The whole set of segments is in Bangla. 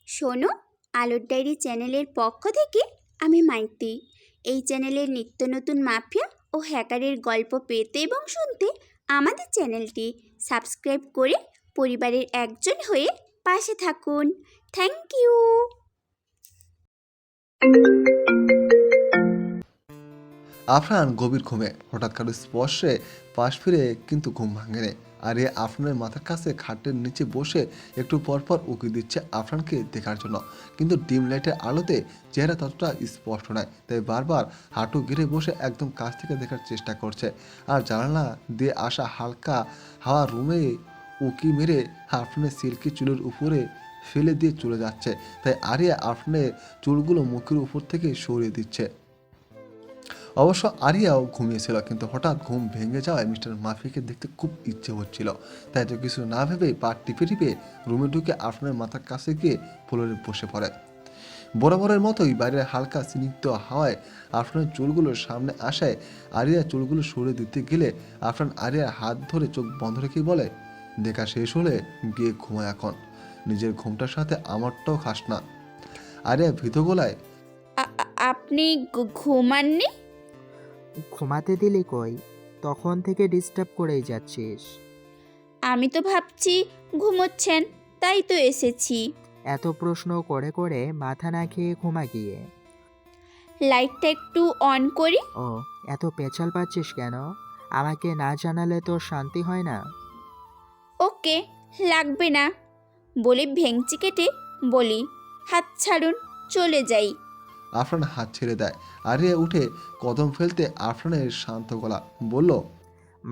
শোনো, আলোর ডায়েরি চ্যানেলের পক্ষ থেকে আমি মাইতি। এই চ্যানেলের নিত্য নতুন মাফিয়া ও হ্যাকারের গল্প পেতে এবং শুনতে আমাদের চ্যানেলটি সাবস্ক্রাইব করে পরিবারের একজন হয়ে পাশে থাকুন। Thank you. আফরান গভীর ঘুমে হঠাৎ কারো স্পর্শে পাশ ফিরে কিন্তু ঘুম ভাঙেনি। আর এ আফরানের মাথার কাছে খাটের নিচে বসে একটু পরপর উকি দিচ্ছে আফরানকে দেখার জন্য, কিন্তু ডিম লাইটের আলোতে চেহারা ততটা স্পষ্ট নয়, তাই বারবার হাঁটু গিরে বসে একদম কাছ থেকে দেখার চেষ্টা করছে। আর জানালা দিয়ে আসা হালকা হাওয়া রুমে উকি মেরে আফরানের সিল্কি চুলের উপরে ফেলে দিয়ে চলে যাচ্ছে, তাই আরিয়া আফরানের চুলগুলো মুখের উপর থেকে সরিয়ে দিচ্ছে। অবশ্য আরিয়াও ঘুমিয়েছিল, কিন্তু হঠাৎ ঘুম ভেঙে যাওয়ায় মিস্টার মাফিকে দেখতে খুব ইচ্ছে হচ্ছিল, তাই তো কিছু না ভেবেই পা টিপে টিপে রুমে ঢুকে আফরানের মাথার কাছে গিয়ে ফ্লোরে বসে পড়ে। বরাবরের মতোই বাইরের হালকা স্নিগ্ধ হাওয়ায় আফরানের চুলগুলোর সামনে আসায় আরিয়া চুলগুলো সরে দিতে গেলে আফরান আরিয়ার হাত ধরে চোখ বন্ধ রেখেই বলে, দেখা শেষ হলে গিয়ে ঘুমায় এখন, নিজের ঘুমটার সাথে আমারটাও খাস না। আরিয়া ভীত গলায়, আপনি ঘুমাননি? ঘুমাতে দিলি কই? তখন থেকে ডিস্টার্ব করেই যাচ্ছিস। আমি তো ভাবছি ঘুমোচ্ছেন, তাই তো এসেছি। এত প্রশ্ন করে করে মাথা না খেয়ে ঘুমা গিয়ে। লাইটটা একটু অন করি। ও, এত পেঁচাল পাচ্ছিস কেন? আমাকে না জানালে তোর শান্তি হয় না? ওকে, লাগবে না বলে ভেঙচি কেটে বলি, হাত ছাড়ুন, চলে যাই। আফরান হাত ছেড়ে দেয়। আরিয়া উঠে কদম ফেলতে আফরানের শান্ত গলা বলল,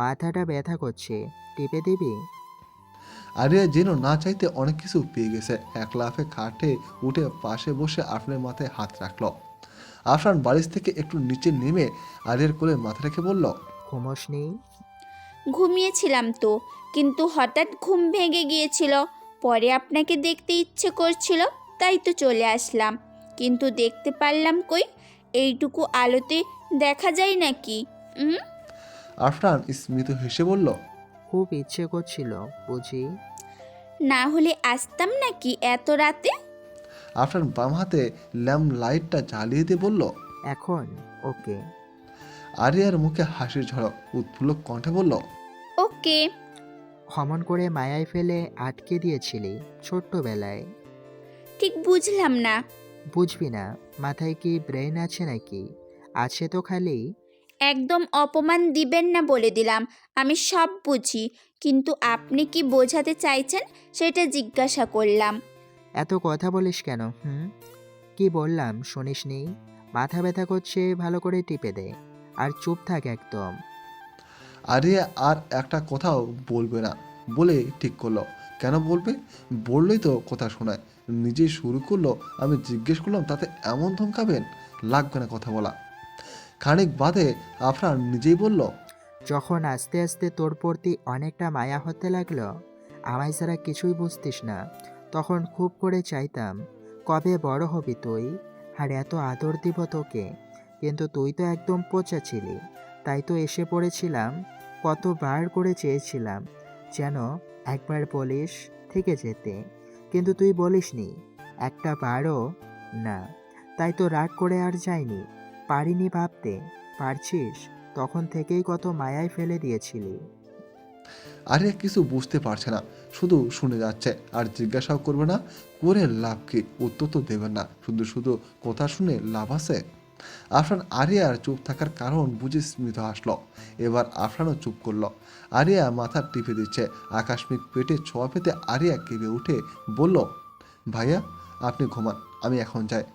মাথাটা ব্যথা করছে, টিপে দিবি? আরিয়া যেন না চাইতে অনেক কিছু পেয়ে গেছে। এক লাফে খাটে উঠে পাশে বসে আফরানের মাথায় হাত রাখলো। আফরান বালিশ থেকে একটু নিচে নেমে আরিয়ার কোলে মাথা রেখে বলল, ঘুমোস নি? ঘুমিয়েছিলাম তো, কিন্তু হঠাৎ ঘুম ভেঙে গিয়েছিল। পরে আপনাকে দেখতে ইচ্ছে করছিল, তাই তো চলে আসলাম। কিন্তু দেখতে পারলাম কই, এইটুকু আলোতে দেখা যায় নাকি? আফরান স্মিত হেসে বলল, খুব ইচ্ছে করছিল বুঝি? না হলে আসতাম নাকি এত রাতে? আফরান বাম হাতে ল্যাম্প লাইটটা জ্বালিয়ে দিয়ে বলল। এখন ওকে। আরিয়ার মুখে হাসির ঝড়ক উৎফুল্ল কণ্ঠে বলল, ওকে। হমন করে মায়ায় ফেলে আটকে দিয়েছিলি ছোট্টবেলায়। ঠিক বুঝলাম না। বুঝবি না? মাথায় কি ব্রেন আছে নাকি? আছে তো খালি। একদম অপমান দিবেন না বলে দিলাম। আমি সব বুঝি, কিন্তু আপনি কি বোঝাতে চাইছেন সেটা জিজ্ঞাসা করলাম। এত কথা বলিস কেন? কি বললাম শুনিসনি? মাথা ব্যথা করছে, ভালো করে টিপে দে। আর চুপ থাক একদম। আরিয়া আর একটা কথাও বলবে না বলে ঠিক করলো। কেন বলবে? বললেই তো কথা শোনায়। নিজেই শুরু করলো, আমি জিজ্ঞেস করলাম তাতে এমন ধমকাবেন? লাগবে না কথা বলা। খানিক বাদে আফরান নিজেই বলল, যখন আস্তে আস্তে তোর প্রতি অনেকটা মায়া হতে লাগলো, আমায় ছাড়া কিছুই বুঝতিস না, তখন খুব করে চাইতাম কবে বড় হবি তুই, আর এত আদর দিব তোকে। কিন্তু তুই তো একদম পচা ছিলি, তাই তো এসে পড়েছিলাম। কতবার করে চেয়েছিলাম যেন একবার বলিস থেকে যেতে, কিন্তু তুই বলিসনি একটা বারও না। তাই তো রাগ করে আর যাইনি, পারিনি ভাবতে। পারছিস? তখন থেকেই কত মায়ায় ফেলে দিয়েছিলি। আরিয়া কিছু বুঝতে পারছে না, শুধু শুনে যাচ্ছে। আর জিজ্ঞাসাও করবে না, করে লাভ কি? উত্তর তো দেবেন না, শুধু শুধু কথা শুনে লাভ আছে? আফরান আরিয়ার চুপ থাকার কারণ বুঝে স্মিত হাসলো। এবার আফরানও চুপ করলো। আরিয়া মাথা টিপে দিচ্ছে। আকস্মিক পেটে ছোঁয়া পেতে আরিয়া কেঁপে উঠে বলল, ভাইয়া আপনি ঘুমান, আমি এখন যাই।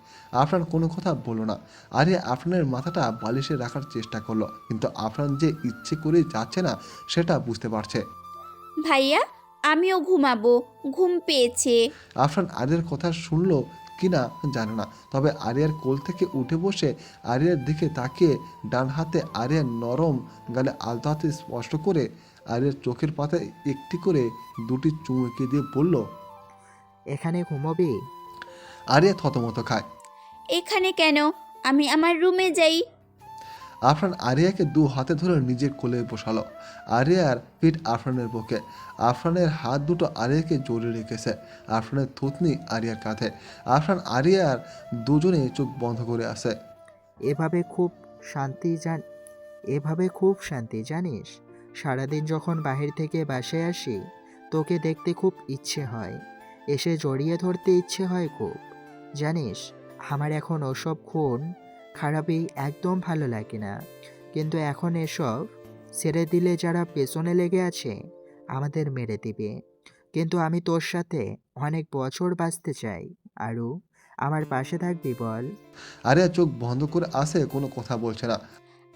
আফরান কোনো কথা বলল না। আরিয়া আফরানের মাথাটা বালিশে রাখার চেষ্টা করলো, কিন্তু আফরান যে ইচ্ছে করে যাচ্ছে না সেটা বুঝতে পারছে। ভাইয়া, আমিও ঘুমাবো, ঘুম পেয়েছে। আফরান আরিয়ার কথা শুনলো কিনা জানে না, তবে আরিয়ার কোল থেকে উঠে বসে আরিয়ার দিকে তাকিয়ে ডান হাতে আরিয়ার নরম গালে আলতো হাতে স্পষ্ট করে আরিয়ার চোখের পাতায় একটি করে দুটি চুমুকে দিয়ে বলল, এখানে ঘুমোবি? আরিয়া থতমত খায়। এখানে কেন? আমি আমার রুমে যাই। আফরান আরিয়াকে দু হাতে ধরে নিজের কোলে বসালো। আরিয়ার পিঠ আফরানের বুকে, আফরানের হাত দুটো আরিয়াকে জড়িয়ে রেখেছে। আফরানের থুতনি আরিয়ার কাঁধে। আফরান আরিয়ার দুজনে চোখ বন্ধ করে আছে। এভাবে খুব শান্তি জান এভাবে খুব শান্তি জানিস। সারাদিন যখন বাহির থেকে বাসায় আসি তোকে দেখতে খুব ইচ্ছে হয়, এসে জড়িয়ে ধরতে ইচ্ছে হয় খুব। জানিস আমার এখন ওসব খুন খারাপই একদম ভালো লাগে না, কিন্তু এখন এসব ছেড়ে দিলে যারা পেছনে লেগে আছে আমাদের মেরে দিবে। কিন্তু আমি তোর সাথে অনেক বছর বাঁচতে চাই। আরও আমার পাশে থাকবি বল? আরিয়া চোখ বন্ধ করে আছে, কোনো কথা বলছে না।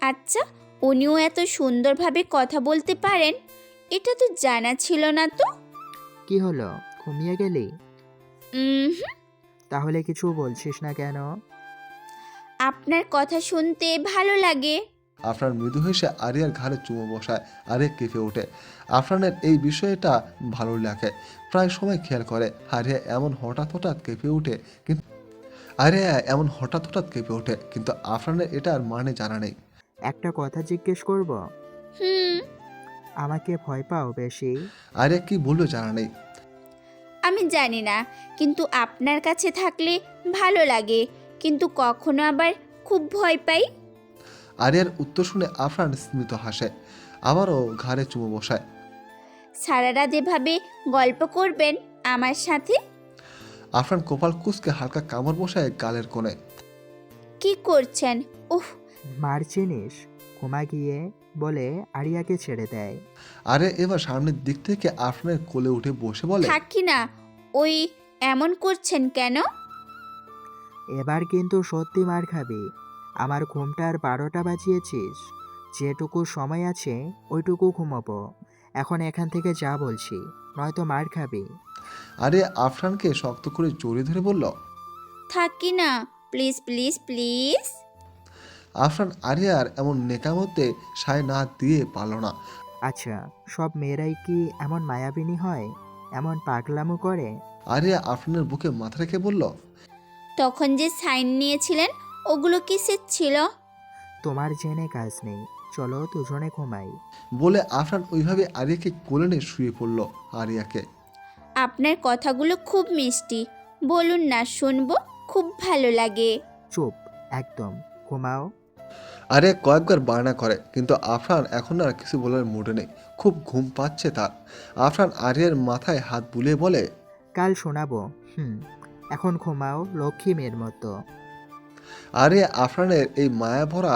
আচ্ছা, উনিও এত সুন্দরভাবে কথা বলতে পারেন, এটা তো জানা ছিল না তো। কি হলো, ঘুমিয়ে গেলি? হুম, তাহলে কিছু বলছিস না কেন? আপনার কথা শুনতে ভালো লাগে। আফরান মৃদু হেসে আরিয়ার ঘাড়ে চুমো বসায়। আরিয়া কেঁপে ওঠে। আফরানের এই বিষয়টা ভালো লাগে, প্রায় সময় খেয়াল করে। আরিয়া এমন হঠাৎ হঠাৎ কেঁপে ওঠে, কিন্তু আফরানের এটার মানে জানা নেই। একটা কথা জিজ্ঞেস করব? হুম, আমাকে ভয় পাও বেশি? আরিয়া কি বলবে জানা নেই। আমি জানি না, কিন্তু আপনার কাছে থাকলে ভালো লাগে, কিন্তু কখনো আবার খুব ভয় পাই। আরিয়ার উত্তর শুনে আফরান স্মিত হাসে, আবারও ঘাড়ে চুমো বসায়। সারা রাত এভাবে গল্প করবেন আমার সাথে? আফরান কপাল কুঁচকে হালকা কামড় বসায় গালের কোণে। কি করছেন? উফ, মার চিনিস? ঘুমা গিয়ে বলে আরিয়াকে ছেড়ে দেয়। আরে এবার সামনের দিক থেকে আফরানের কোলে উঠে বসে বলে, থাকি না, ওই এমন করছেন কেন? এবার কিন্তু সত্যি মার খাবি। আমার ঘুমটার 12টা বাজিয়েছিস। যেটুকু সময় আছে ওইটুকু ঘুমাবো। এখন এখান থেকে যা বলছি, নয়তো মার খাবি। আরে আফরানকে শক্ত করে জড়িয়ে ধরে বলল। থাকি না, প্লিজ প্লিজ প্লিজ। আফরান আরিয়ার এমন নেকামতে সায় না দিয়ে পারল না। আচ্ছা, সব মেয়েরাই কি এমন মায়াবিনী হয়, এমন পাগলামো করে? আরিয়া আফরানের বুকে মাথা রেখে বলল, তখন যে সাইন নিয়েছিলেন ওগুলো কিসের ছিল? তোমার জেনে কাজ নেই, চলো দুজনে ঘুমাই। বলে আফরান ওইভাবে আরিয়াকে কোলে নিয়ে শুয়ে পড়ল। আরিয়াকে আপনার কথাগুলো খুব মিষ্টি, বলুন না, শুনবো, খুব ভালো লাগে। চুপ একদম, ঘুমাও। আরিয়া কয়েকবার বায়না করে, কিন্তু আফরান এখন আর কিছু বলার মুডে নেই। খুব ঘুম পাচ্ছে তার। আফরান আরিয়ার মাথায় হাত বুলিয়ে বলে, কাল শোনাবো। এখন ঘুমাও লক্ষ্মী মেয়ের মতো। আরিয়া আফরানের এই মায়া ভরা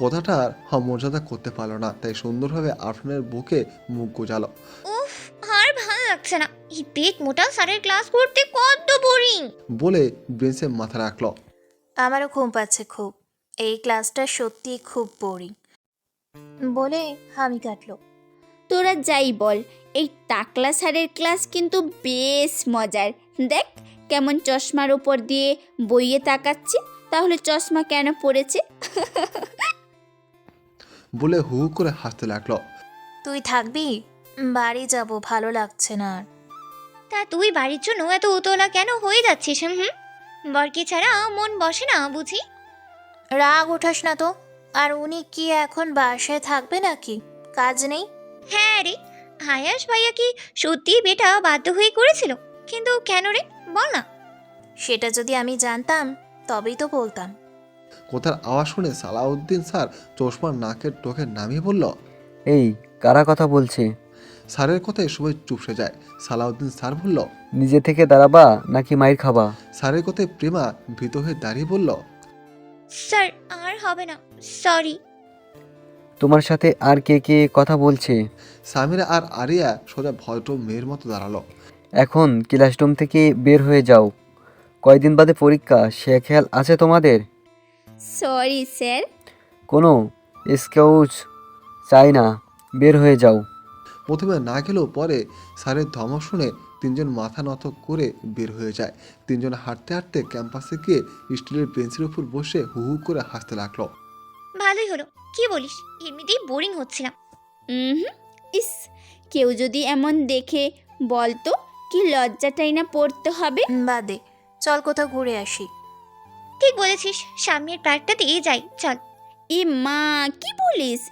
কথাটার মর্যাদা করতে পারল না, তাই সুন্দরভাবে আফরানের বুকে মুখ গোজালো। উফ, আর ভালো লাগছে না। এই পেট মোটা স্যারের ক্লাস করতে কত বোরিং। বলে বেঞ্চে মাথা রাখলো। আমারও ঘুম পাচ্ছে খুব। এই ক্লাসটা সত্যি খুব বোরিং বলে হামি কাটলো। তোরা যাই বল, এই টাকলা স্যারের ক্লাস কিন্তু বেশ মজার। দেখ কেমন চশমার ওপর দিয়ে বইয়ে তাকাচ্ছে, তাহলে চশমা কেন পড়েছে? বলে হু হু করে হাসতে লাগলো। তুই থাকবি? বাড়ি যাব, ভালো লাগছে না আর। তা তুই বাড়ির জন্য এত উতলা কেন হয়ে যাচ্ছিস? বরকে ছাড়া মন বসে না বুঝি? রাগ ওঠাস না তো। আর উনি কি এখন বাসায় থাকবে নাকি? কাজ নেই? হ্যাঁ রে, আয়াস ভাইয়া কি সত্যি বেটা বাধ্য হয়ে করেছিল? কিন্তু কেন রে, বল না। সেটা যদি আমি জানতাম তবেই তো বলতাম। কথার আওয়াজ শুনে সালাউদ্দিন স্যার চশমার নাকের টোকে নামিয়ে বলল। এই কারা কথা বলছে? স্যারের কথায় সবাই চুপসে যায়। সালাউদ্দিন স্যার বলল, নিজে থেকে দাঁড়াবা নাকি মাইর খাবা? স্যারের কথায় প্রেমা ভীত হয়ে দাঁড়িয়ে বলল, স্যার আর হবে না, সরি। তোমার সাথে আর কে কে কথা বলছে? সামিরা আর আরিয়া সোজা ভদ্র মেয়ের মতো দাঁড়ালো। এখন ক্লাসরুম থেকে বের হয়ে যাও। কয়দিন বাদে পরীক্ষা, সে খেয়াল আছে তোমাদের? Sorry sir. কোনো এক্সকিউজ চাই না, বের হয়ে যাও। প্রথমে না গেলেও পরে স্যারের ধমক শুনে তিনজন মাথা নত করে বের হয়ে যায়। তিনজন হাঁটতে হাঁটতে ক্যাম্পাসে গিয়ে স্টিলের বেঞ্চের উপর বসে হু হু করে হাসতে লাগলো। ভালোই হলো, কি বলিস? এমনিতেই বোরিং হচ্ছিলাম। হুম, ইস, কেউ যদি এমন দেখে বলতো, কি লজ্জাটাই না পড়তে হবে। বাদে, চল কোথাও ঘুরে আসি। ঠিক বলেছিস, সামনের পার্কটাতে যাই চল। এ মা, কি বলিস?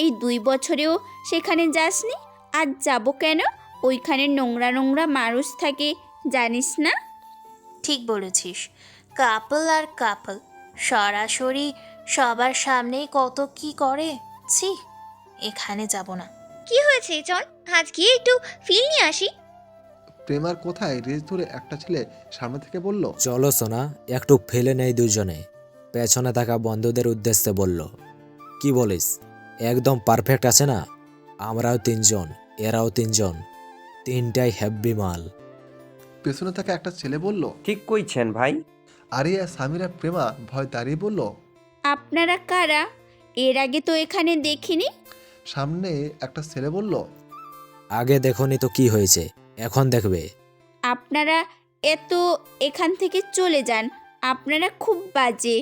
এই 2 বছরেও সেখানে যাসনি? আজ যাব কেন? ওইখানে নোংরা নোংরা মানুষ থাকে, জানিস না? ঠিক বলেছিস, কাপল আর কাপল সরাসরি সবার সামনেই কত কি করে। ছি, এখানে যাব না। কি হয়েছে, চল আজ গিয়ে একটু ফিল নিয়ে আসি। প্রেমার কোথায় রেস ধরে একটা ছেলে সামনে থেকে বলল, চলো সোনা, একটু ফেলে নেই দুজনে। পেছনে থাকা বন্ধুদের উদ্দেশ্যে বলল। কি বলিস? একদম পারফেক্ট আছে না? আমরাও 3জন, এরাও 3জন, তিনটাই হ্যাব্বি মাল। পেছনে থাকা একটা ছেলে বলল। ঠিক কইছেন ভাই। আরিয়া, সামিরা, প্রেমা ভয় দাঁড়িয়ে বলল। আপনারা কারা? এর আগে তো এখানে দেখিনি। সামনে একটা ছেলে বলল। আগে দেখোনি তো কি হয়েছে, এখন দেখবে। আপনারা এখান থেকে চলে যান, আপনারা খুব বাজে।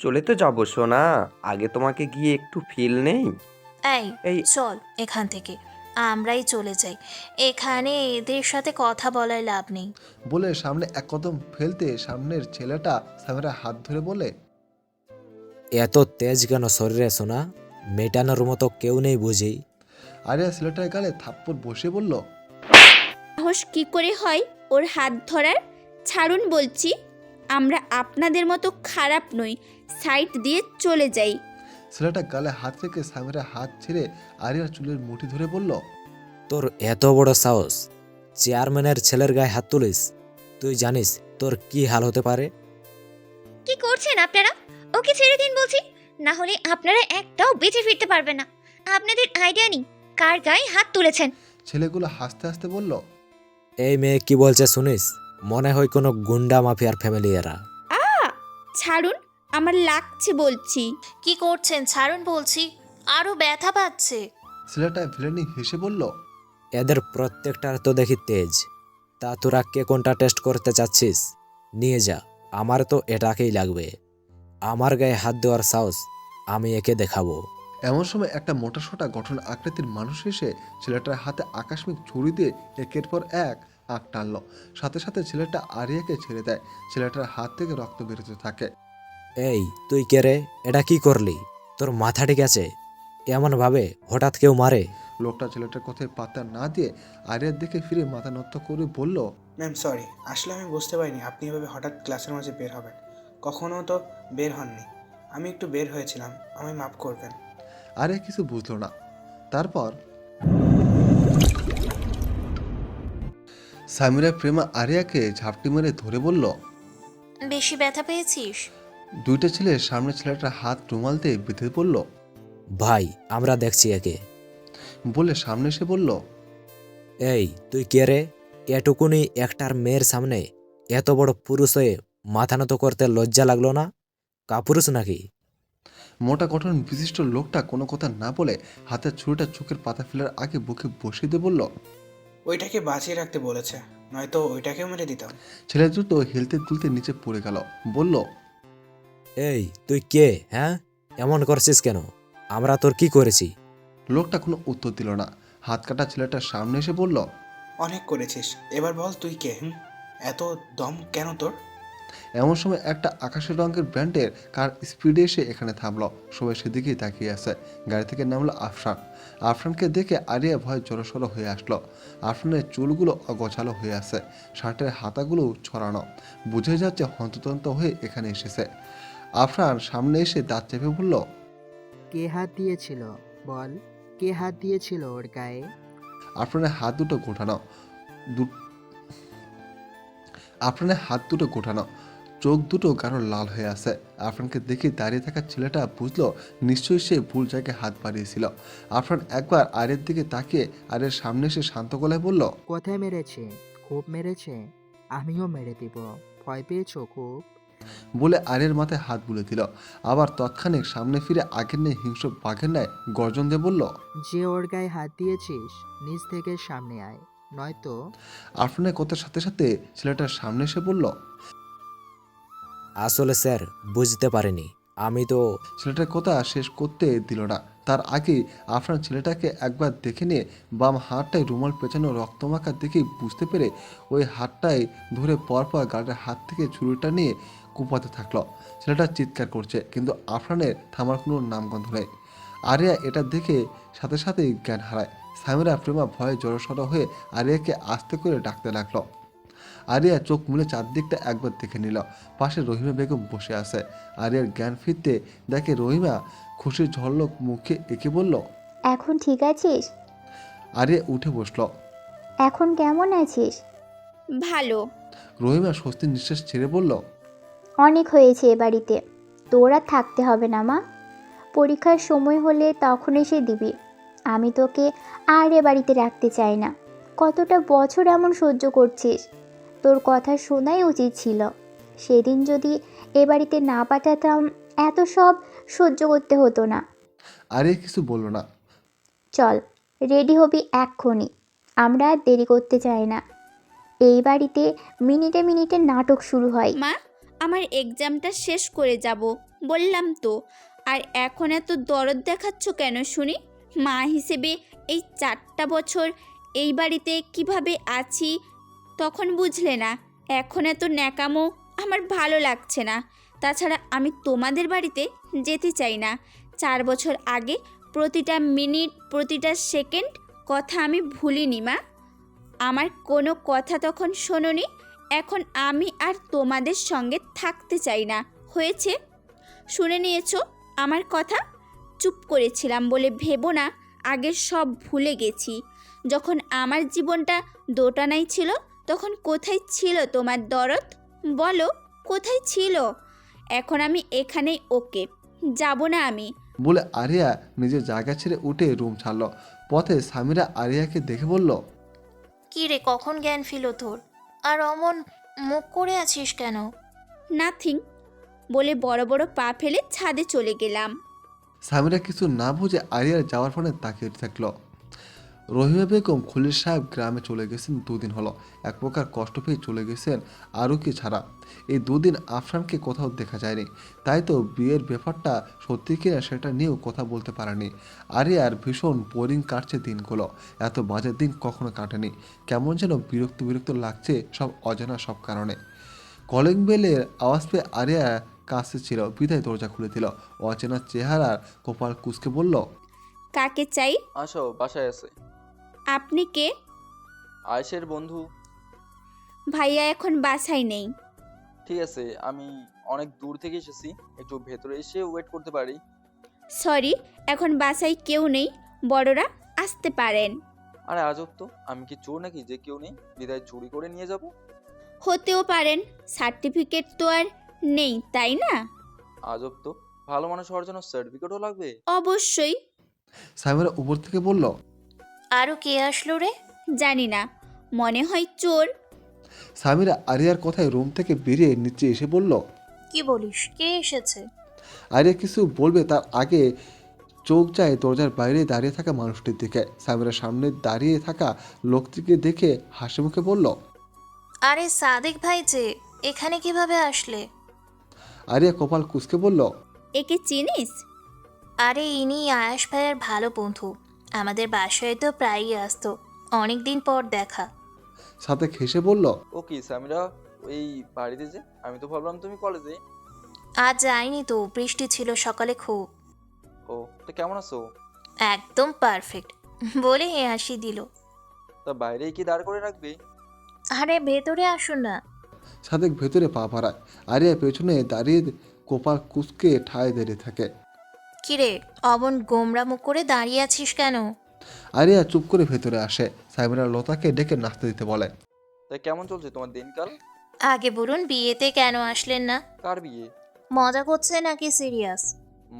চলে তো যাবো সোনা, আগে তোমাকে গিয়ে একটু ফিল নেই। এই এই চল এখান থেকে, আমরাই চলে যাই। এখানে এদের সাথে কথা বলায় লাভ নেই। বলে সামনে এক কদম ফেলতে সামনের ছেলেটা সামিরার হাত ধরে বলে। এত তেজ কেন শরীরে সোনা? মেটানোর মতো কেউ নেই বুঝি? আরিয়া ছেলেটার গালে থাপ্পড় বসে বলল। সাহস কি করে হয় ওর হাত ধরার? ছাড়ুন বলছি। আমরা আপনাদের মতো খারাপ নই, সাইড দিয়ে চলে যাই। ছেলেটা গালে হাত রেখে সামিরার হাত ছেড়ে আরিয়ার চুলের মুঠি ধরে বলল। তোর এত বড় সাহস, চেয়ারম্যানের ছেলের গায়ে হাত তুলিস? তুই জানিস তোর কি হাল হতে পারে? কি করছেন আপনারা? ওকে ছেড়ে দিন বলছি, না হলে আপনারা একটাও বেঁচে ফিরতে পারবেন না। আপনাদের আইডিয়া নেই কার গায়ে হাত তুলেছেন। ছেলেগুলো হাসতে হাসতে বলল। এই মেয়ে কি বলছে শুনিস? মনে হয় কোনো গুন্ডা মাফিয়ার ফ্যামিলি এরা। ছাড়ুন, আমার লাগছে বলছি। কি করছেন? ছাড়ুন বলছি, আরো ব্যথা পাচ্ছে। ছেলেটা ভিলেনি হেসে বলল। এদের প্রত্যেকটার তো দেখি তেজ। তা তোরা কে কোনটা টেস্ট করতে চাচ্ছিস? নিয়ে যা, আমার তো এটাকেই লাগবে। আমার গায়ে হাত দেওয়ার সাহস আমি একে দেখাবো। এমন সময় একটা মোটাসোটা গঠন আকৃতির মানুষ এসে ছেলেটার হাতে আকস্মিক ছুরি দিয়ে একের পর এক আঁক টানল। সাথে সাথে ছেলেটা আরিয়াকে ছেড়ে দেয়। ছেলেটার হাত থেকে রক্ত বেরোতে থাকে। এই তুই কে রে? এটা কি করলি? তোর মাথা ঠিক আছে? এমন ভাবে হঠাৎ কেউ মারে? লোকটা ছেলেটার কথায় পাত্তা না দিয়ে আরিয়ার দিকে ফিরে মাথা নত করে বলল। ম্যাম সরি, আসলে আমি বুঝতে পারিনি আপনি এভাবে হঠাৎ ক্লাসের মাঝে বের হবেন। কখনো তো বের হননি, আমি একটু বের হয়েছিলাম, আমায় মাফ করবেন। আরিয়া কিছু বুঝলো না। তারপর সামিরা প্রেমা আরিয়াকে ঝাপটি মেরে ধরে বলল। বেশি ব্যথা পেয়েছিস? দুইটা ছেলে সামনে ছেলেটার হাত রুমাল দিয়ে বেঁধে পড়ল। ভাই আমরা দেখছি একে। বলে সামনে এসে বলল। এই তুই কে রে? এটুকুনি একটার মেয়ের সামনে এত বড় পুরুষ হয়ে মাথা নত করতে লজ্জা লাগলো না? কাপুরুষ নাকি? মোটা গঠন বিশিষ্ট লোকটা কোনো কথা না বলে হাতের ছুরিটা চোখের পাতা ফেলার আগে বুকে বসিয়ে দিয়ে বলল। ওইটাকে বাঁচিয়ে রাখতে বলেছে, নয়তো ওইটাকেও মেরে দিতাম। ছেলে দুটো হেলতে দুলতে নিচে পড়ে গেল। বলল। এই তুই কে? হ্যাঁ, এমন করছিস কেন? আমরা তোর কি করেছি? লোকটা কোনো উত্তর দিল না। হাত কাটা ছেলেটার সামনে এসে বলল। অনেক করেছিস, এবার বল তুই কে? এত দম কেন তোর? এমন সময় একটা আকাশের রঙের ব্র্যান্ডের কার স্পিডে এসে এখানে থামলো। সবাই সেদিকেই তাকিয়ে আছে। গাড়ি থেকে নামলো আফরান। আফরানকে দেখে আরিয়া ভয় জড়সড় হয়ে আসলো। আফরানের চুলগুলো অগোছালো হয়ে আছে, শার্টের হাতাগুলো ছড়ানো। বুঝে যাচ্ছে হন্ততন্ত হয়ে এখানে এসেছে। আফরান সামনে এসে দাঁত চেপে বলল। কে হাত দিয়েছিল? বল, কে হাত দিয়েছিল ওর গায়ে? আফরানের হাত দুটো গোটানো, আফরানের হাত দুটো গোটানো, চোখ দুটো গাঢ় লাল হয়ে আছে। আফরানকে দেখে দাঁড়িয়ে থাকা ছেলেটা বুঝলো নিশ্চয়ই সে ভুল জায়গায় হাত বাড়িয়েছিল। আফরান একবার আরের দিকে তাকিয়ে আরের সামনে এসে শান্ত গলায় বলল। কোথায় মেরেছে? খুব মেরেছে? আমিও মেরে দিব। ভয় পেয়েছো খুব? বলে আরের মাথায় হাত বুলে দিল। আবার তৎক্ষণিক সামনে ফিরে আগের নেই হিংস্র বাঘের ন্যায় গর্জন দিয়ে বলল। যে ওর গায়ে হাত দিয়েছিস, নিজ থেকে সামনে আয়, নয়তো। আফরানের কথার সাথে সাথে ছেলেটার সামনে এসে বলল। আসলে স্যার বুঝতে পারিনি, আমি তো। ছেলেটার কথা শেষ করতে দিল না। তার আগে আফরান ছেলেটাকে একবার দেখে নিয়ে বাম হাতটায় রুমাল পেঁচানো রক্তমাখা দেখে বুঝতে পেরে ওই হাতটাই ধরে পরপর গার্ডের হাত থেকে ছুরিটা নিয়ে কুপাতে থাকলো। ছেলেটা চিৎকার করছে, কিন্তু আফরানের থামার কোনো নামগন্ধ নেই। আরিয়া এটা দেখে সাথে সাথেই জ্ঞান হারায়। সামিরা প্রেমা ভয়ে জড়সড় হয়ে আরিয়াকে আস্তে করে ডাকতে লাগলো। আরিয়া চোখ মুলে চারদিকটা একবার দেখে নিল। পাশে রহিমা বেগম বসে আছে। আরিয়ার জ্ঞান ফিরতে দেখে রহিমা খুশির ঝলক মুখে এঁকে বলল। এখন ঠিক আছিস? আরিয়া উঠে বসলো। এখন কেমন আছিস? ভালো। রহিমা স্বস্তির নিঃশ্বাস ছেড়ে বলল। অনেক হয়েছে এ বাড়িতে, তোর আর থাকতে হবে না মা। পরীক্ষার সময় হলে তখন এসে দিবি। আমি তোকে আর এ বাড়িতে রাখতে চাই না। কতটা বছর এমন সহ্য করছিস, তোর কথা শোনাই উচিত ছিল। সেদিন যদি এ বাড়িতে না পাঠাতাম এত সব সহ্য করতে হতো না। আরিয়া কিছু বলল না। চল রেডি হবি এক্ষুনি, আমরা আর দেরি করতে চাই না। এই বাড়িতে মিনিটে মিনিটে নাটক শুরু হয়। মা, আমার এক্সামটা শেষ করে যাব বললাম তো, আর এখন এত দরদ দেখাচ্ছ কেন শুনি? মা হিসেবে এই 4টা বছর এই বাড়িতে কিভাবে আছি তখন বুঝলে না। এখন এত ন্যাকামো আমার ভালো লাগছে না। তাছাড়া আমি তোমাদের বাড়িতে যেতে চাই না। 4 বছর আগে প্রতিটা মিনিট প্রতিটা সেকেন্ড কথা আমি ভুলিনি মা। আমার কোনো কথা তখন শোনোনি। এখন আমি আর তোমাদের সঙ্গে থাকতে চাই না। হয়েছে, শুনে নিয়েছো আমার কথা। চুপ করেছিলাম বলে ভেবো না আগের সব ভুলে গেছি। যখন আমার জীবনটা দোটানাই ছিল তখন কোথায় ছিল তোমার দরদ? বলো কোথায় ছিল? এখন আমি এখানেই ওকে, যাব না আমি। বলে আরিয়া নিজের জায়গা ছেড়ে উঠে রুম ছাড়ল। পথে সামিরা আরিয়াকে দেখে বলল। কি রে, কখন জ্ঞান ফিল তোর? আর অমন মুখ করে আছিস কেন? নাথিং বলে বড় বড় পা ফেলে ছাদে চলে গেলাম। সামিরা কিছু না বুঝে আরিয়ার যাওয়ার ফলে তাকিয়ে থাকলো। রহিমা বেগম খলিল সাহেব গ্রামে চলে গেছেন 2 দিন হলো। এক প্রকার কষ্ট পেয়ে চলে গেছেন আরও কি ছাড়া। এই 2 দিন আফরানকে কোথাও দেখা যায়নি। তাই তো বিয়ের ব্যাপারটা সত্যি কিনা সেটা নিয়েও কথা বলতে পারেনি। আরিয়ার ভীষণ বোরিং কাটছে দিনগুলো। এত বাজে দিন কখনো কাটেনি। কেমন যেন বিরক্ত বিরক্ত লাগছে সব অজানা সব কারণে। কলিং বেলের আওয়াজ পেয়ে আরিয়া কাছে ছিল বিদায় দরজা খুলে দিল। অচেনা চেহারার কপাল কুঁচকে বলল। কাকে চাই? আসো, বাসায় আছে। আপনি কে? আয়েশের বন্ধু। ভাইয়া এখন বাসায় নেই। ঠিক আছে, আমি অনেক দূর থেকে এসেছি, একটু ভেতরে এসে ওয়েট করতে পারি? সরি, এখন বাসায় কেউ নেই। বড়রা আসতে পারেন। আরে আজব তো, আমি কি চোর নাকি যে কেউ নেই বিদায় চুরি করে নিয়ে যাব? হতেও পারেন, সার্টিফিকেট তো আর নেই তাই না? আজব তো, ভালো মানুষ হওয়ার জন্য সার্টিফিকেটও লাগবে? অবশ্যই। সামিরা উপর থেকে বলল। আরও কে আসলো রে? জানি না, মনে হয় চোর। সামিরা আরিয়ার কথায় রুম থেকে বেরিয়ে নিচে এসে বলল। কি বলিস, কে এসেছে? আরিয়া কিছু বলবে তার আগে চোখ যায় দরজার বাইরে দাঁড়িয়ে থাকা মানুষটির দিকে। সামিরার সামনে দাঁড়িয়ে থাকা লোকটিকে দেখে হাসি মুখে বলল। আরে সাদিক ভাই যে, এখানে কিভাবে আসলে? আরিয়া কপাল কুঁচকে বলল। একে চিনিস? আরে ইনি আয়াস ভাইয়ের ভালো বন্ধু, আমাদের বাসায় তো প্রায়ই আসতো, অনেক দিন পর দেখা। সাথে হেসে বলল। ও কি সামিরা, এই বাড়িতে যে? আমি তো ভাবলাম তুমি কলেজে। আজ যাইনি তো, বৃষ্টি ছিল সকালে খুব। ও, তো কেমন আছো? একদম পারফেক্ট বলে হাসি দিল। তা বাইরে কি দাঁড় করে রাখবে? আরে ভেতরে আসুন না। সাদেক ভেতরে পা বাড়ায়। আরিয়া পেছনে দাঁড়িয়ে কপাল কুঁচকে ঠায় দাঁড়িয়ে থাকে। কিরে, অমন গোমরা মুখ করে দাঁড়িয়ে আছিস কেন? আরিয়া চুপ করে ভেতরে আসে। সামিরা লতাকে ডেকে নাচতে দিতে বলে। তাই কেমন চলছে তোমার দিনকাল? আগে বলুন, বিয়েতে কেন আসলেন না? কার বিয়ে? মজা করছে নাকি সিরিয়াস?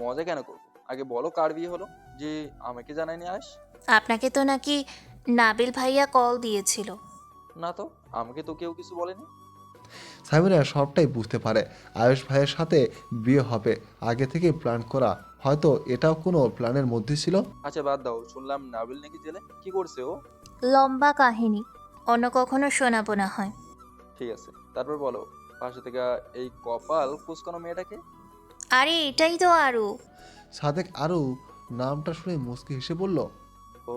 মজা কেন করবো, আগে বলো কার বিয়ে হলো যে আমাকে জানায়নি আয়েশ? আপনাকে তো নাকি নাবিল ভাইয়া কল দিয়েছিল। না তো, আমাকে তো কেউ কিছু বলেনি। সামিরা সবটাই বুঝতে পারে। আয়ুষ ভাইয়ের সাথে বিয়ে হবে আগে থেকে প্ল্যান করা। হয়তো এটাও কোনো প্ল্যানের মধ্যে ছিল। আচ্ছা বাদ দাও, শুনলাম নাবিল নাকি জেলে, কি করছে ও? লম্বা কাহিনী, অন্য কখনো শোনাবো না হয়। ঠিক আছে, তারপর বলো, পাশে থেকে এই কপাল কুচকানো মেয়েটাকে? আরে এটাই তো আরু। সাদেক আরও নামটা শুনে মুচকি হেসে বলল, ও,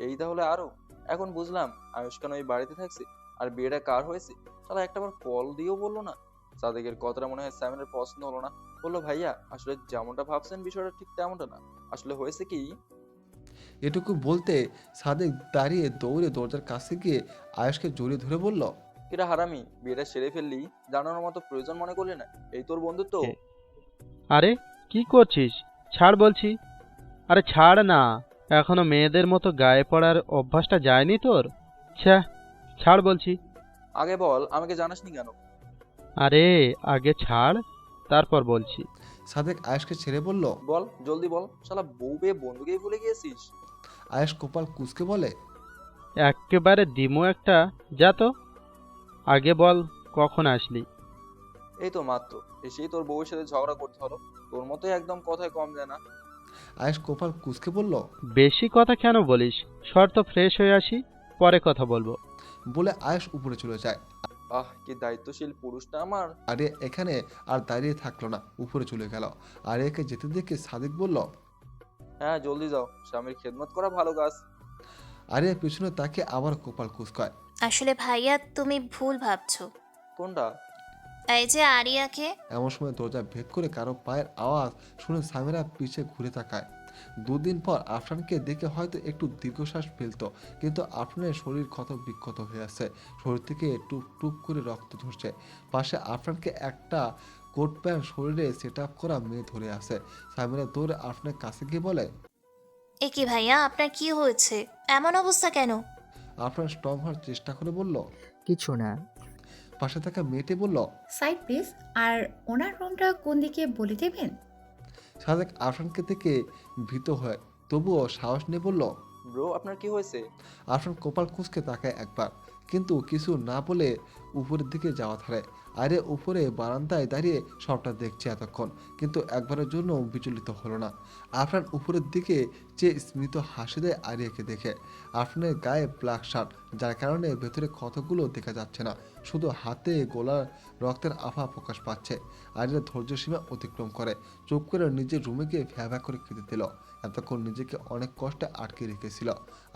এই তাহলে আরো এখন বুঝলাম আয়ুষ কেন এই বাড়িতে থাকছে আর বিয়েটা কার হয়েছে। শালা একটাবার কল দিয়েও বললো না। সাদেকের কথাটা মনে হয় স্যামিনের পছন্দ হলো না। বললো, ভাইয়া আসলে যেমনটা ভাবছেন বিষয়টা ঠিক তেমনটা না। আসলে হয়েছে কি, এটুকু বলতে সাদেক দাঁড়িয়ে দৌড়ে দরজার কাছে গিয়ে আয়েশকে জড়িয়ে ধরে বলল, কিরা হারামি, বিয়েটা সেরে ফেললি, জানানোর মতো প্রয়োজন মনে করলি না? এই তোর বন্ধুত্ব? আরে কি করছিস? ছাড় বলছি। আরে ছাড় না, এখনো মেয়েদের মতো গায়ে পড়ার অভ্যাসটা যায়নি তোর? ছ্যা, ছাড় বলছি। আগে বল, আমাকে জানাসনি কেন? আরে আগে ছাড়, তারপর বলছি। সাদেক আয়েশকে ছেড়ে বলল। বল, জলদি বল। শালা বউ পেয়ে বন্ধুকেই ভুলে গিয়েছিস? আয়েশ কপাল কুঁচকে বলে, একেবারে দিমো একটা, যা তো। আগে বল কখন আসলি? এই তো মাত্র এসেই তোর বউয়ের সাথে ঝগড়া করতে হলো। তোর মতোই একদম কথায় কম যায় না। আয়েশ কপাল কুঁচকে বলল, বেশি কথা কেন বলিস? সর তো, ফ্রেশ হয়ে আসি, পরে কথা বলবো। বলে আয়েশ উপরে চলে যায়। আহ, কি দায়িত্বশীল পুরুষটা আমার। আরিয়া এখানে আর দাঁড়িয়ে থাকলো না, উপরে চলে গেল। আরিয়াকে যেতে দেখে সাদেক বলল, হ্যাঁ জলদি যাও, স্বামীর খেদমত করা ভালো কাজ। আরিয়া পিছনে তাকে আবার কপাল কুঁচকায়। আসলে ভাইয়া তুমি ভুল ভাবছো। কোনটা? এই যে আরিয়াকে। এমন সময় দরজা ভেদ করে কারো পায়ের আওয়াজ শুনে সামিরা পিছে ঘুরে তাকায়। দুদিন পর আফরানকে দেখে হয়তো একটু দীর্ঘশ্বাস ফেলতো, কিন্তু আফরানের শরীর ক্ষত বিক্ষত হয়ে আছে। শরীর থেকে টুপ টুপ করে রক্ত ঝরছে। পাশে আফরানকে একটা কোট প্যান্ট শরীরে সেট আপ করা মেয়ে ধরে আছে। সামিরা দৌড়ে আফরানের কাছে গিয়ে বলে, এ কি ভাইয়া, আপনার কি হয়েছে? এমন অবস্থা কেন? আফরান স্ট্রং হওয়ার চেষ্টা করে বলল। কিছু না। পাশে থাকা মেয়েটি বলল, সাইড প্লিজ। আর ওনার রুমটা কোন দিকে বলে দেবেন? সাদেক আফরানকে দেখে ভীত হয়, তবুও সাহস নিয়ে বলল। ব্রো, আপনার কি হয়েছে? আফরান কপাল কুঁচকে তাকায় একবার, কিন্তু কিছু না বলে উপরের দিকে যাওয়া ধরে। আরে উপরে বারান্দায় দাঁড়িয়ে সবটা দেখছে এতক্ষণ, কিন্তু একবারের জন্য বিচলিত হলো না। আফরান উপরের দিকে চেয়ে স্মিত হাসি দেয় আরিয়াকে দেখে। আফরানের গায়ে ব্ল্যাক শার্ট, যার কারণে ভেতরে ক্ষতগুলো দেখা যাচ্ছে না, শুধু হাতে গোলার রক্তের আভা প্রকাশ পাচ্ছে। আরিয়া ধৈর্য সীমা অতিক্রম করে চুপ করে নিজের রুমে গিয়ে ভ্যা ভ্যা করে খেতে দিল। এতক্ষণ নিজেকে অনেক কষ্টে আটকে রেখেছিল।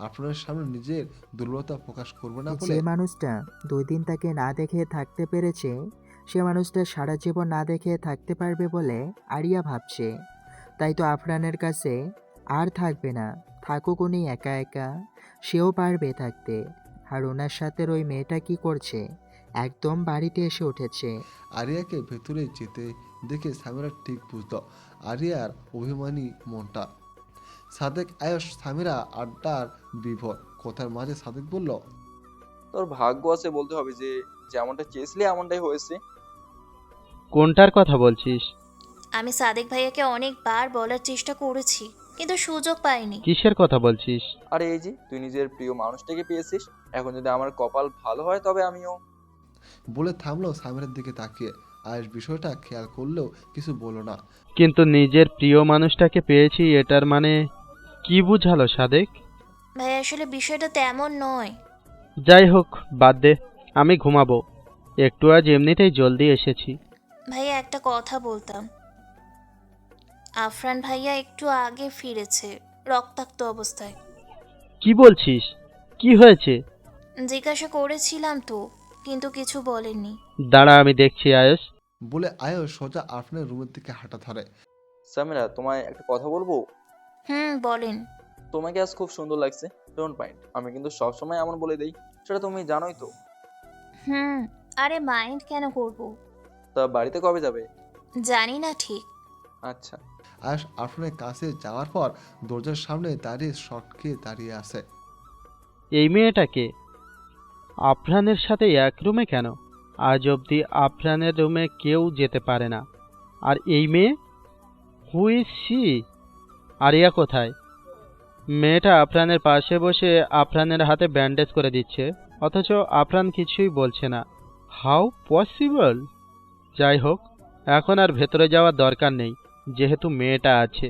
আপনার সামনে নিজের দুর্বলতা প্রকাশ করবে না বলে। যে মানুষটা 2 দিন তাকে না দেখে থাকতে পেরেছে, সে মানুষটা সারা জীবন না দেখে থাকতে পারবে বলে আরিয়া ভাবছে। তাই তো আফরানের কাছে আর থাকবে না, থাকুক উনি একা একা, সেও পারবে থাকতে। আর ওনার সাথে ওই মেয়েটা কি করছে? একদম বাড়িতে এসে উঠেছে। আরিয়াকে ভেতরে যেতে দেখে সামিরা ঠিক বুঝল আরিয়ার অভিমানী মনটা। সাদেক আয়স সামিরা আড্ডার বিভোর। কথার মাঝে সাদেক বলল, তোর ভাগ্য আছে বলতে হবে যে যেমনটা চেয়েছিলি এমনটাই হয়েছে। কোনটার কথা বলছিস? আমি সাদেক ভাইয়াকে অনেকবার বলার চেষ্টা করেছি, কিন্তু সুযোগ পাইনি। কিসের কথা বলছিস? আরে এই যে তুই নিজের প্রিয় মানুষটাকে পেয়েছিস, এখন যদি আমার কপাল ভালো হয় তবে আমিও। বলে থামলো সামিরার দিকে তাকিয়ে। আয়স বিষয়টা খেয়াল করলেও কিছু বলল না। কিন্তু নিজের প্রিয় মানুষটাকে পেয়েছি এটার মানে কি বুঝালো সাদেক? ভাই আসলে বিষয়টা তেমন নয়। যাই হোক, বাদ দে, আমি ঘুমাবো। একটু আজ এমনিতেই জলদি এসেছি। ভাইয়া একটা কথা বলতাম। আফরান ভাইয়া একটু আগে ফিরেছে, রক্তাক্ত অবস্থায়। কি বলছিস? কি হয়েছে? জিজ্ঞাসা করেছিলাম তো, কিন্তু কিছু বলেননি। দাঁড়া, আমি দেখছি আয়স। বলে আয়স সোজা আফরানের রুমের দিকে হাঁটা ধরে। সামিরা, তোমায় একটা কথা বলবো? বলেন। তোমাকে আজ খুব সুন্দর লাগছে। ডোন্ট মাইন্ড, আমি কিন্তু সবসময় এমন বলে দেই, সেটা তুমি জানোই তো। আরে মাইন্ড কেন করব? তা বাড়িতে কবে যাবে? জানি না ঠিক। আচ্ছা। আয়স আফরানের কাছে যাওয়ার পর দরজার সামনে দাঁড়িয়ে শর্ট খেয়ে দাঁড়িয়ে আছে। এই মেয়েটাকে আফরানের সাথে এক রুমে কেন? আজ অবধি আফরানের রুমে কেউ যেতে পারে না। আর এই মেয়ে, হু ইজ শি? আরিয়া কোথায়? মেয়েটা আফরানের পাশে বসে আফরানের হাতে ব্যান্ডেজ করে দিচ্ছে, অথচ আফরান কিছুই বলছে না। How possible? যাই হোক, এখন আর ভেতরে যাওয়ার দরকার নেই, যেহেতু মেয়েটা আছে।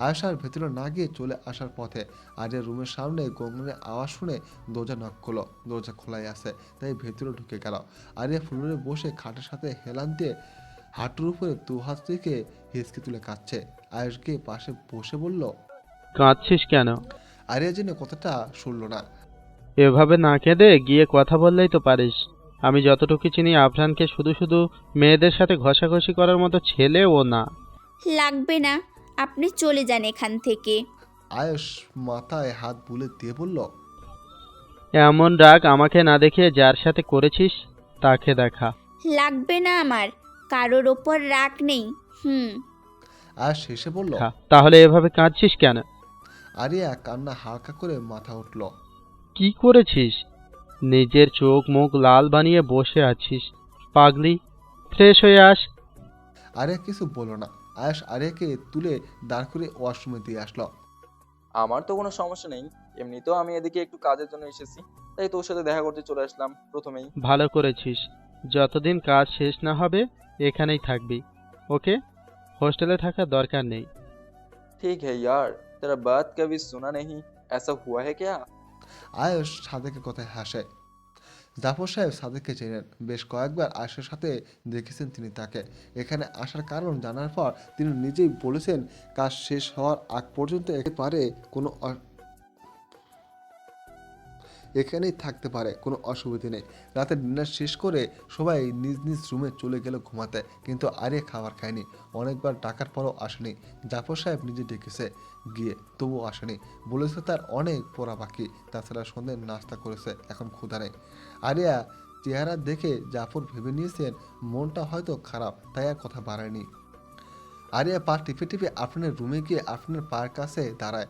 আয়সার ভেতরে না গিয়ে চলে আসার পথে আরিয়ার রুমের সামনে গঙ্গনের আওয়াজ শুনে দরজা নক করলো। দরজা খোলাই আছে, তাই ভেতরে ঢুকে গেল। আরিয়া ফ্লোরে বসে খাটের সাথে হেলান দিয়ে হাঁটুর উপরে দু হাত রেখে হিসকে তুলে কাঁদছে। আয়ুষকে পাশে বসে বলল। কাঁদছিস কেন? আরিয়া যেন কথাটা শুনল না। এভাবে না কেঁদে গিয়ে কথা বললেই তো পারিস। আমি যতটুকু চিনি আফরানকে শুধু শুধু মেয়েদের সাথে ঘষাঘষি করার মতো ছেলে ও না। লাগবে না, আপনি চলে যান এখান থেকে। আয়ুষ মাথায় হাত বুলে দিয়ে বলল। এমন রাগ আমাকে না দেখিয়ে যার সাথে করেছিস তাকে দেখা। লাগবে না আমার, কারোর ওপর রাগ নেই। আয়ুষ শেষে বলল। তাহলে এভাবে কাঁদছিস কেন? আরিয়া কান্না হালকা করে মাথা উঠল। কি করেছিস? নিজের চোখ মুখ লাল বানিয়ে বসে আছিস। পাগলি, ফ্রেশ হয়ে আস। আরিয়া কিছু বলল না। আয়ুষ আরিয়াকে তুলে দাঁড় করে ওয়াশরুমে দিয়ে আসলো। আমার তো কোনো সমস্যা নেই, এমনিতেও আমি এদিকে একটু কাজের জন্য এসেছি, তাই তোর সাথে দেখা করতে চলে আসলাম প্রথমেই। ভালো করেছিস। যতদিন কাজ শেষ না হবে এখানেই থাকবি, ওকে? হোস্টেলে থাকার দরকার নেই। ঠিক है यार, तेरा बात कभी सुना नहीं, ऐसा हुआ है क्या? আয়ুষ সাদেকের কথায় হাসে। জাফর সাহেব সাদেককে চেনেন। বেশ কয়েকবার আয়ুষের সাথে দেখেছেন তিনি তাকে। এখানে আসার কারণ জানার পর তিনি নিজেই বলেছেন কাজ শেষ হওয়ার আগ পর্যন্ত এখানেই থাকতে পারে, কোনো অসুবিধে নেই। রাতে ডিনার শেষ করে সবাই নিজ নিজ রুমে চলে গেল ঘুমাতে, কিন্তু আরিয়া খাবার খায়নি। অনেকবার ডাকার পরও আসেনি। জাফর সাহেব নিজে ডেকেছে গিয়ে, তবুও আসেনি। বলেছে তার অনেক পড়া বাকি, তাছাড়া সন্ধ্যে নাস্তা করেছে, এখন ক্ষুধা নেই। আরিয়া চেহারা দেখে জাফর ভেবে নিয়েছেন মনটা হয়তো খারাপ, তাই আর কথা বাড়ায়নি। আরিয়া পা টিপে টিপে আফরিনের রুমে গিয়ে আফরিনের পায়ের কাছে দাঁড়ায়।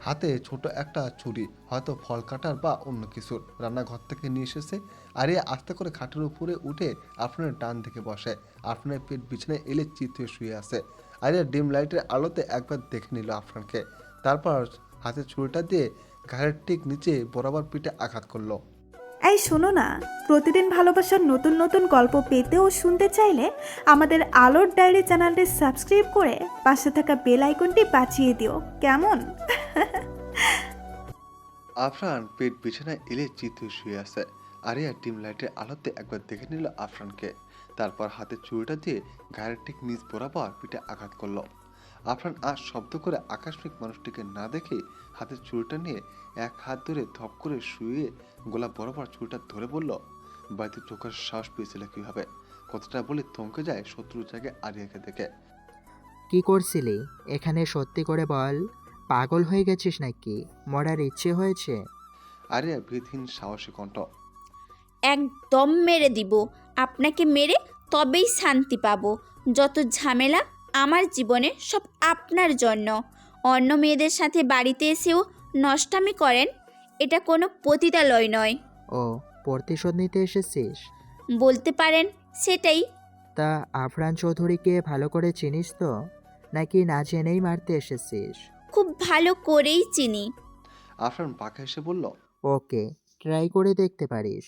হাতে ছোট একটা ছুরি, হয়তো ফল কাটার বা অন্য কিছুর। রান্নাঘর থেকে নিয়ে এসেছে। আরিয়া আস্তে করে খাটের উপরে উঠে আফরিনের ডান দিকে বসে। আফরিনের পেট বিছানায় এলে চিত হয়ে শুয়ে আছে। আরিয়া ডিম লাইটের আলোতে একবার দেখে নিল আফরানকে, তারপর হাতে ছুরিটা দিয়ে ঘাড়ের ঠিক নিচে বরাবর পিঠে আঘাত করলো। এই শোনো না, প্রতিদিন ভালোবাসার নতুন নতুন গল্প পেতে ও শুনতে চাইলে আমাদের আলোর ডায়েরি চ্যানেলটি সাবস্ক্রাইব করে পাশে থাকা বেল আইকনটি বাজিয়ে দিও, কেমন? আফরান পেট বিছানায় এলে চিত হয়ে শুয়ে আছে। আরিয়া ডিম লাইটের আলোতে একবার দেখে নিল আফরানকে, তারপর হাতে চুরিটা দিয়ে ঘাড়ের ঠিক নিচ বরাবর পিঠে আঘাত করলো। আফরান আর শব্দ করে আকস্মিক মানুষটিকে না দেখে হাতের চুরিটা নিয়ে এক হাত ধরে ধপ করে শুয়ে গোলা বরাবর চুরিটা ধরে বলল, বাড়িতে চোখের সাহস পেয়েছিল কিভাবে? কথাটা বলে থমকে যায় শত্রুর জায়গায় আরিয়াকে দেখে। কি করছিলি এখানে? সত্যি করে বল, পাগল হয়ে গেছিস নাকি? মরার ইচ্ছে হয়েছে? আরিয়া ভীতহীন সাহসী কণ্ঠ। একদম মেরে দিব আপনাকে, মেরে তবেই শান্তি পাবো। যত ঝামেলা আমার জীবনে সব আপনার জন্য। অন্য মেয়েদের সাথে বাড়িতে এসেও নষ্টামি করেন, এটা কোনো পতিতালয় নয়। ও, প্রতিশোধ নিতে এসেছিস? বলতে পারেন সেটাই। তা আফরান চৌধুরীকে ভালো করে চিনিস তো, নাকি না জেনেই মারতে এসেছিস? খুব ভালো করেই চিনি। আফরান পাখা এসে বলল, ওকে, ট্রাই করে দেখতে পারিস,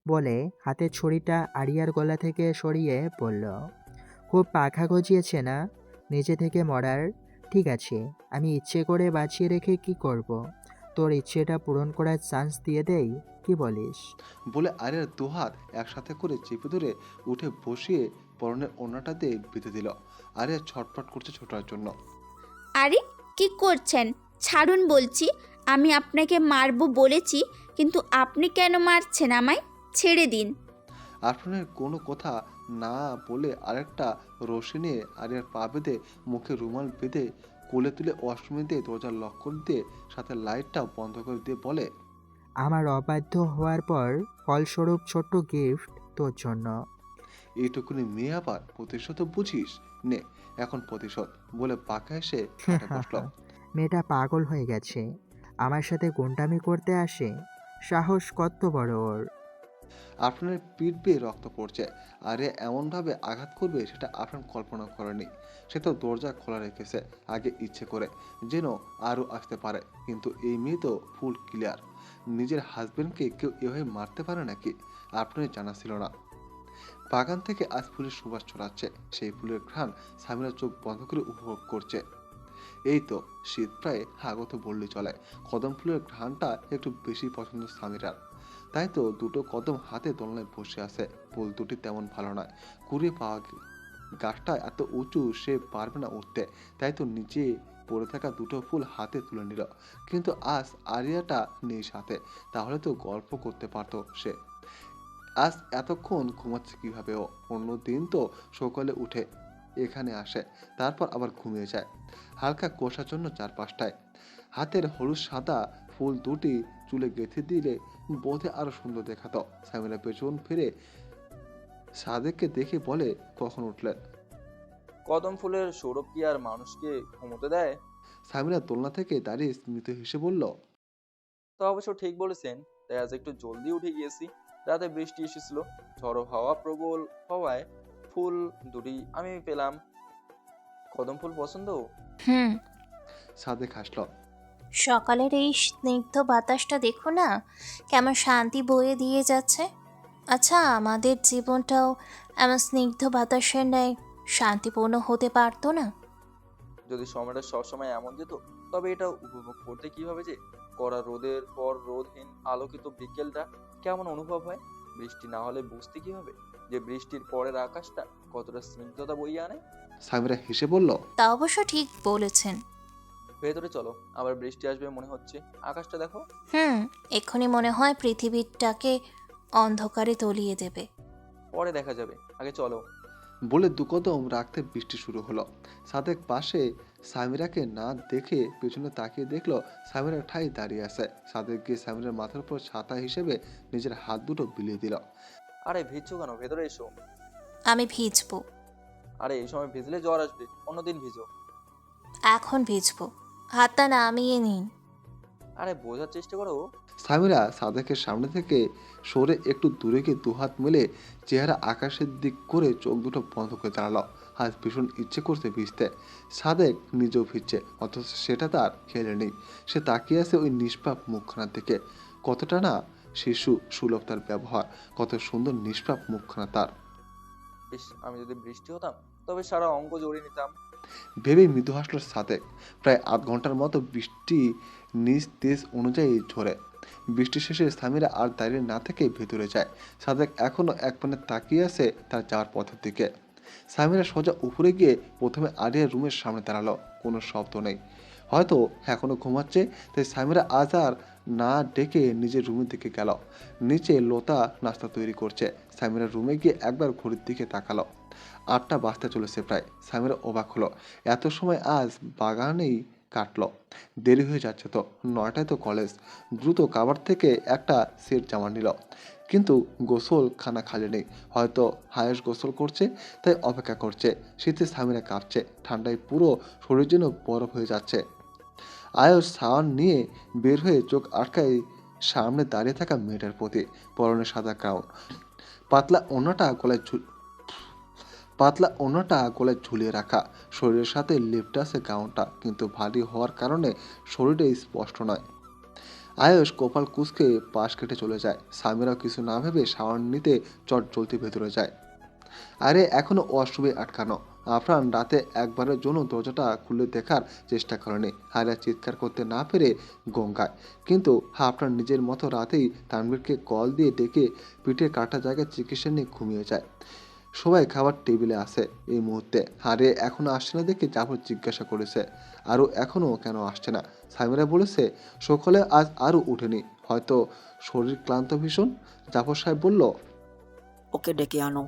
বলে হাতে ছুরিটা আরিয়ার গলা থেকে সরিয়ে বলল, খুব পাখা গজিয়েছে না নিজে থেকে মরার? ঠিক আছে, আমি ইচ্ছে করে বাঁচিয়ে রেখে কি করব? তোর ইচ্ছেটা পূরণ করার চান্স দিয়ে দেই, কি বলিস? বলে আরিয়ার দুহাত একসাথে করে চেপে ধরে উঠে বসিয়ে পরনের ওড়নাটা দিয়ে বেঁধে দিল। আরিয়া ছটফট করছে ছোটার জন্য। আরে কি করছেন? ছাড়ুন বলছি। আমি আপনাকে মারবো বলেছি, কিন্তু আপনি কেন মারছেন আমায়? ছেড়ে দিন। আফরানের কোনো কথা না বলে আরেকটা রশি নিয়ে আরিয়ার পা বেঁধে মুখে রুমাল বেঁধে কোলে তুলে ওয়াশরুমে দিয়ে দরজা লক করে দিয়ে সাথে লাইটটাও বন্ধ করে দিয়ে বলে, আমার অবাধ্য হওয়ার পর ফলস্বরূপ ছোট্ট গিফট তোর জন্য। এইটুকুনি মেয়ে আবার প্রতিশোধ বুঝিস? নে এখন প্রতিশোধ, বলে পাকা এসে বসলো। মেয়েটা পাগল হয়ে গেছে, আমার সাথে গুন্ডামি করতে আসে। সাহস কত বড় ওর! আফরানের পিঠ বেয়ে রক্ত পড়ছে। আরিয়া এমনভাবে আঘাত করবে সেটা আফরান কল্পনা করেনি। সে তো দরজা খোলা রেখেছে আগে ইচ্ছে করে, যেন আরও আসতে পারে। কিন্তু এই মেয়ে তো ফুল ক্লিয়ার, নিজের হাজবেন্ডকে কেউ এভাবে মারতে পারে নাকি? আফরানের জানা ছিল না। বাগান থেকে আজ ফুলের সুবাস ছড়াচ্ছে, সেই ফুলের ঘ্রাণ সামিরা চোখ বন্ধ করে উপভোগ করছে। এই তো শীত প্রায় আগত বললে চলে। কদম ফুলের ঘ্রাণটা একটু বেশি পছন্দ সামিরার, তাই তো দুটো কদম হাতে দোলনায় বসে আছে। ফুল দুটি তেমন ভালো নয়, কুড়িয়ে পাওয়া গাছটা এত উঁচু সে পারবে না উঠতে, তাই তো নিচে পড়ে থাকা দুটো ফুল হাতে তুলে নিল। কিন্তু আজ আরিয়াটা নেই সাথে, তাহলে তো গল্প করতে পারতো সে। আজ এতক্ষণ ঘুমাচ্ছে কিভাবে ও? অন্য দিন তো সকালে উঠে এখানে আসে, তারপর আবার ঘুমিয়ে যায় হালকা কোষার জন্য 4-5টায়। হাতের হলুদ সাদা ফুল দুটি চুলে গেঁথে দিলে বোধে আরো সুন্দর দেখাতো। সামিরা পেছন ফিরে সাদেককে দেখে বলে, কখন উঠলেন? কদম ফুলের সৌরভ কি আর মানুষকে ঘুমোতে দেয়? সামিরা দোলনা থেকে দাঁড়িয়ে স্মিত হেসে বলল, তো অবশ্য ঠিক বলেছেন, তাই আজ একটু জলদি উঠে গিয়েছি। রাতে বৃষ্টি এসেছিল, ঝড়ো হাওয়া প্রবল হওয়ায় ফুল দুটি আমি পেলাম। কদম ফুল পছন্দ? হুম। সাদেক হাসল। সকালের এই স্নিগ্ধ বাতাসটা দেখো না, কেমন শান্তি বয়ে দিয়ে যাচ্ছে। আচ্ছা, আমাদের জীবনটাও এমন স্নিগ্ধ বাতাসের ন্যায় শান্তিপূর্ণ হতে পারতো না? যদি সময়টা সবসময় এমন যেত, তবে এটা উপভোগ করতে কিভাবে যে। কড়া রোদের পর রোদহীন আলোকিত বিকেলটা কেমন অনুভব হয়। বৃষ্টি না হলে বুঝতে কিভাবে যে বৃষ্টির পরের আকাশটা কতটা স্নিগ্ধতা বইয়ে আনে। সামিরা হেসে বলল, তা অবশ্য ঠিক বলেছেন। ভেতরে চলো, আবার বৃষ্টি আসবে মনে হচ্ছে। আকাশটা দেখো। এক্ষুনি মনে হয় পৃথিবীটাকে অন্ধকারে তলিয়ে দেবে। পরে দেখা যাবে, আগে চলো। বলে দুকদম রাখতে বৃষ্টি শুরু হলো। সাদেক পাশে সামিরাকে না দেখে পেছনে তাকিয়ে দেখলো সামিরা ঠাই দাঁড়িয়ে আছে। সাদেক গিয়ে সামিরার মাথার উপর ছাতা হিসেবে নিজের হাত দুটো বিলিয়ে দিল। আরে ভিজছো কেন? ভেতরে এসো। আমি ভিজবো। আরে এই সময় ভিজলে জ্বর আসবে, অন্যদিন ভিজো। এখন ভিজবো, হাতটা নামিয়ে নিন। আরে বোঝার চেষ্টা করো। সামিরা সাদেকের সামনে থেকে সরে একটু দূরে গিয়ে দুহাত মেলে চেহারা আকাশের দিক করে চোখ দুটো বন্ধ করে দাঁড়ালো। আজ ভীষণ ইচ্ছে করছে ভিজতে। সাদেক নিজেও ভিজছে, অথচ সেটা তার খেয়ালে নেই। সে তাকিয়ে আছে ওই নিষ্পাপ মুখখানার দিকে। কতটা না শিশু সুলভ তার ব্যবহার, কত সুন্দর নিষ্পাপ মুখখানা তার। ইস, আমি যদি বৃষ্টি হতাম তবে সারা অঙ্গ জড়িয়ে নিতাম। ভেবে মৃদু হাসল সাদেক। প্রায় আধ ঘন্টার মতো বৃষ্টি নিজ তেজ অনুযায়ী ঝরে। বৃষ্টি শেষে সামিরা আর দাঁড়িয়ে না থেকে ভেতরে যায়। সাদেক এখনো এক পানে তাকিয়ে আছে তার যাওয়ার পথের দিকে। সামিরা সোজা উপরে গিয়ে প্রথমে আরিয়ার রুমের সামনে দাঁড়ালো। কোনো শব্দ নেই, হয়তো এখনো ঘুমাচ্ছে, তাই সামিরা আজ আর না ডেকে নিজের রুমের দিকে গেল। নিচে লতা নাস্তা তৈরি করছে। সামিরা রুমে গিয়ে একবার ঘড়ির দিকে তাকালো। 8টা বাজতে চলেছে প্রায়। সামিরা অবাক হলো, এত সময় আজ বাগানেই কাটলো। দেরি হয়ে যাচ্ছে তো, 9টায় তো কলেজ। দ্রুত কাবার থেকে একটা সেট জামা নিল, কিন্তু গোসল খানা খালি নেই। হয়তো হায়েস গোসল করছে, তাই অপেক্ষা করছে। শীতে সামিরা কাঁপছে, ঠান্ডায় পুরো শরীর যেন বরফ হয়ে যাচ্ছে। আয়ুষ সাওয়ার নিয়ে বের হয়ে চোখ আটকায় সামনে দাঁড়িয়ে থাকা মেয়েটার প্রতি। পরনে সাদা গাউন, পাতলা ওড়নাটা গলায় ঝুলিয়ে রাখা। শরীরের সাথে লেপটে আছে গাউনটা, কিন্তু ভারী হওয়ার কারণে শরীরে স্পষ্ট নয়। আয়ুষ কপাল কুঁচকে পাশ কেটে চলে যায়। সামিরাও কিছু না ভেবে শাওয়ার নিতে চট জ্বলতে ভেতরে যায়। আরে এখনো ওয়াশরুমে আটকানো। আফরান রাতে একবারের জন্য দরজাটা খুলে দেখার চেষ্টা করেনি। আরিয়া চিৎকার করতে না পেরে গঙ্গায়, কিন্তু আফরান নিজের মতো রাতেই তানভীরকে কল দিয়ে ডেকে পিঠের কাটা জায়গায় চিকিৎসা নিয়ে ঘুমিয়ে যায়। সবাই খাবার টেবিলে আসে এই মুহূর্তে। আরে এখনো আসছে না দেখে জাফর জিজ্ঞাসা করেছে, আরও এখনো কেন আসছে না? সামিরা বলেছে সকালে আজ আরও উঠেনি, হয়তো শরীর ক্লান্ত ভীষণ। জাফর সাহেব বলল, ওকে ডেকে আনো।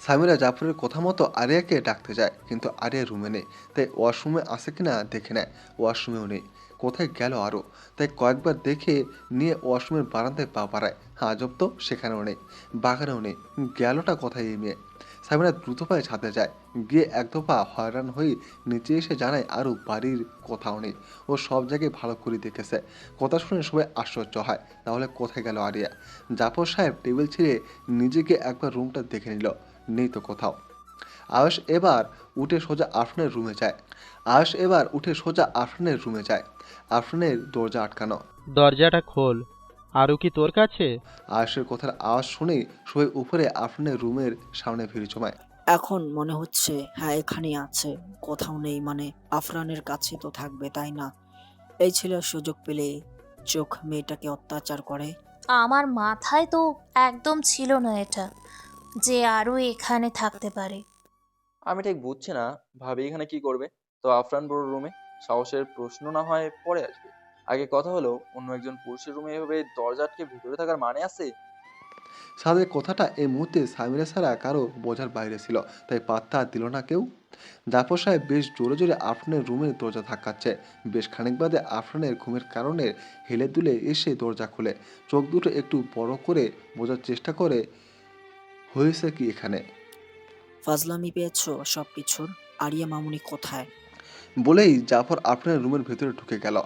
সামিরা জাফরের কথা মতো আরিয়াকে ডাকতে যায়, কিন্তু আরিয়া রুমে নেই। তাই ওয়াশরুমে আসে কিনা দেখে নেয়, ওয়াশরুমেও নেই। কোথায় গেল আরও? তাই কয়েকবার দেখে নিয়ে ওয়াশরুমের বারান্দায় পা বাড়ায়। আজব তো, সেখানেও নেই, বাগানেও নেই। গেলটা কোথায় এই মেয়ে? সামিরা দ্রুত পায়ে ছাদে যায়। গিয়ে এক দফা হয়রান হয়ে নিচে এসে জানায় আরও বাড়ির কোথাও নেই। ও সব জায়গায় ভালো করে দেখেছে। কথা শুনে সবাই আশ্চর্য হয়, তাহলে কোথায় গেল আরিয়া? জাফর সাহেব টেবিল ছেড়ে নিজেকে একবার রুমটা দেখে নিল, নেই তো কোথাও। আয়ুষ এবার উঠে সোজা আফরানের রুমে যায়। আফরানের দরজা আটকানো। দরজাটা খোল। আরও কি তোর কাছে? আয়ুষের কথার আওয়াজ শুনেই সবাই উপরে আফরানের রুমের সামনে ভিড় জমায়। এখন মনে হচ্ছে হ্যাঁ এখানেই আছে, কোথাও নেই মানে আফরানের কাছে তো থাকবে, তাই না? এই ছেলে সুযোগ পেলে চোখ মেয়েটাকে অত্যাচার করে। আমার মাথায় তো একদম ছিল না এটা, যে আরও এখানে থাকতে পারে। আমি ঠিক বুঝছি না ভাবি এখানে কি করবে। তো আফরান বড় রুমে, সাহসের প্রশ্ন না হয় পরে আসবে। আগে কথা হলো অন্য একজন পুরুষের রুমে এভাবে দরজা আটকে ভিতরে থাকার মানে আছে? সাদের কথাটা এই মুহূর্তে সামিরা ছাড়া কারো বোঝার বাইরে ছিল, তাই পাত্তা দিল না কেউ। জাফর সাহেব বেশ জোরে জোরে আফরানের রুমের দরজা ধাক্কাচ্ছে। বেশ খানিক বাদে আফরানের ঘুমের কারণে হেলে দুলে এসে দরজা খুলে চোখ দুটো একটু বড় করে বোঝার চেষ্টা করে হয়েছে কি এখানে। ফাজলামি পেয়েছো সব কিছুর? আরিয়া মামুনি কোথায়? বলেই জাফর আফরানের রুমের ভেতরে ঢুকে গেল।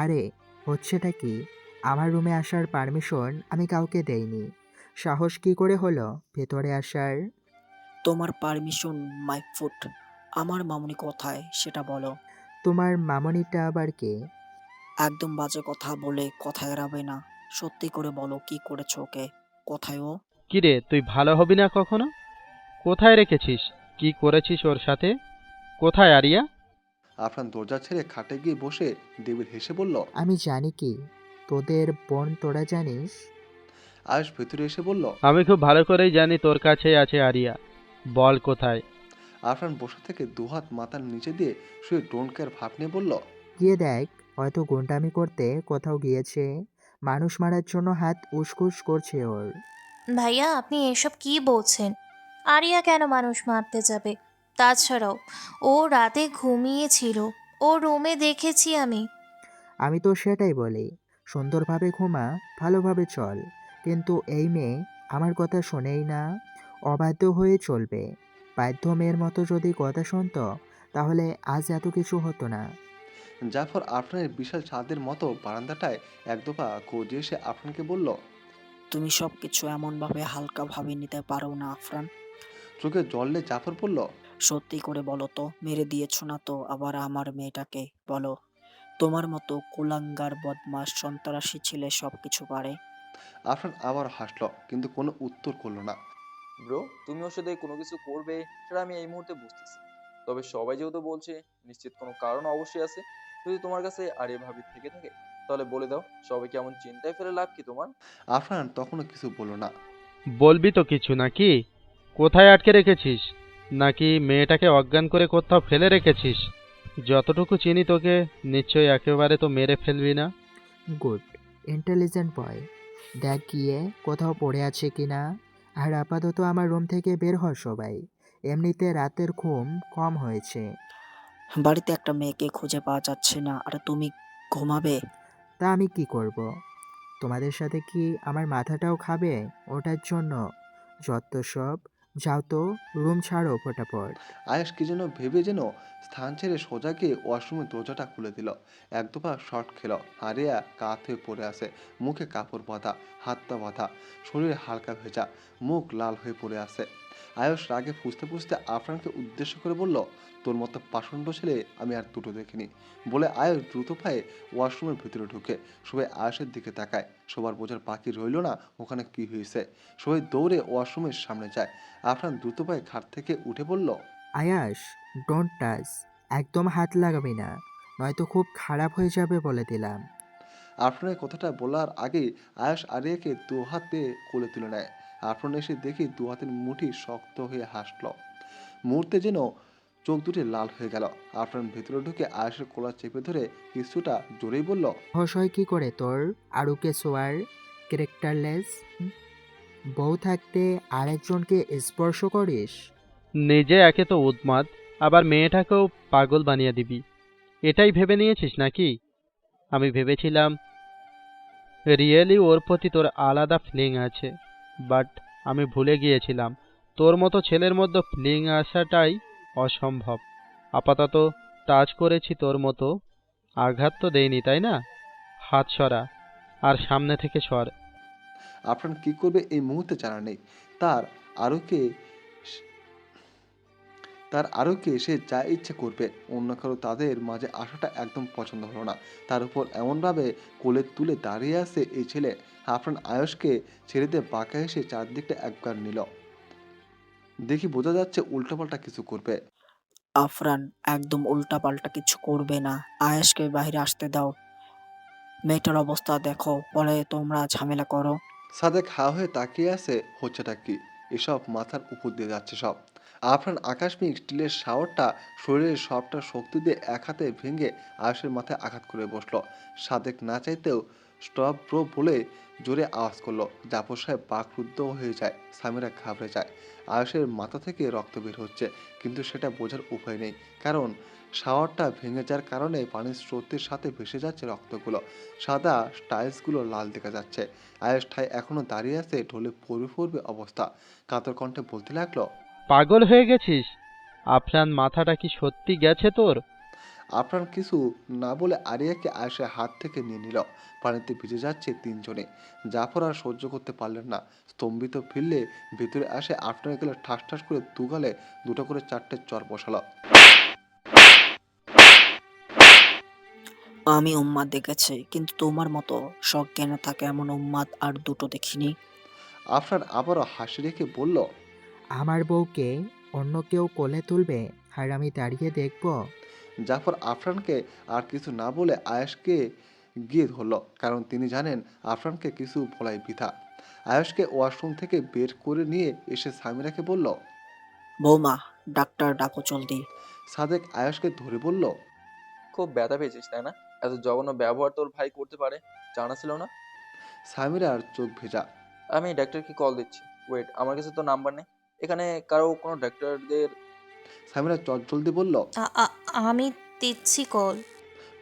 আরে হচ্ছেটা কি? আমার রুমে আসার পারমিশন আমি কাউকে দেইনি। সাহস কি করে হলো ভেতরে আসার? তোমার পারমিশন মাই ফুট। আমার মামুনি কোথায় সেটা বলো। তোমার মামনিটা আবার কে? একদম বাজে কথা বলে কথা এড়াবে না। সত্যি করে বলো কি করেছো ওকে? কোথায় ও? কিরে তুই ভালো হবি না কখনো? কোথায় রেখেছিস? কি করেছিস ওর সাথে? কোথায় আরিয়া? আফরান দরজা ছেড়ে খাটে গিয়ে বসে ডেভিড হেসে বলল। আমি জানি কি, তোদের বোন তোরা জানিস? আয়ুষ ভেতরে এসে বলল। আমি খুব ভালো করেই জানি তোর কাছেই আছে আরিয়া। বল কোথায়? আফরান বসে থেকে দুহাত মাথার নিচে দিয়ে শুয়ে ডোন্ট কেয়ার ভাব নিয়ে বলল। গিয়ে দেখ, হয়তো গুন্ডামি করতে কোথাও গিয়েছে। মানুষ মারার জন্য হাত উসকুস করছে ওর। ভাইয়া আপনি এসব কি বলছেন? আরিয়া কেন মানুষ মারতে যাবে? তাছাড়াও ও রাতে ঘুমিয়েছিল, ও রুমে দেখেছি আমি। আমি তো সেটাই বলি, সুন্দরভাবে ঘুমা, ভালোভাবে চল। কিন্তু এই মেয়ে আমার কথা শোনেই না। অবাধ্য হয়ে চলবে। বাধ্য মেয়ের মতো যদি কথা শুনতো তাহলে আজ এত কিছু হতো না। জাফর আফরানের বিশাল ছাদের মতো বারান্দাটায় এক দফা গজিয়ে এসে আফরানকে বলল। তুমি সবকিছু এমনভাবে হালকাভাবে নিতে পারো না আফরান। চোখে জলে জাফর বলল। সত্যি করে বলো তো, মেরে দিয়েছো না তো আবার আমার মেয়েটাকে? বলো। তোমার মতো কুলাঙ্গার বদমাস সন্ত্রাসী ছেলে সবকিছু পারে। আফরান আবার হাসলো, কিন্তু কোনো উত্তর করলো না। ব্রো, তুমি ওর সাথে কোনো কিছু করবে সেটা আমি এই মুহূর্তে বুঝতেছি। তবে সবাই যেহেতু বলছে, নিশ্চিত কোনো কারণ অবশ্যই আছে। যদি তোমার কাছে আরিয়া ভাবি থেকে থাকে তাহলে বলে দাও। সবাই কেমন চিন্তায় ফেলে লাভ কি তোমার? আফরান তখনও কিছু বলল না। বলবি তো কিছু নাকি? কোথায় আটকে রেখেছিস? নাকি মেয়েটাকে অজ্ঞান করে কোথাও ফেলে রেখেছিস? যতটুকু চিনি তোকে, নিশ্চয়ই একেবারে তো মেরে ফেলবি না। গুড, ইন্টেলিজেন্ট বয়। দেখ গিয়ে কোথাও পড়ে আছে কিনা। আর আপাতত আমার রুম থেকে বের হ সবাই। এমনিতে রাতের ঘুম কম হয়েছে। বাড়িতে একটা মেয়েকে খুঁজে পাওয়া যাচ্ছে না আর তুমি ঘুমাবে? তা আমি কি করব? তোমাদের সাথে কি আমার মাথাটাও খাবে ওটার জন্য? যত সব। যাও তো, রুম ছাড়ো ফটাফট। আয়েশ কি যেন ভেবে যেন স্থান ছেড়ে সোজা গিয়ে ওয়াশরুমের দরজাটা খুলে দিল। এক দুপা শর্ট খেল। আরিয়া কাত হয়ে পড়ে আছে, মুখে কাপড় বাঁধা, হাত পা বাঁধা, শরীরে হালকা ভেজা, মুখ লাল হয়ে পড়ে আছে। আয়ুষ রাগে ফুঁসতে ফুঁসতে আফরানকে উদ্দেশ্য করে বলল। তোর মতো পাষণ্ড ছেলে আমি আর দুটো দেখিনি। বলে আয়ুষ দ্রুত পায়ে ওয়াশরুমের ভিতরে ঢুকে সবাই আয়ুষের দিকে তাকায়। সবার বোঝার বাকি রইল না ওখানে কি হয়েছে। সবাই দৌড়ে ওয়াশরুমের সামনে যায়। আফরান দ্রুত পায়ে খাট থেকে উঠে বলল। আয়াস, ডোন্ট টাচ। একদম হাত লাগাবি না, নয়তো খুব খারাপ হয়ে যাবে বলে দিলাম। আফরানের কথাটা বলার আগেই আয়াস আরিয়াকে দু হাতে কোলে তুলে নেয়। আফরান এসে দেখি দু হাতের মুঠি শক্ত হয়ে হাসল। মুহূর্তে যেন চোখ দুটি লাল হয়ে গেল। আফরান ভেতরে ঢুকে আয়াসের কোলা চেপে ধরে কিছুটা জোরেই বলল। সাহস হয় কি করে তোর আরুকে ছোঁয়ার? ক্যারেক্টারলেস। বউ থাকতে আরেকজনকে স্পর্শ করিস? নিজে একে তো উন্মাদ, আবার মেয়েটাকেও পাগল বানিয়ে দিবি। এটাই ভেবে নিয়েছিস নাকি? আমি ভেবেছিলাম রিয়েলি ওর প্রতি তোর আলাদা ফিলিং আছে। বাট আমি ভুলে গিয়েছিলাম তোর মতো ছেলের মধ্যে ফিলিং আসাটাই অসম্ভব। আপাতত টাচ করেছি তোর মতো, আঘাত তো দেইনি তাই না? হাত সরা, আর সামনে থেকে সর। আফরান কি করবে এই মুহূর্তে জানা নেই। তার আরোকে সে যা ইচ্ছে করবে। অন্য কারো তাদের মাঝে আসাটা একদম পছন্দ হলো না। তার উপর এমনভাবে কোলে তুলে দাঁড়িয়ে আছে এই ছেলে। আফরান আয়ুষকে ছেড়ে দিয়ে বাঁকা এসে চারদিকটা একবার নিল। দেখি বোঝা যাচ্ছে উল্টোপাল্টা কিছু করবে। আফরান একদম উল্টাপাল্টা কিছু করবে না। আয়েশকে বাইরে আসতে দাও। মেয়েটার অবস্থা দেখো, পরে তোমরা ঝামেলা করো। সাদেক হা হয়ে তাকিয়ে আছে, হচ্ছেটা কি। এসব মাথার উপর দিয়ে যাচ্ছে সব। আফরান আকস্মিক স্টিলের শাওয়ারটা শরীরের সবটা শক্তি দিয়ে এক হাতে ভেঙে আয়ুষের মাথায় আঘাত করে বসলো। সাদেক না চাইতেও স্টপ ব্রো বলে জোরে আওয়াজ করলো। জাফর সাহেব বাকরুদ্ধ হয়ে যায়। সামিরা ঘাবড়ে যায়। আয়ুষের মাথা থেকে রক্ত বের হচ্ছে, কিন্তু সেটা বোঝার উপায় নেই, কারণ শাওয়ারটা ভেঙে যাওয়ার কারণে পানির স্রোতের সাথে ভেসে যাচ্ছে রক্তগুলো। সাদা টাইলসগুলো লাল দেখা যাচ্ছে। আয়ুষ ঠাই এখনো দাঁড়িয়ে আছে, ঢলে পড়বে পড়বে অবস্থা। কাতর কণ্ঠে বলতে লাগলো, পাগল হয়ে গেছিস? আফরান, মাথাটা কি সত্যি গেছে তোর? আফরান কিছু না বলে আরিয়াকে আয়েশের হাত থেকে নিয়ে নিল। পানিতে ভিজে যাচ্ছে তিনজনে। জাফর আর সহ্য করতে পারলেন না, স্তম্ভিত ফিরলে ভেতরে আসে আফরানের গেলে ঠাস ঠাস করে দুগালে দুটো করে 4টে চর বসালো। আমি উম্মাদ দেখেছি, কিন্তু তোমার মতো সজ্ঞানে থাকে এমন উম্মাদ আর দুটো দেখিনি। আফরান আবারও হাসি রেখে বলল, আমার বউকে অন্য কেউ কোলে তুলবে আর আমি দাঁড়িয়ে দেখব? জাফর আফরানকে আর কিছু না বলে আয়েশকে গিয়ে ধরলো, কারণ তিনি জানেন আফরানকে কিছু বলাই বৃথা। আয়েশকে ওয়াশরুম থেকে বের করে নিয়ে এসে সামিরাকে বলল, বৌমা, ডাক্তার ডাকো জলদি। সাদেক আয়েশকে ধরে বলল, খুব ব্যথা পেয়েছিস তাই না? এত জঘন্য ব্যবহার তোর ভাই করতে পারে জানা ছিল না। সামিরার চোখ ভেজা। আমি ডাক্তারকে কল দিচ্ছি। ওয়েট, আমার কাছে তো নাম্বার নেই এখানে কারো, কোনো ডাক্তারদের। সামিরা চটজলদি বলল, আমি দিচ্ছি কল।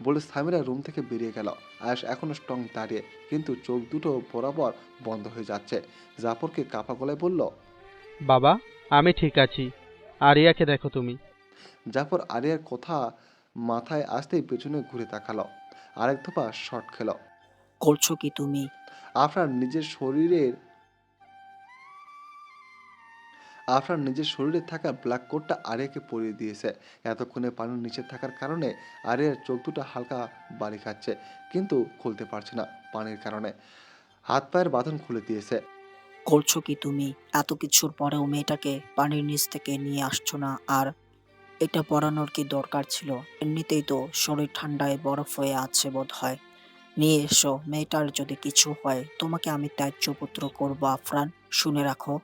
বলে সামিরা রুম থেকে বেরিয়ে গেল। আয়েশ এখনো স্ট্রং দাঁড়িয়ে, কিন্তু চোখ দুটো বরাবর বন্ধ হয়ে যাচ্ছে। জাফরকে কাঁপা গলায় বলল, বাবা, আমি ঠিক আছি। আরিয়াকে দেখো তুমি। জাফর আরিয়ার কথা মাথায় আসতেই পেছনে ঘুরে তাকালো। আরেক দফা শট খেল। করছো কি তুমি? আফরান নিজের শরীরে থাকা ব্ল্যাক কোটটা আরিয়াকে পরিয়ে দিয়েছে। এতক্ষণে পানির নিচে থাকার কারণে আরিয়ার চোখ দুটো হালকা বাড়ি খাচ্ছে, কিন্তু খুলতে পারছে না পানির কারণে। হাত পায়ের বাঁধন খুলে দিয়েছে। করছো কি তুমি? এত কিছুর পরেও মেয়েটাকে পানির নিচ থেকে নিয়ে আসছো না? আর এটা পরানোর কি দরকার ছিল? এমনিতেই তো শরীর ঠান্ডায় বরফ হয়ে আছে বোধ হয়। নিয়ে এসো, মেয়েটার যদি কিছু হয় তোমাকে আমি ত্যায্য পুত্র করবো আফরান, শুনে রাখো।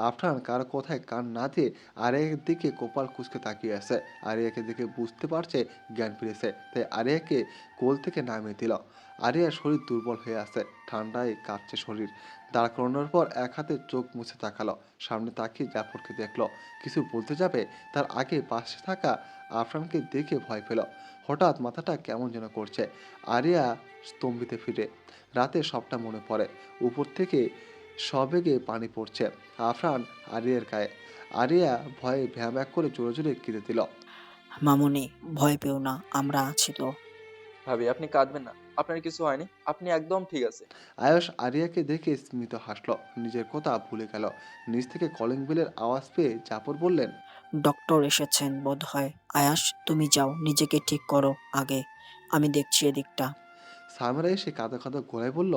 আফরান কার কথায় কান না দিয়ে আরিয়ার দিকে কপাল কুঁচকে তাকিয়ে আছে। আরিয়াকে দেখে বুঝতে পারছে জ্ঞান ফিরেছে, তাই আরিয়াকে কোল থেকে নামিয়ে দিল। আরিয়ার শরীর দুর্বল হয়ে আছে, ঠান্ডায় কাঁপছে শরীর। দাঁড় করানোর পর এক হাতে চোখ মুছে তাকালো। সামনে তাকিয়ে জাফরকে দেখলো। কিছু বলতে যাবে, তার আগে পাশে থাকা আফরানকে দেখে ভয় পেল। হঠাৎ মাথাটা কেমন যেন করছে। আরিয়া স্তম্ভিত ফিরে। রাতে সবটা মনে পড়ে। উপর থেকে সবেগে পানি পড়ছে আফরান আরিয়ার গায়ে। আরিয়া ভয়ে ভ্যাঁ করে জোরে জোরে কেঁদে দিল। মামুনি, ভয় পেও না, আমরা আছি তো। ভাবি, আপনি কাঁদবেন না, আপনার কিছু হয়নি, আপনি একদম ঠিক আছে। আয়ুষ আরিয়াকে দেখে স্মিত হাসলো, নিজের কথা ভুলে গেল। নিচ থেকে কলিং বেলের আওয়াজ পেয়ে জাফর বললেন, ডক্টর এসেছেন বোধ হয়। আয়াস, তুমি যাও, নিজেকে ঠিক করো আগে, আমি দেখছি এদিকটা। সামিরা এসে কাঁদো কাঁদো গলায় বলল,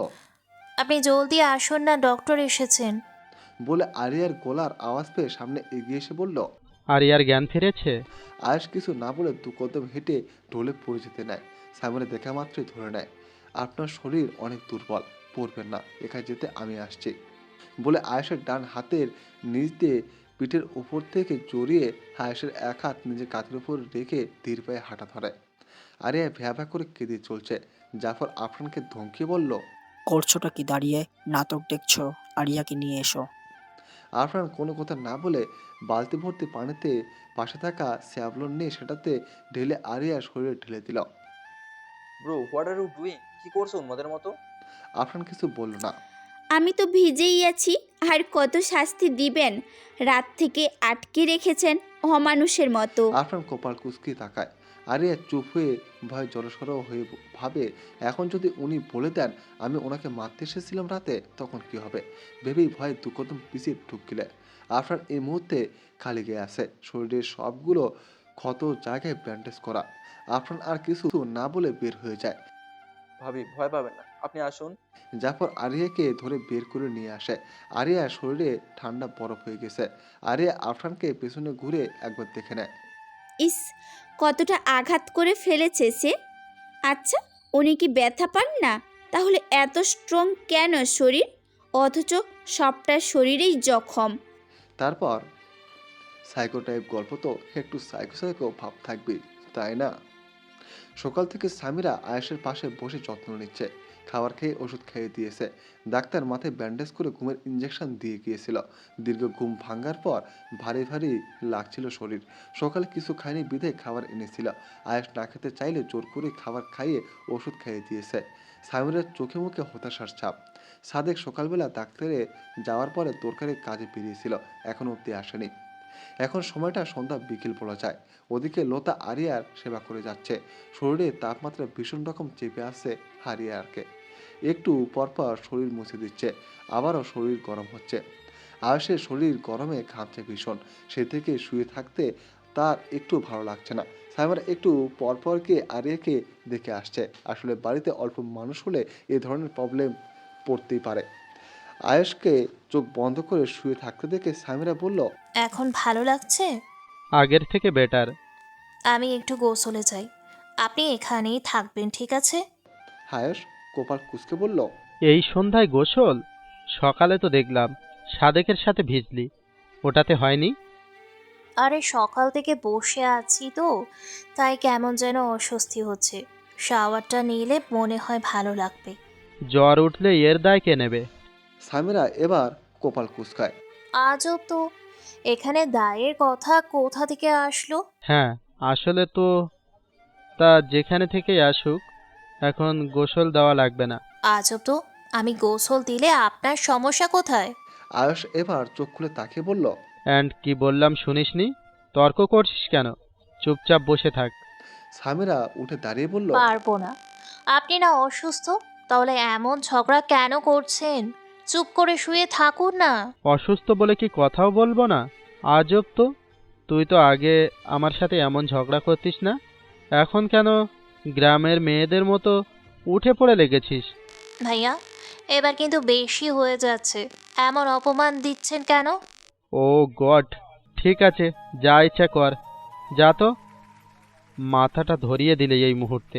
আপনি জলদি আসুন না, ডক্টর এসেছেন। বলে আরিয়ার গলার আওয়াজ পেয়ে সামনে এগিয়ে এসে বলল। আরিয়ার জ্ঞান ফিরেছে? আয়ুষ কিছু না বলে দু কদম হেঁটে ঢলে পড়ে যেতে নেয়। সামিরা দেখা মাত্রই ধরে নেয়, আপনার শরীর অনেক দুর্বল, পড়বেন না, এখানে যেতে আমি আসছি। বলে আয়েশের ডান হাতের নিচ দিয়ে পিঠের উপর থেকে জড়িয়ে আয়েশের এক হাত নিজের কাঁধের উপর রেখে ধীর পায়ে হাঁটা ধরে। আরিয়া ভ্যা করে কেঁদে চলছে। জাফর আফরানকে ধমকিয়ে বলল, করছোটা কি দাঁড়িয়ে? নাটক দেখছো? আরিয়াকে নিয়ে এসো। আফরান কোনো কথা না বলে বালতি ভর্তি পানিতে পাশে থাকা স্যাভলন নিয়ে সেটাতে ঢেলে আরিয়ার শরীরে ঢেলে দিল। Bro, what are you doing? কি করছো উন্মাদের মতো? আফরান কিছু বলল না। আমি তো ভিজেই আছি, আর কত শাস্তি দিবেন? রাত থেকে আটকে রেখেছেন অমানুষের মতো। আফরান কপাল কুঁচকিয়ে তাকায়। আরিয়া চুপ হয়ে ভয় জড়সড় হয়ে ভাবে, এখন যদি উনি বলে দেন আমি ওনাকে মারতে এসেছিলাম রাতে, তখন কি হবে ভেবেই ভয়ে দু কদম পিছিয়ে ঢুকিলে। আফরান এই মুহূর্তে খালি গিয়ে আছে, শরীরের সবগুলো ক্ষত জায়গায় ব্যান্ডেজ করা। আফরান আর কিছু না বলে বের হয়ে যায়। ভাবি, ভয় পাবেন না, আপনি আসুন। জাফর আরিয়াকে ধরে বের করে নিয়ে আসে। আরিয়া শরীরে ঠান্ডা বরফ হয়ে গেছে। আরিয়া আফরানকে পেছনে ঘুরে একবার দেখে নেয়। ইস, কতটা আঘাত করে ফেলেছে সে। আচ্ছা, উনি কি ব্যথা পান না? তাহলে এত স্ট্রং কেন শরীর, অথচ সবটা শরীরেই জখম। তারপর সাইকো টাইপ গল্প তো একটু সাইকো সাইকো ভাব থাকবে, তাই না? সকাল থেকে সামিরা আয়েশের পাশে বসে যত্ন নিচ্ছে। খাবার খেয়ে ওষুধ খেয়ে দিয়েছে। ডাক্তার মাথায় ব্যান্ডেজ করে ঘুমের ইঞ্জেকশন দিয়ে গিয়েছিল। দীর্ঘ ঘুম ভাঙার পর ভারী ভারী লাগছিল শরীর। সকালে কিছু খায়নি বিধে খাবার এনেছিল। আয়েশ না খেতে চাইলে জোর করে খাবার খাইয়ে ওষুধ খাইয়ে দিয়েছে। সামিরার চোখে মুখে হতাশার ছাপ। সাদেক সকালবেলা ডাক্তারে যাওয়ার পরে তরকারি কাজে বেরিয়েছিল, এখনো অব্দি আসেনি। এখন সময়টা সন্ধ্যা বিকেল বলা যায়। ওদিকে লতা আরিয়ার সেবা করে যাচ্ছে। শরীরে তাপমাত্রা ভীষণ রকম চেপে আসছে আরিয়ারকে। একটু পরপর শরীর মুছে দিচ্ছে, আবারও শরীর গরম হচ্ছে। আয়েশের শরীর গরমে ঘামছে ভীষণ। সে থেকে শুয়ে থাকতে তার একটু ভালো লাগছে না। সাইমার একটু পরপর গিয়ে আরিয়াকে দেখে আসছে। আসলে বাড়িতে অল্প মানুষ হলে এ ধরনের প্রবলেম পড়তেই পারে। আয়েশকে চোখ বন্ধ করে শুয়ে থাকতে দেখে সামিরা বলল, এখন ভালো লাগছে? আগের থেকে বেটার। আমি একটু গোসলে যাই, আপনি এখানেই থাকবেন, ঠিক আছে? আয়েশ কপাল কুঁচকে বলল, এই সন্ধ্যায় গোসল? সকালে তো দেখলাম সাদেকের সাথে ভিজলি, ওটাতে হয়নি? আরে সকাল থেকে বসে আছি তো, তাই কেমন যেন অস্বস্তি হচ্ছে। শাওয়ারটা নিলে মনে হয় ভালো লাগবে। জ্বর উঠলে এর দায় কে নেবে? সামিরা এবার কপাল কুঁচকায়। আজব তো, এখানে দায়ের কথা কোথা থেকে আসলো? হ্যাঁ, আসলে তো তা যেখানে থেকেই আসুক, এখন গোসল দেওয়া লাগবে না। আজব তো, আমি গোসল দিলে আপনার সমস্যা কোথায়? আয়েশ এবার চোখ খুলে তাকিয়ে বলল, অ্যান্ড কি বললাম শুনিসনি? তর্ক করছিস কেন? চুপচাপ বসে থাক। সামিরা উঠে দাঁড়িয়ে বলল, পারবো না। আপনি না অসুস্থ, তাহলে এমন ঝগড়া কেন করছেন? চুপ করে শুয়ে থাকুন না। অসুস্থ বলে কি কথাও বলবো না? আজব তো, তুই তো আগে আমার সাথে এমন ঝগড়া করতিস না, এখন কেন গ্রামের মেয়েদের মতো উঠে পড়ে লেগেছিস? ভাইয়া, এবার কিন্তু বেশি হয়ে যাচ্ছে। এমন অপমান দিচ্ছেন কেন? ও গড, ঠিক আছে, যা ইচ্ছা কর, যা তো। মাথাটা ধরিয়ে দিলে এই মুহূর্তে।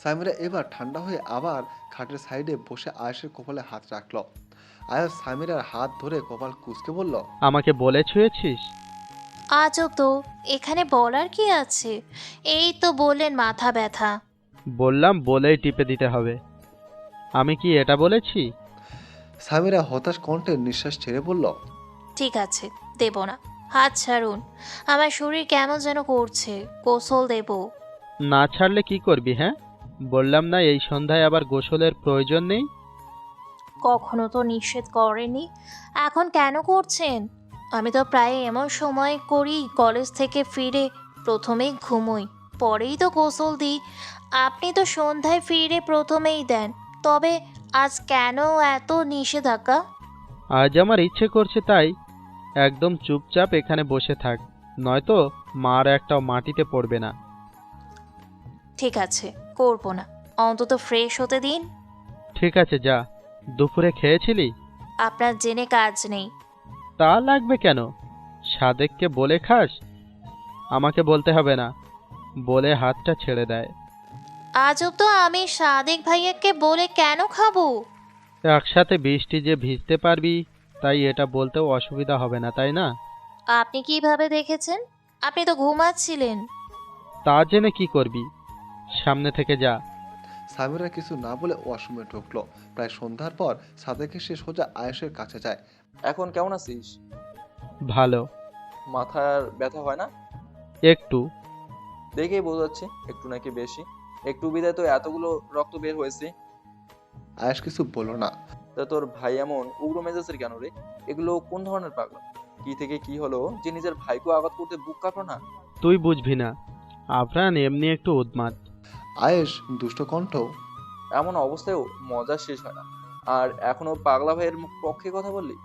সামিরা এবার ঠান্ডা হয়ে আবার খাটের সাইডে বসে আয়েশের কপালে হাত রাখল। আয়েশ সামিরার হাত ধরে কপাল কুঁচকে বলল, আমাকে বলে ছুঁয়েছিস? আজব তো, এখানে বলার কি আছে? এই তো বললেন মাথা ব্যথা। বললাম বলেই টিপে দিতে হবে। আমি কি এটা বলেছি? সামিরা হতাশ কণ্ঠে নিঃশ্বাস ছেড়ে বলল, ঠিক আছে, দেব না। হাত ছাড়ুন, আমার শরীর কেমন যেন করছে। গোসল দেব। না ছাড়লে কি করবি? হ্যাঁ, বললাম না এই সন্ধ্যায় আবার গোসলের প্রয়োজন নেই। কখনো তো নিষেধ করেনি, এখন কেন করছেন? আমি তো প্রায় এমন সময় করি, কলেজ থেকে ফিরে প্রথমেই ঘুমোই, পরেই তো গোসল দিই। আপনি তো সন্ধ্যায় ফিরে প্রথমেই দেন, তবে আজ কেন এত নিষেধাজ্ঞা? আজ আমার ইচ্ছে করছে তাই। একদম চুপচাপ এখানে বসে থাক, নয়তো মার একটাও মাটিতে পড়বে না। ঠিক আছে, করবো না, অন্তত ফ্রেশ হতে দিন। ঠিক আছে, যা। দুপুরে খেয়েছিলি? আপনার জেনে কাজ নেই। তা লাগবে কেন? সাদেককে বলে খাস? আমাকে বলতে হবে না, বলে হাতটা ছেড়ে দেয়। আজব তো, আমি সাদেক ভাইয়াকে বলে কেন খাবো? একসাথে বৃষ্টি যে ভিজতে পারবি, তাই এটা বলতেও অসুবিধা হবে না, তাই না? আপনি কিভাবে দেখেছেন? আপনি তো ঘুমাচ্ছিলেন। তা জেনে কি করবি? সামনে থেকে যা। সামিরা কিছু না বলে ওয়াশরুমে ঢুকলো। প্রায় সন্ধ্যার পর সাদেকে সে সোজা আয়েশের কাছে যায়। এখন কেমন আছিস? ভালো। মাথার ব্যথা হয় না? একটু। দেখেই বোঝা যাচ্ছে একটু নাকি বেশি। একটু বিদায় তো এতগুলো রক্ত বের হয়েছে। আয়েশ কিছু বলল না। তা তোর ভাই এমন উগ্র মেজাজের কেন রে? এগুলো কোন ধরনের পাগলা? কি থেকে কি হলো যে নিজের ভাইকে আঘাত করতে বুক কাঁপলো না? তুই বুঝবি না, আফরান এমনি একটু উন্মাদ। আয়েশ দুষ্ট কণ্ঠ, এমন অবস্থায়ও মজা শেষ হয় না, আর এখনো পাগলা ভাইয়ের পক্ষে কথা বললি?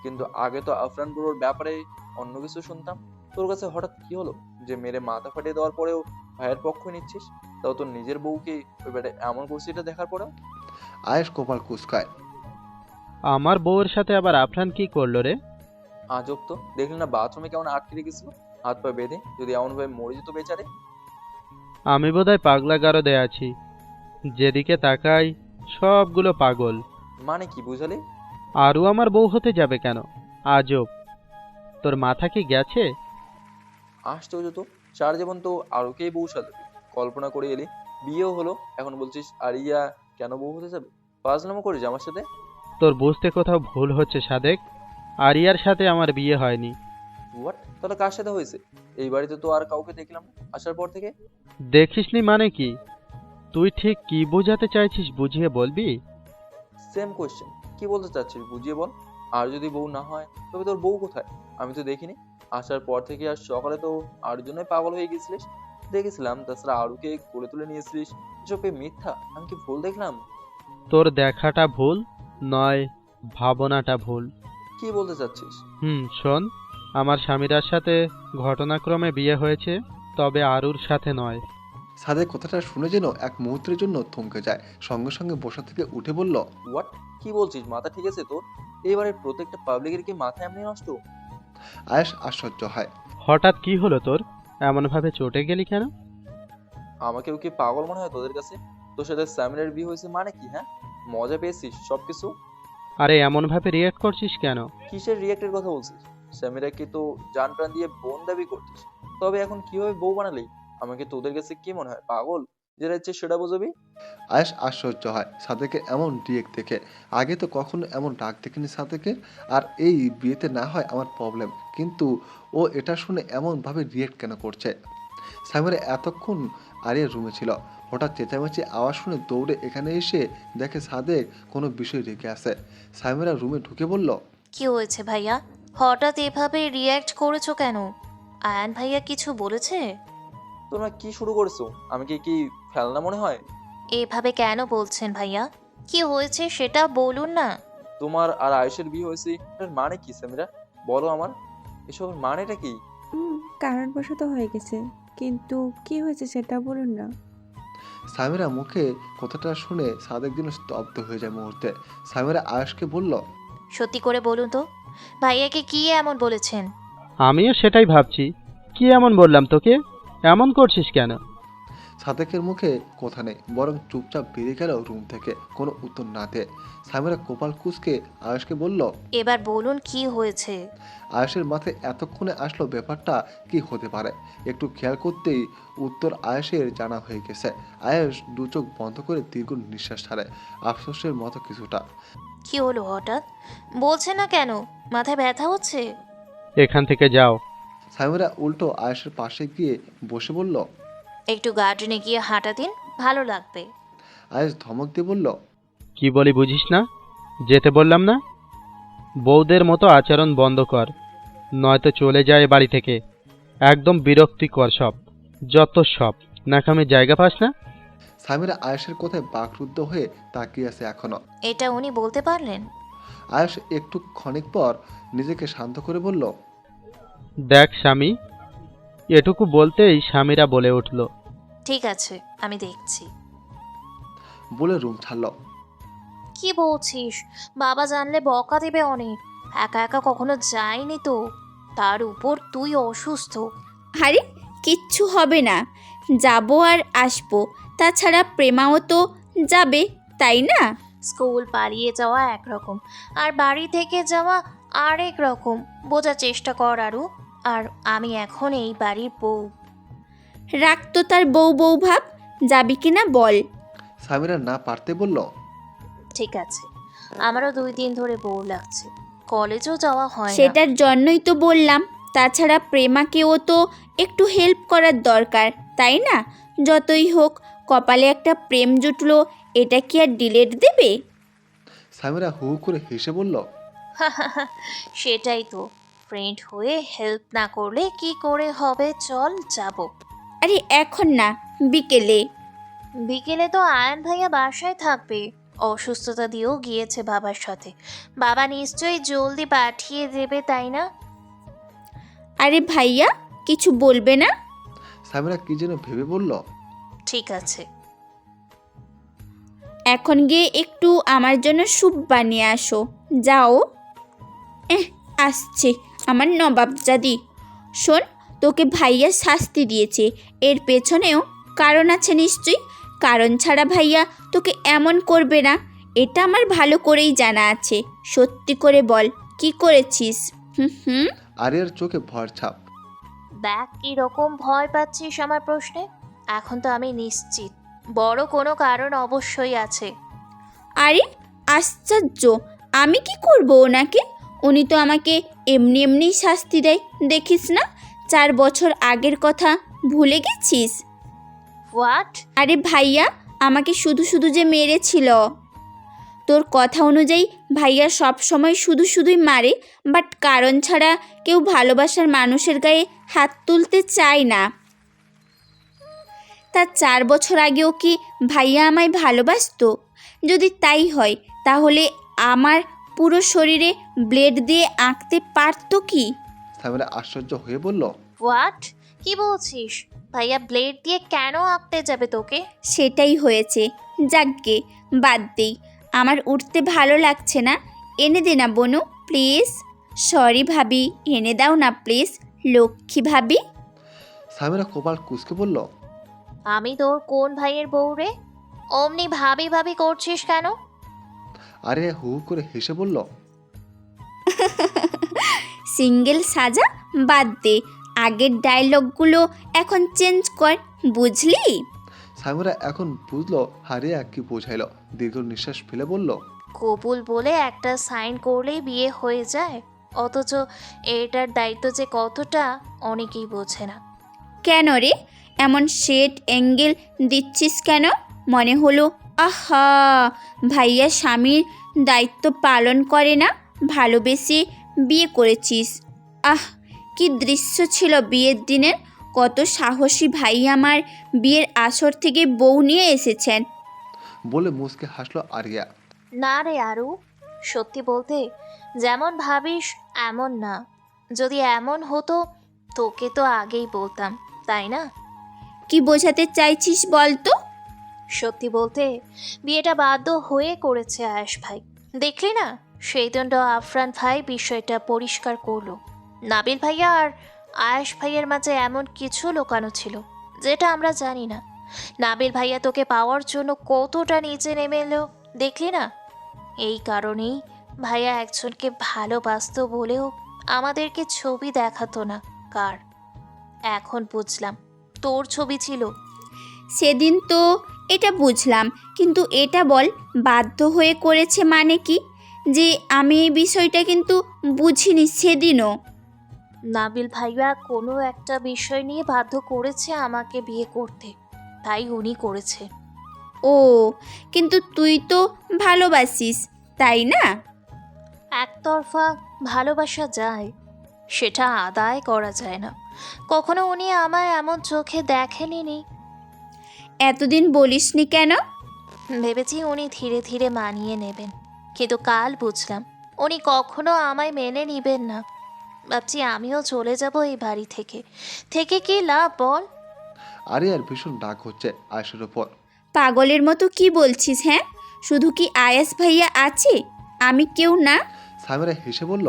কিন্তু আগে তো আফরান বুড়োর ব্যাপারে অন্য কিছু শুনতাম। তোর কাছে হঠাৎ কি হলো যে মেরে মাথা ফাটিয়ে দেওয়ার পরেও ভাইয়ের পক্ষ নিচ্ছিস? তাও তোর নিজের বউকে ওই ব্যাটে এমন করছিস এটা দেখার পরেও? আয়েশ কপাল কুঁচকায়। আমার বউয়ের সাথে আবার আফরান কি করলো রে? আজব তো, দেখলি না বাথরুমে কেমন আটকে রেখেছিল হাত পা বেঁধে? যদি এমন ভাবে মরে যেত বেচারে। আমি বোধহয় পাগলা গারদে আছি, যেদিকে তাকাই সবগুলো পাগল। মানে কি বুঝালি? আরও আমার বউ হতে যাবে কেন? আজব। তোর মাথা কি গেছে? আশ্চর্য তো, সারা জীবন তো আরুকেই বউ সাজাবি, কল্পনা করে এলি, বিয়েও হলো, এখন বলছিস আরিয়া কেন বউ হতে যাবে? ফাজলামো করিস আমার সাথে? তোর বুঝতে কোথাও ভুল হচ্ছে সাদেক। আরিয়ার সাথে আমার বিয়ে হয়নি। হোয়াট? তাহলে কার সাথে হয়েছে? এই বাড়িতে তো আর কাউকে দেখলাম না আসার পর থেকে। দেখিসনি মানে কি? তুই ঠিক কি বোঝাতে চাইছিস বুঝিয়ে বলবি? সেম কোয়েশ্চেন, কি বলতে চাচ্ছিস বুঝিয়ে বল। আর যদি বউ না হয় তবে তোর বউ কোথায়? আমি তো দেখিনি। আসার পর থেকে আর সকালে তো আরুর জন্যই পাগল হয়ে গেছিলিস, দেখেছিলাম। তাছাড়া আরুকে কোলে তুলে নিয়েছিলিস, এসব কি মিথ্যা? আমি কি ভুল দেখলাম? তোর দেখাটা ভুল নয়, ভাবনাটা ভুল। কি বলতে চাচ্ছিস? শোন, আমার স্বামীরার সাথে ঘটনাক্রমে বিয়ে হয়েছে, তবে আরুর সাথে নয়। সাদেক কথাটা শুনে যেন এক মুহূর্তের জন্য থমকে যায়, সঙ্গে সঙ্গে বসা থেকে উঠে বলল, হোয়াট? কি বলছিস? মাথা ঠিক আছে তোর? এবারে প্রত্যেকটা পাবলিকের কি মাথা এমনি নষ্ট? আয়েশ আশ্চর্য হয়। হঠাৎ কি হলো তোর? এমনভাবে চটে গেলি কেন? আমাকেও কি পাগল মনে হয় তোদের কাছে? তোর সাথে স্যামিনের বিয়ে হয়েছে মানে কি? হ্যাঁ, মজা পেয়েছিস সবকিছু? আরে এমনভাবে রিয়েক্ট করছিস কেন? কিসের রিয়েক্টের কথা বলছিস? স্যামিরাকে তো জান প্রাণ দিয়ে বোন দাবি করতিস, তবে এখন কিভাবে বউ বানালি? আমাকে তোদের কাছে কি মনে হয়, পাগল? যেটা ইচ্ছে সেটা বুঝবি? আয়েশ আশ্চর্য হয় সাদেকে এমন রিয়েক্ট দেখে। আগে তো কখনো এমন ডাক দেখিনি সাদেকে। আর এই বিয়েতে না হয় আমার প্রবলেম, কিন্তু ও এটা শুনে এমনভাবে রিয়েক্ট কেন করছে? সামিরা এতক্ষণ আরিয়ার রুমে ছিল। হঠাৎ চেঁচামেচি আওয়াজ শুনে দৌড়ে এখানে এসে দেখে সাদেক কোনো বিষয় রেখে আছে। সামিরা রুমে ঢুকে বলল, কি হয়েছে ভাইয়া? হঠাৎ এভাবে রিয়্যাক্ট করেছো কেন? আয়ান ভাইয়া কিছু বলেছে? তোমরা কি শুরু করেছো? আমাকে কি ফেলনা মনে হয়? এভাবে কেন বলছেন ভাইয়া? কি হয়েছে সেটা বলুন না। তোমার আর আয়েশের বিয়ে হয়েছে, এটার মানে কি সামিরা? বলো আমার, এসবের মানেটা কি? কারণবশত হয়ে গেছে, কিন্তু কি হয়েছে সেটা বলুন না। সামিরা মুখে কথাটা শুনে সাদেক যেন স্তব্ধ হয়ে যায় মুহূর্তে। সামিরা আয়েশকে বলল, সত্যি করে বলুন তো, ভাইয়াকে কি এমন বলেছেন? আমিও সেটাই ভাবছি, কি এমন বললাম তোকে? এমন করছিস কেন? সাদেকের মুখে কথা নেই, বরং চুপচাপ বেরিয়ে গেল রুম থেকে কোনো উত্তর না দিয়ে। সামিরা কপাল কুঁচকে আয়েশকে বলল, এবার বলুন কি হয়েছে। আয়েশের মাথায় এতক্ষণে আসলো ব্যাপারটা কি হতে পারে। একটু খেয়াল করতেই উত্তর আয়েশের জানা হয়ে গেছে। আয়েশ দু চোখ বন্ধ করে দীর্ঘ নিঃশ্বাস ছাড়ে, আফসোসের মতো কিছুটা। কি হলো হঠাৎ? বলছে না কেন? মাথায় ব্যথা হচ্ছে? এখান থেকে যাও। সামিরা উল্টো আয়েশের পাশে গিয়ে বসে বলল, একটু গার্ডেনে গিয়ে হাঁটা দিন, ভালো লাগবে। আয়েশ ধমক দিয়ে বলল, কি বলি বুঝিস না? যেতে বললাম না? বউদের মতো আচরণ বন্ধ কর, নয়তো চলে যায় বাড়ি থেকে। একদম বিরক্তিকর সব, যত সব নাকামে জায়গা পাস না। সামিরা আয়েশের কথায় বাকরুদ্ধ হয়ে তাকিয়ে আছে এখনো। এটা উনি বলতে পারলেন? আয়েশ একটু ক্ষণিক পর নিজেকে শান্ত করে বলল, দেখ স্বামী। এটুকু বলতেই স্বামীরা বলে উঠল, ঠিক আছে, আমি দেখছি। বলে রুম ছাড়ল। কি বলছিস? বাবা জানলে বকা দেবে অনেক। একা একা কখনো যাইনি তো, তার উপর তুই অসুস্থ। আরে কিচ্ছু হবে না, যাবো আর আসবো। তাছাড়া প্রেমাও তো যাবে, তাই না? স্কুল পালিয়ে যাওয়া একরকম, আর বাড়ি থেকে যাওয়া আরেক রকম। বোঝার চেষ্টা কর আরু। আর আমি এখন এই বাড়ির বউ। রাখ তো তার বউ বউ ভাব, যাবি কিনা বল। সামিরা না পারতে বলল, ঠিক আছে, আমারও 2 দিন ধরে বোর লাগছে, কলেজও যাওয়া হয় না। সেটার জন্যই তো বললাম। তাছাড়া প্রেমাকেও তো একটু হেল্প করার দরকার, তাই না? যতই হোক কপালে একটা প্রেম জুটলো, এটা কি আর ডিলেট দেবে? সামিরা হু করে হেসে বলল, সেটাই তো, ফ্রেন্ড হয়ে হেল্প না করলে কি করে হবে? চল যাব। আরে এখন না, বিকেলে। বিকেলে তো আয়ান ভাইয়া বাসায় থাকবে, অসুস্থতা দিয়েও গিয়েছে বাবার সাথে। বাবা নিশ্চয়ই জলদি পাঠিয়ে দেবে, তাই না? আরে ভাইয়া কিছু বলবে না? সামিরা কি যেন ভেবে বলল, ঠিক আছে। এখন গিয়ে একটু আমার জন্য স্যুপ বানিয়ে আসো, যাও। আসছে আমার নবাবজাদি। শোন, তোকে ভাইয়া শাস্তি দিয়েছে, এর পেছনেও কারণ আছে নিশ্চয়ই। কারণ ছাড়া ভাইয়া তোকে এমন করবে না, এটা আমার ভালো করেই জানা আছে। সত্যি করে বল, কি করেছিস? হুম। আরিয়ার চোখে ভর ছাপ। দেখ কিরকম ভয় পাচ্ছিস আমার প্রশ্নে। এখন তো আমি নিশ্চিত বড় কোনো কারণ অবশ্যই আছে। আরে আশ্চর্য, আমি কি করব ওনাকে? উনি তো আমাকে এমনি এমনিই শাস্তি দেয়, দেখিস না? 4 বছর আগের কথা ভুলে গেছিস? হোয়াট? আরে ভাইয়া আমাকে শুধু শুধু যে মেরেছিল। তোর কথা অনুযায়ী ভাইয়া সব সময় শুধু শুধুই মারে, বাট কারণ ছাড়া কেউ ভালোবাসার মানুষের গায়ে হাত তুলতে চায় না। তার 4 বছর আগেও কি ভাইয়া আমায় ভালোবাসতো? যদি তাই হয় তাহলে আমার পুরো শরীরে ব্লেড দিয়ে আঁকতে পারতো কি? সামিরা আশ্চর্য হয়ে বলল, হোয়াট? কি বলছিস? ভাইয়া ব্লেড দিয়ে কেন আঁকতে যাবে তোকে? সেটাই হয়েছে। যাকগে, বাদ দেই। আমার উঠতে ভালো লাগছে না। এনে দে না বনু প্লিজ। সরি ভাবি, এনে দাও না প্লিজ, লক্ষ্মী ভাবি। সামিরা কপাল কুঁচকে বলল, আমি তোর কোন ভাইয়ের বউ রে? অমনি ভাবি ভাবি করছিস কেন? আরিয়া হু হু করে হেসে বলল, সিঙ্গেল সাজা বাদ দে, আগের ডায়লগগুলো এখন চেঞ্জ কর, বুঝলি? সামিরা এখন বুঝলো আরিয়া কি বোঝাইলো। দীর্ঘ নিঃশ্বাস ফেলে বলল, কবুল বলে একটা সাইন করলেই বিয়ে হয়ে যায়, অথচ এটার দায়িত্ব যে কতটা অনেকেই বোঝে না। কেন রে এমন সেট অ্যাঙ্গেল দিচ্ছিস কেন? মনে হলো আহা ভাইয়া স্বামীর দায়িত্ব পালন করে না, ভালোবেসে বিয়ে করেছিস। আহ কি দৃশ্য ছিল বিয়ের দিনের! কত সাহসী ভাই আমার বিয়ের আসর থেকে বউ নিয়ে এসেছেন। বলে মুচকে হাসলো আরিয়া। না রে আরু, সত্যি বলতে যেমন ভাবিস এমন না। যদি এমন হতো তোকে তো আগেই বলতাম, তাই না? কি বোঝাতে চাইছিস বল তো? সত্যি বলতে বিয়েটা বাধ্য হয়ে করেছে আয়েশ ভাই। দেখলি না সেই দণ্ড আফরান ভাই বিষয়টা পরিষ্কার করলো। নাবিল ভাইয়া আর আয়েশ ভাইয়ের মাঝে এমন কিছু লুকানো ছিল যেটা আমরা জানি না। নাবিল ভাইয়া তোকে পাওয়ার জন্য কতটা নিচে নেমে এলো দেখলি না? এই কারণেই ভাইয়া একজনকে ভালোবাসতো বলেও আমাদেরকে ছবি দেখাতো না। কার? এখন বুঝলাম তোর ছবি ছিল। সেদিন তো এটা বুঝলাম, কিন্তু এটা বল বাধ্য হয়ে করেছে মানে কি? যে আমি এই বিষয়টা কিন্তু বুঝিনি সেদিনও। নাবিল ভাইয়া কোনো একটা বিষয় নিয়ে বাধ্য করেছে আমাকে বিয়ে করতে, তাই উনি করেছে। ও কিন্তু তুই তো ভালোবাসিস, তাই না? একতরফা ভালোবাসা যায়, সেটা আদায় করা যায় না। কখনো উনি আমায় এমন চোখে দেখেনি। এতদিন বলিসনি কেন? ভেবেছি উনি ধীরে ধীরে মানিয়ে নেবেন, কিন্তু কাল বুঝলাম উনি কখনো আমায় মেনে নিবেন না। ভাবছি আমিও চলে যাব এই বাড়ি থেকে। থেকে কি লাভ বল? আরিয়ার ভীষণ রাগ হচ্ছে আয়েশের ওপর। পাগলের মতো কি বলছিস? হ্যাঁ, শুধু কি আয়াস ভাইয়া আছে, আমি কেউ না? সামিরা হেসে বলল,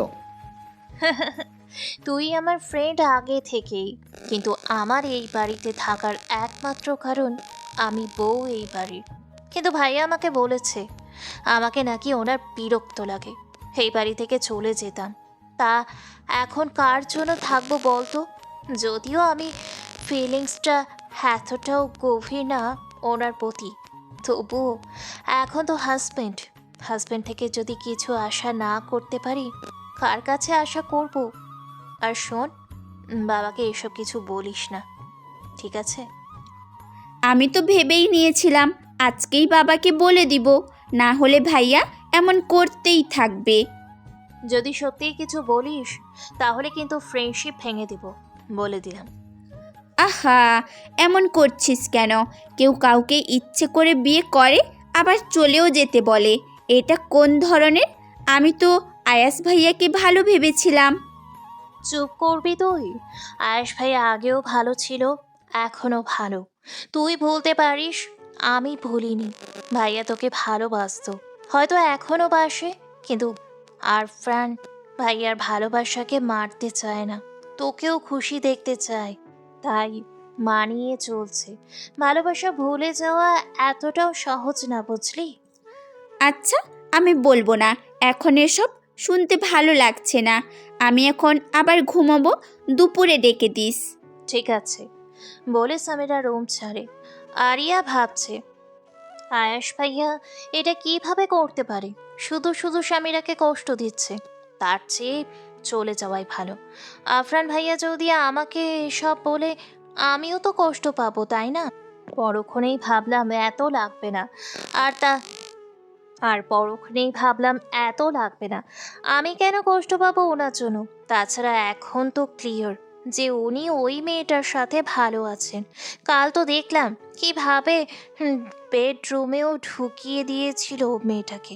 তুই আমার ফ্রেন্ড আগে থেকেই, কিন্তু আমার এই বাড়িতে থাকার একমাত্র কারণ আমি বউ এই বাড়ির। কিন্তু ভাইয়া আমাকে বলেছে আমাকে নাকি ওনার বিরক্ত লাগে, এই বাড়ি থেকে চলে যেতাম। তা এখন কার জন্য থাকবো বলতো? যদিও আমি ফিলিংসটা এতটাও গভীর না ওনার প্রতি, তবুও এখন তো হাজব্যান্ড থেকে যদি কিছু আশা না করতে পারি, কার কাছে আশা করব? আর শোন, বাবাকে এসব কিছু বলিস না, ঠিক আছে? আমি তো ভেবেই নিয়েছিলাম আজকেই বাবাকে বলে দিব, না হলে ভাইয়া এমন করতেই থাকবে। যদি সত্যিই কিছু বলিস তাহলে কিন্তু ফ্রেন্ডশিপ ভেঙে দিব, বলে দিলাম। আহা এমন করছিস কেন? কেউ কাউকে ইচ্ছে করে বিয়ে করে আবার চলেও যেতে বলে, এটা কোন ধরনের? আমি তো আয়াস ভাইয়াকে ভালো ভেবেছিলাম। চুপ করবি তুই? আয়েশ ভাই আগেও ভালো ছিল, এখনো ভালো। তুই ভুলতে পারিস, আমি ভুলিনি। ভাইয়া তোকে ভালোবাসতো, হয়তো এখনো বাসে, কিন্তু আরফান ভাইয়ার ভালোবাসাকে মারতে চায় না, তোকেও খুশি দেখতে চায়, তাই মানিয়ে চলছে। ভালোবাসা ভুলে যাওয়া এতটাও সহজ না, বুঝলি? আচ্ছা আমি বলবো না, এখন এসব শুনতে ভালো লাগছে না। আমি এখন আবার ঘুমাবো, দুপুরে ডেকে দিস। ঠিক আছে বলে সামিরা রুম ছাড়ে। আরিয়া ভাবছে আয়াস ভাইয়া এটা কিভাবে করতে পারে, শুধু শুধু সামিরাকে কষ্ট দিচ্ছে, তার চেয়ে চলে যাওয়াই ভালো। আফরান ভাইয়া যদি আমাকে এসব বলে আমিও তো কষ্ট পাবো, তাই না? পরক্ষণেই ভাবলাম এত লাগবে না, পরক্ষণেই ভাবলাম এত লাগবে না, আমি কেন কষ্ট পাবো ওনার জন্য। তাছাড়া এখন তো ক্লিয়ার যে উনি ওই মেয়েটার সাথে ভালো আছেন। কাল তো দেখলাম কিভাবে বেডরুমেও ঢুকিয়ে দিয়েছিল মেয়েটাকে।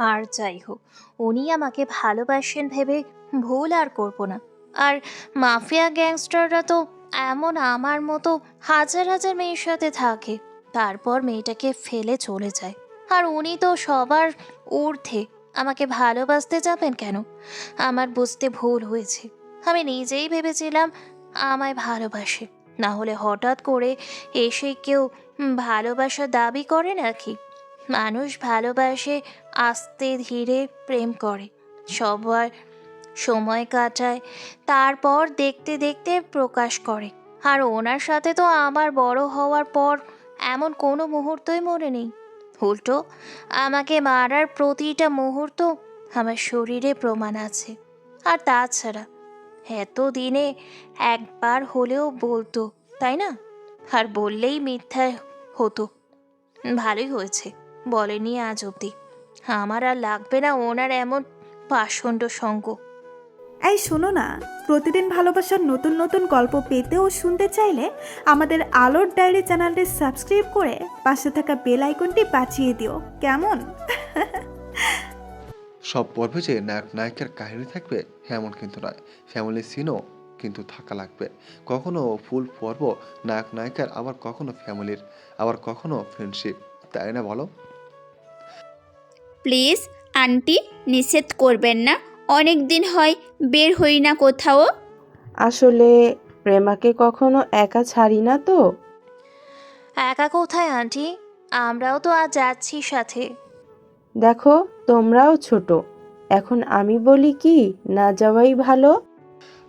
আর যাই হোক, উনি আমাকে ভালোবাসেন ভেবে ভুল আর করবো না। আর মাফিয়া গ্যাংস্টাররা তো এমন আমার মতো হাজার হাজার মেয়ের সাথে থাকে, তারপর মেয়েটাকে ফেলে চলে যায়। আর উনি তো সবার ঊর্ধ্বে, আমাকে ভালোবাসতে যাবেন কেন? আমার বুঝতে ভুল হয়েছে। আমি নিজেই ভেবেছিলাম আমায় ভালোবাসে, না হলে হঠাৎ করে এসে কেউ ভালোবাসা দাবি করে নাকি? মানুষ ভালোবাসে আস্তে ধীরে, প্রেম করে, সবার সময় কাটায়, তারপর দেখতে দেখতে প্রকাশ করে। আর ওনার সাথে তো আমার বড় হওয়ার পর এমন কোনো মুহূর্তই মনে নেই। উল্টো আমাকে মারার প্রতিটা মুহূর্ত আমার শরীরে প্রমাণ আছে। আর তাছাড়া এতদিনে একবার হলেও বলতো, তাই না? আর বললেই মিথ্যা হতো। ভালোই হয়েছে বলেনি আজ অবধি। আমার আর লাগবে না ওনার এমন পাষণ্ড সঙ্গ। এই শোনো না, প্রতিদিন ভালোবাসার নতুন নতুন গল্প পেতে ও শুনতে চাইলে আমাদের আলোর ডায়েরি চ্যানেলটি সাবস্ক্রাইব করে পাশে থাকা বেল আইকনটি বাজিয়ে দিও, কেমন? সব পর্বে যে নায়ক নায়িকার কাহিনী থাকবে এমন কিন্তু নয়, ফ্যামিলি সিনও কিন্তু থাকা লাগবে। কখনো ফুল পর্ব নায়ক নায়িকার, আবার কখনো ফ্যামিলির, আবার কখনো ফ্রেন্ডশিপ, তাই না বলো? প্লিজ আন্টি, নিষেধ করবেন না, অনেক দিন হয় বের হই না কোথাও। আসলে প্রেমাকে কখনো একা ছাড়ি না তো। একা কোথায় আন্টি, আমরাও তো আজ যাচ্ছি সাথে। দেখো তোমরাও ছোট, এখন আমি বলি কি না যাওয়াই ভালো।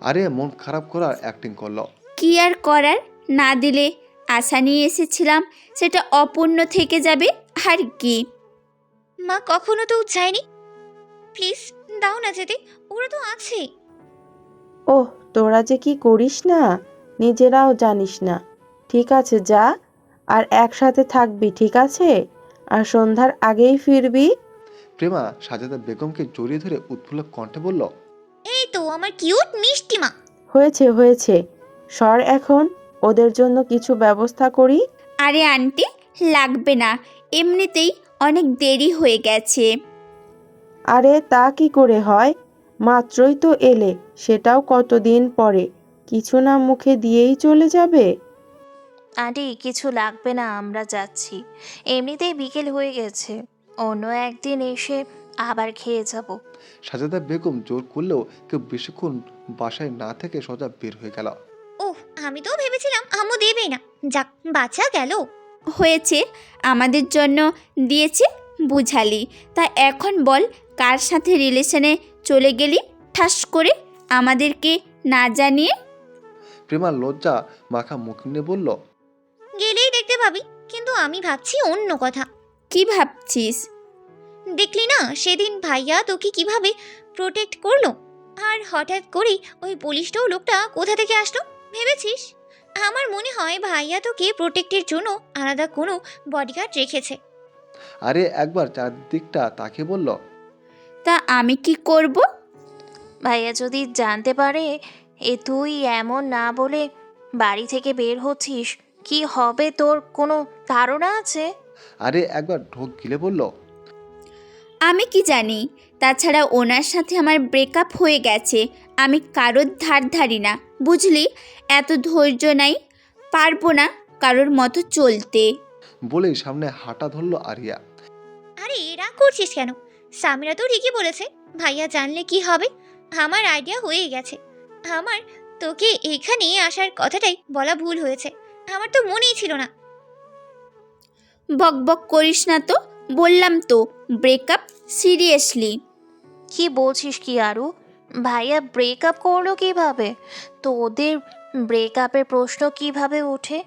আরে মন খারাপ করার অ্যাক্টিং করলো। কি আর করার, না দিলে আশা নিয়ে এসেছিলাম সেটা অপূর্ণ থেকে যাবে আর কি। মা কখনো তো চাইনি, প্লিজ দাও না যেতে, ওরা তো আছে। ওহ তোরা যে কি করিস না নিজেরাও জানিস না। ঠিক আছে যা, আর একসাথে থাকবি, ঠিক আছে? আর সন্ধ্যার আগেই ফিরবি। প্রেমা সাজেদা বেগমকে জড়িয়ে ধরে উৎফুল্ল কণ্ঠে বলল, এই তো আমার কিউট মিষ্টি মা। হয়েছে হয়েছে, সর এখন, ওদের জন্য কিছু ব্যবস্থা করি। আরে আন্টি লাগবে না, এমনিতেই অনেক দেরি হয়ে গেছে। আরে তা কি করে হয়, মাত্রই তো এলে, সেটাও কতদিন পরে, কিছু না মুখে দিয়েই চলে যাবে। আন্টি কিছু লাগবে না, আমরা যাচ্ছি, এমনিতেই বিকেল হয়ে গেছে, অন্য একদিন এসে আবার খেয়ে যাব। সাজেদা বেগম জোর করলেও কেউ বেশিক্ষণ বাসায় না থেকে সোজা বের হয়ে গেল। ওহ আমি তো ভেবেছিলাম আম্মু দেবে না, যাক বাঁচা গেল। হয়েছে, আমাদের জন্য দিয়েছে বুঝালি, তা এখন বল কার সাথে রিলেশনে চলে গেলি ঠাস করে আমাদেরকে না জানিয়ে? প্রেমা লজ্জা মাখা মুখ নিয়ে বলল, গেলেই দেখতে পাবি, কিন্তু আমি ভাবছি অন্য কথা। কি ভাবছিস? দেখলি না সেদিন ভাইয়া তোকে কিভাবে প্রোটেক্ট করলো, আর হঠাৎ করেই ওই পুলিশটাও লোকটা কোথা থেকে আসলো ভেবেছিস? আমার মনে হয় ভাইয়া তোকে প্রোটেক্টের জন্য আলাদা কোনো বডিগার্ড রেখেছে। আরে একবার চারদিকটা তাকে বলল, তা আমি কি করব? ভাইয়া যদি জানতে পারে এ তুই এমন না বলে বাড়ি থেকে বের হচ্ছিস, কি হবে তোর কোনো ধারণা আছে? আরে একবার ঢোক গিলে বলল, আমি কি জানি, তাছাড়া ওনার সাথে আমার ব্রেকআপ হয়ে গেছে, আমি কারোর ধার ধারি না বুঝলি, এত ধৈর্য নাই, পারবো না কারোর মতো চলতে। বলেই সামনে হাঁটা ধরলো আরিয়া। আরে রাগ করছিস কেন? সামিরা তো ঠিকই বলেছে, ভাইয়া জানলে কি হবে। আমার আইডিয়া হয়ে গেছে, আমার তোকে এখানে আসার কথাটাই বলা ভুল হয়েছে, আমার তো মনেই ছিল না। বক বক করিস না তো, বললাম তো ব্রেকআপ সিরিয়াসলি। কি বলছিস কি আরু? ভাইয়া ব্রেকআপ করলো কিভাবে? তোদের ব্রেকআপের প্রশ্ন কিভাবে ওঠে?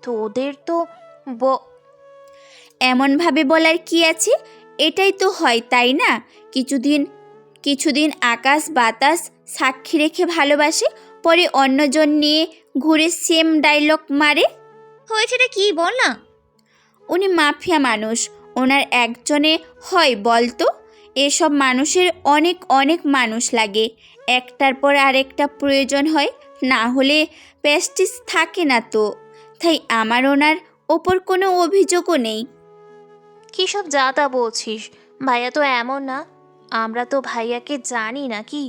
তোদের তো এমনভাবে বলার কি আছে? এটাই তো হয়, তাই না? কিছুদিন কিছুদিন আকাশ বাতাস সাক্ষী রেখে ভালোবাসে, পরে অন্যজন নিয়ে ঘুরে সেম ডায়লগ মারে। হয়েছেটা কি বল না? উনি মাফিয়া মানুষ, ওনার একজনে হয় বলতো? এসব মানুষের অনেক অনেক মানুষ লাগে, একটার পর আরেকটা প্রয়োজন হয়, না হলে প্রেস্টিজ থাকে না তো। তাই আমার ওনার ওপর কোনো অভিযোগও নেই। কী সব যা তা বলছিস? ভাইয়া তো এমন না। আমরা তো ভাইয়াকে জানি না কি?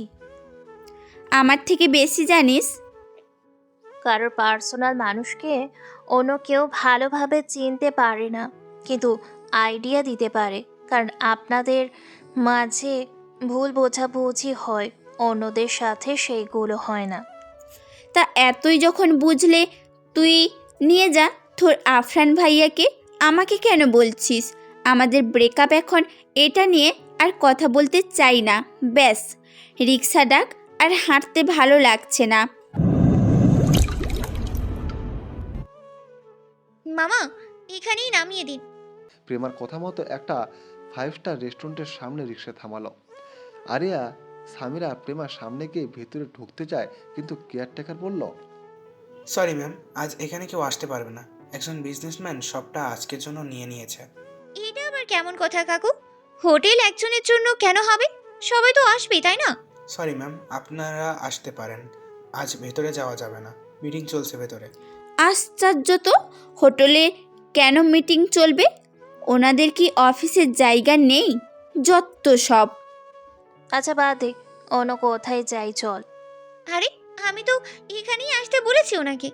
আমার থেকে বেশি জানিস? কারোর পার্সোনাল মানুষকে অন্য কেউ ভালোভাবে চিনতে পারে না, কিন্তু আইডিয়া দিতে পারে। কারণ আপনাদের মাঝে ভুল বোঝাবুঝি হয়, অন্যদের সাথে সেইগুলো হয় না। তা এতই যখন বুঝলে তুই নিয়ে যা তোর আফরান ভাইয়াকে, আমাকে কেন বলছিস? আমাদের ব্রেকআপ এখন, এটা নিয়ে আর কথা বলতে চাই না, ব্যাস। রিক্সা ডাক, আর হাঁটতে ভালো লাগছে না। মামা, এখানেই নামিয়ে দিন। প্রেমার কথা মতো একটা 5 স্টার রেস্টুরেন্টের সামনে রিক্সা থামালো। আরিয়া সামিরা প্রেমার সামনে গিয়ে ভেতরে ঢুকতে যায়, কিন্তু কেয়ারটেকার বলল, সরি ম্যাম, আজ এখানে কেউ আসতে পারবে না। একজন বিজনেসম্যান সবটা আজকের জন্য নিয়ে নিয়েছে। এটা আবার কেমন কথা কাকু? হোটেল একজনের জন্য কেন হবে? সবাই তো আসবে, তাই না? সরি ম্যাম, আপনারা আসতে পারেন, আজ ভেতরে যাওয়া যাবে না, মিটিং চলছে ভেতরে। আশ্চর্য তো, হোটেলে কেন মিটিং চলবে? ওনাদের কি অফিসের জায়গা নেই? যত সব। আচ্ছা বাদ দে, অন্য কোথায় যাই চল। আরে আমি তো এখানেই আসতে বলেছি ওনাকে।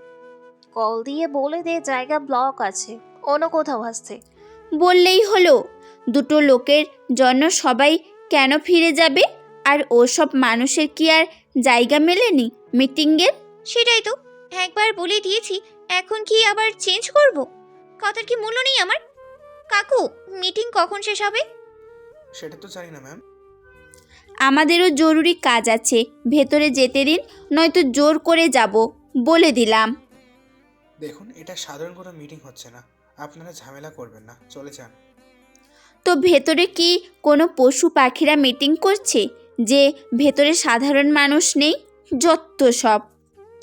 কল দিয়ে বলে দে জায়গা ব্লক আছে, অন্য কোথাও আসতে। বললেই হলো, দুটো লোকের জন্য সবাই কেন ফিরে যাবে? আর ওসব মানুষের কি আর জায়গা মেলেনি মিটিংয়ের? সেটাই তো, একবার বলে দিয়েছি, এখন কি আবার চেঞ্জ করব? কথার কি মূল্য নেই আমার? কাকু, মিটিং কখন শেষ হবে? সেটা তো জানি না ম্যাম। আমাদেরও জরুরি কাজ আছে, ভেতরে যেতে দিন, নয়তো জোর করে যাব, বলে দিলাম। দেখুন, এটা সাধারণ কোনো মিটিং হচ্ছে না, আপনারা ঝামেলা করবেন না, চলে যান। তো ভেতরে কি কোনো পশু পাখিরা মিটিং করছে যে ভেতরে সাধারণ মানুষ নেই? যত সব।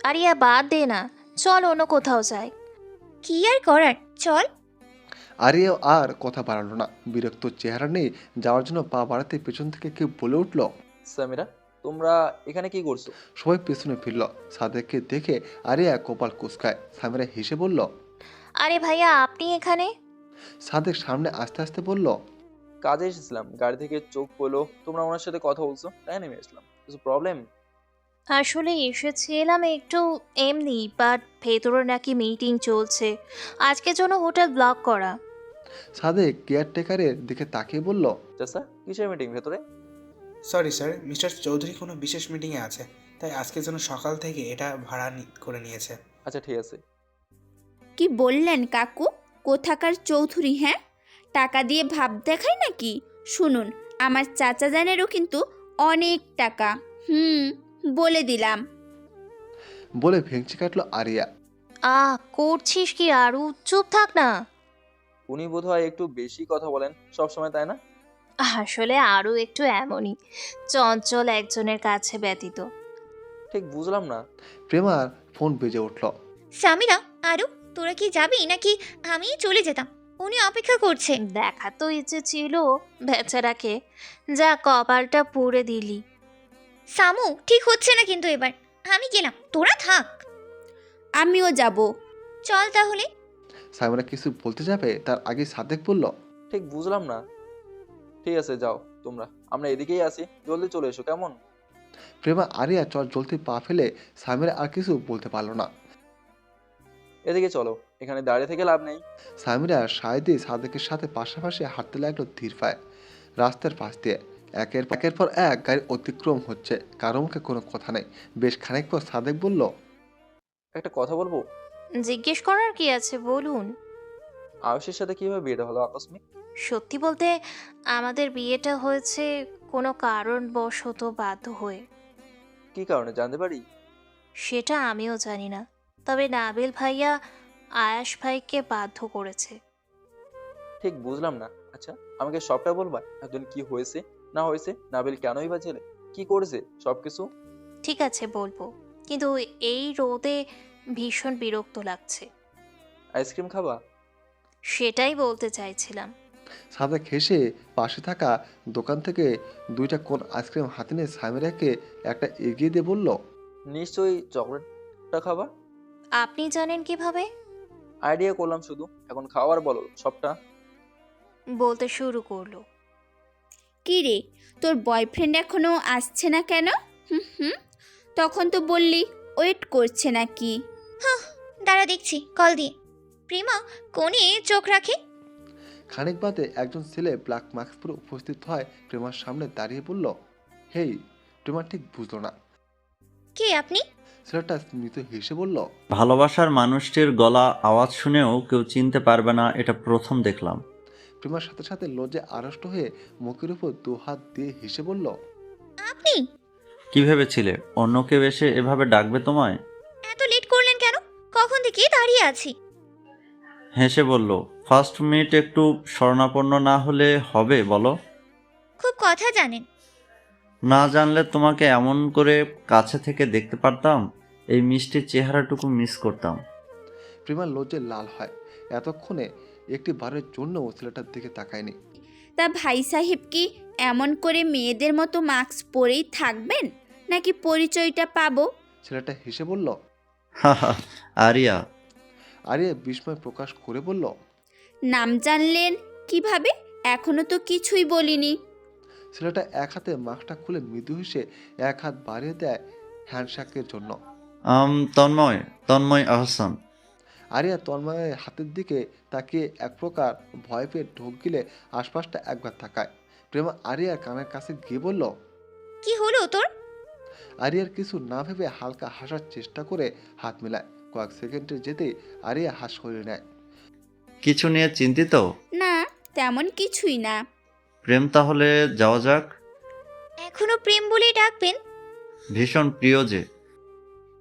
আরিয়া বাদ দে না, চল অন্য কোথাও যাই। কি আর করার, চল। আরিয়া আর কথা বাড়ালো না, বিরক্ত চেহারা নিয়ে যাওয়ার জন্য পা বাড়াতে পেছন থেকে কেউ বলে উঠল, সামিরা, তোমরা এখানে কি করছো? সবাই পেছনে ফিরল। সাদেককে দেখে আরিয়া কপাল কুঁচকায়। সামিরা হেসে বলল, আরে ভাইয়া, আপনি এখানে? সাদেক সামনে আস্তে আস্তে বলল, কাজে এসেছিলাম, গাড়ি থেকে চোখ পড়লো তোমরা ওনার সাথে কথা বলছো, তাই নেমে আসলাম। কিছু প্রবলেম? আসলে এসেছিলাম একটু এমনি, বাট ভেতরে নাকি মিটিং চলছে, আজকের জন্য হোটেল ব্লক করা। সাদেক কেয়ারটেকারের দিকে তাকিয়ে বলল, চাচা, কিসের মিটিং ভেতরে? সরি স্যার, মিস্টার চৌধুরী কোনো বিশেষ মিটিংয়ে আছে, তাই আজকের জন্য সকাল থেকে এটা ভাড়া করে নিয়েছে। আচ্ছা ঠিক আছে। কি বললেন কাকু? কোথাকার চৌধুরী? হ্যাঁ, টাকা দিয়ে ভাব দেখায় নাকি? শুনুন, আমার চাচা জানেরও কিন্তু অনেক টাকা। বলে দিলাম। বলে ভেঙচি কাটলো আরিয়া। করছিস কি আরু? চুপ থাক না। উনি বোধহয় একটু বেশি কথা বলেন সবসময়, তাই না? আসলে আরও একটু এমনই, চঞ্চল একজনের কাছে ব্যতীত। ঠিক বুঝলাম না। প্রেমার ফোন বেজে উঠল। সামিরা, আরু, তোরা কি যাবি নাকি আমি চলে যেতাম? উনি অপেক্ষা করছেন। দেখা তো ইচ্ছে ছিল বেচারাকে, যা কপালটা পুড়ে দিলি। সামু, ঠিক হচ্ছে না কিন্তু এবার। আমি গেলাম, তোরা থাক। আমিও যাব। চল তাহলে। সামিরা কিছু বলতে যাবে, তার আগে সাদেক বলল, ঠিক বুঝলাম না। ঠিক আছে, যাও তোমরা, আমরা এদিকেই আসি, জলদি চলে এসো কেমন? প্রেমা আরিয়া চট জ্বলতে পা ফেলে সামিরা আর কিছু বলতে পারল না। এদিকে চলো, এখানে দাঁড়িয়ে থেকে লাভ নেই। সামিরা সায় দিয়ে সাদেকের সাথে পাশাপাশি হাঁটতে লাগলো ধীর পায়ে রাস্তার পাশ দিয়ে। একের পর এক গাড়ি অতিক্রম হচ্ছে, কারো মুখে কোনো কথা নেই। বেশ খানিক পর সাদেক বলল, একটা কথা বলবো? জিজ্ঞেস করার কি আছে, বলুন। আয়ুষের সাথে কিভাবে বিয়েটা হলো আকস্মিক? সত্যি বলতে আমাদের বিয়েটা হয়েছে কোনো কারণবশত বাধ্য হয়ে। কি কারণে জানতে পারি? সেটা আমিও জানি না, তবে নাবিল ভাইয়া আয়াস ভাইকে বাধ্য করেছে। ঠিক বুঝলাম না। আচ্ছা, আমাকে সবটা বলবা? এতদিন কি হয়েছে না হয়েছে, নাবিল কেনই বা ছেলে, কি করেছে সবকিছু? ঠিক আছে বলবো, কিন্তু এই রোদে ভীষণ বিরক্ত লাগছে। আইসক্রিম খাবা? সেটাই বলতে চাইছিলাম। সাদেক হেসে পাশে থাকা দোকান থেকে 2টা কোন আইসক্রিম হাতে নিয়ে সামিরাকে একটা এগিয়ে দিয়ে বলল, নিশ্চয়ই চকলেটটা খাবা। আপনি জানেন কিভাবে? আইডিয়া করলাম শুধু, এখন খাওয়ার বলো সবটা। বলতে শুরু করলো। কি রে, তোর বয়ফ্রেন্ড এখনো আসছে না কেন? হুম হুম, তখন তো বললি ওয়েট করছে নাকি? হ্যাঁ, দাঁড়া দেখছি কল দিয়ে। প্রেমা কোণে চোখ রাখে। খানিক বাদে একজন ছেলে ব্ল্যাক মাস্ক পরে উপস্থিত হয় প্রেমার সামনে দাঁড়িয়ে বলল, হেই। প্রেমা ঠিক বুঝলো না। কে আপনি? ছেলেটা স্মিত হেসে বলল, ভালোবাসার মানুষটির গলা আওয়াজ শুনেও কেউ চিনতে পারবে না, এটা প্রথম দেখলাম। প্রেমার সাথে সাথে লজ্জে আড়ষ্ট হয়ে মুখের উপর 2 হাত দিয়ে হেসে বলল, আপনি কি ভেবেছিলে অন্য কেউ এসে এভাবে ডাকবে তোমায়? এত লেট করলেন কেন? কখন থেকে দাঁড়িয়ে আছি। হেসে বলল, ফার্স্ট মিনিট একটু শরণাপন্ন না হলে হবে বলো? খুব কথা জানেন। না জানলে তোমাকে এমন করে কাছে থেকে দেখতে পারতাম, এই মিষ্টি চেহারাটুকু মিস করতাম। প্রেমার লজ্জে লাল হয়। এতক্ষণে একটি বারের জন্য ছেলেটার দিকে তাকায়নি। তা ভাই সাহেব কি এমন করে মেয়েদের মতো মাস্ক পরেই থাকবেন, নাকি পরিচয়টা পাবো? ছেলেটা হেসে বলল, হাহা, আরিয়া। আরিয়া বিস্ময় প্রকাশ করে বলল, নাম জানলেন কিভাবে? এখনো তো কিছুই বলিনি। ছেলেটা এক হাতে মাস্কটা খুলে মৃদু হেসে এক হাত বাড়িয়ে দেয় হ্যান্ডশেকের জন্য। তন্ময় তন্ময় আহসান। আরিয়া তন্ময়ের হাতের দিকে তাকিয়ে এক প্রকার ভয় পেয়ে ঢোক গিলে আশপাশটা একবার তাকায়। প্রেমা আরিয়ার কানের কাছে গিয়ে বলল, কি হলো তোর? আরিয়ার কিছু না ভেবে হালকা হাসার চেষ্টা করে হাত মেলায়। কয়েক সেকেন্ডের যেতেই আরিয়া হাস করে নেয়। কিছু নিয়ে চিন্তিত? না, তেমন কিছুই না। প্রেম, তাহলে যাওয়া যাক। এখনো প্রেম বলেই ডাকবেন? ভীষণ প্রিয় যে।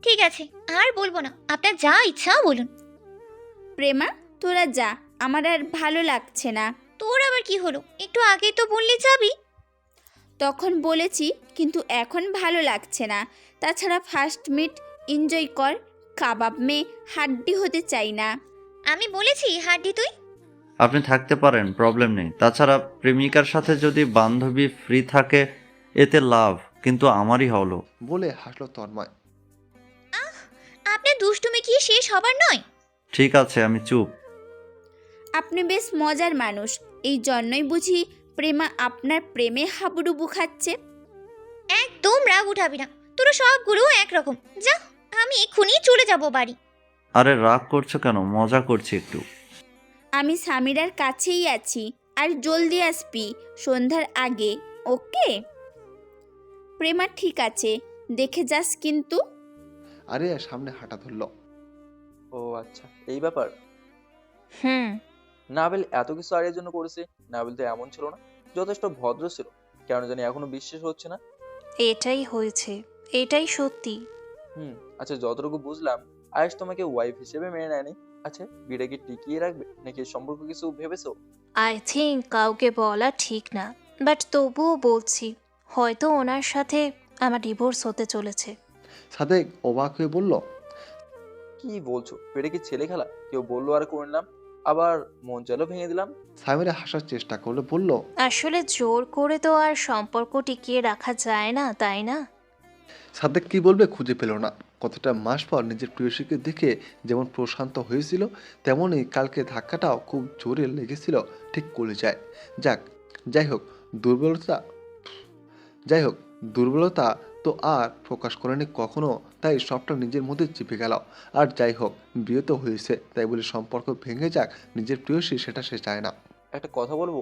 ঠিক আছে, আর বলবো না, আপনার যা ইচ্ছা বলুন। প্রেমা, তোরা যা, আমার আর ভালো লাগছে না। তোর আবার কি হলো? একটু আগেই তো বললি যাবি। তখন বলেছি, কিন্তু এখন ভালো লাগছে না। তাছাড়া ফার্স্ট মিট এনজয় কর, কাবাব মেয়ে হাড্ডি হতে চাই না। আমি বলেছি হাড্ডি তুই? আপনি থাকতে পারেন, প্রবলেম নেই। তাছাড়া প্রেমিকার সাথে যদি বান্ধবী ফ্রি থাকে এতে লাভ কিন্তু আমারই হলো। বলে হাসলো তন্ময়। আপনার দুষ্টুমি কি শেষ হবার নয়? ঠিক আছে, আমি চুপ। আপনি বেশ মজার মানুষ, এই জন্যই বুঝি প্রেমা আপনার প্রেমে হাবুডুবু খাচ্ছে। একদম রাগ উঠাবি না, তোরা সবগুলো একরকম। যা, আমি এক্ষুনি চলে যাব বাড়ি। আরে রাগ করছো কেন? মজা করছি একটু। আমি সামিরার কাছেই আছি, আর জলদি আসবি সন্ধ্যার আগে, ওকে? প্রেমা ঠিক আছে, দেখে যাস কিন্তু। আরিয়া সামনে হাঁটা ধরল। ও আচ্ছা, এই ব্যাপার। হুম। নাবিল এত কিছু আরিয়ার জন্য করেছে। নাবিল তো এমন ছিল না, যথেষ্ট ভদ্র ছিল। কেন জানি এখনো বিশ্বাস হচ্ছে না। এটাই হয়েছে, এটাই সত্যি। আচ্ছা, যতটুকু বুঝলাম আয়েশ তোমাকে ওয়াইফ হিসেবে মেনে নেয়নি। আচ্ছা, বিয়েটা কি টিকিয়ে রাখবে নাকি এই সম্পর্ক কিছু ভেবেছো? আই থিঙ্ক কাউকে বলা ঠিক না, বাট তবুও বলছি, হয়তো ওনার সাথে আমার ডিভোর্স হতে চলেছে। সাদেক অবাক হয়ে বলল, কি বলছো? পেটে কি ছেলে খেলা? কেউ বললো আর করলাম, আবার মন চাইলেও ভেঙে দিলাম। সামিরা হাসার চেষ্টা করলে বলল, আসলে জোর করে তো আর সম্পর্ক টিকিয়ে রাখা যায় না, তাই না? সাদেক কি বলবে খুঁজে পেল না। কতটা মাস পর নিজের প্রিয়সীকে দেখে যেমন প্রশান্ত হয়েছিল, তেমনই কালকে ধাক্কাটাও খুব জোরে লেগেছিল ঠিক কলিজায়। যাই হোক দুর্বলতা তো আর প্রকাশ করেনি কখনো, তাই সবটা নিজের মধ্যে চেপে গেল। আর যাই হোক, বিয়ে তো হয়েছে, তাই বলে সম্পর্ক ভেঙে যাক নিজের প্রিয়সী, সেটা সে চায় না। একটা কথা বলবো?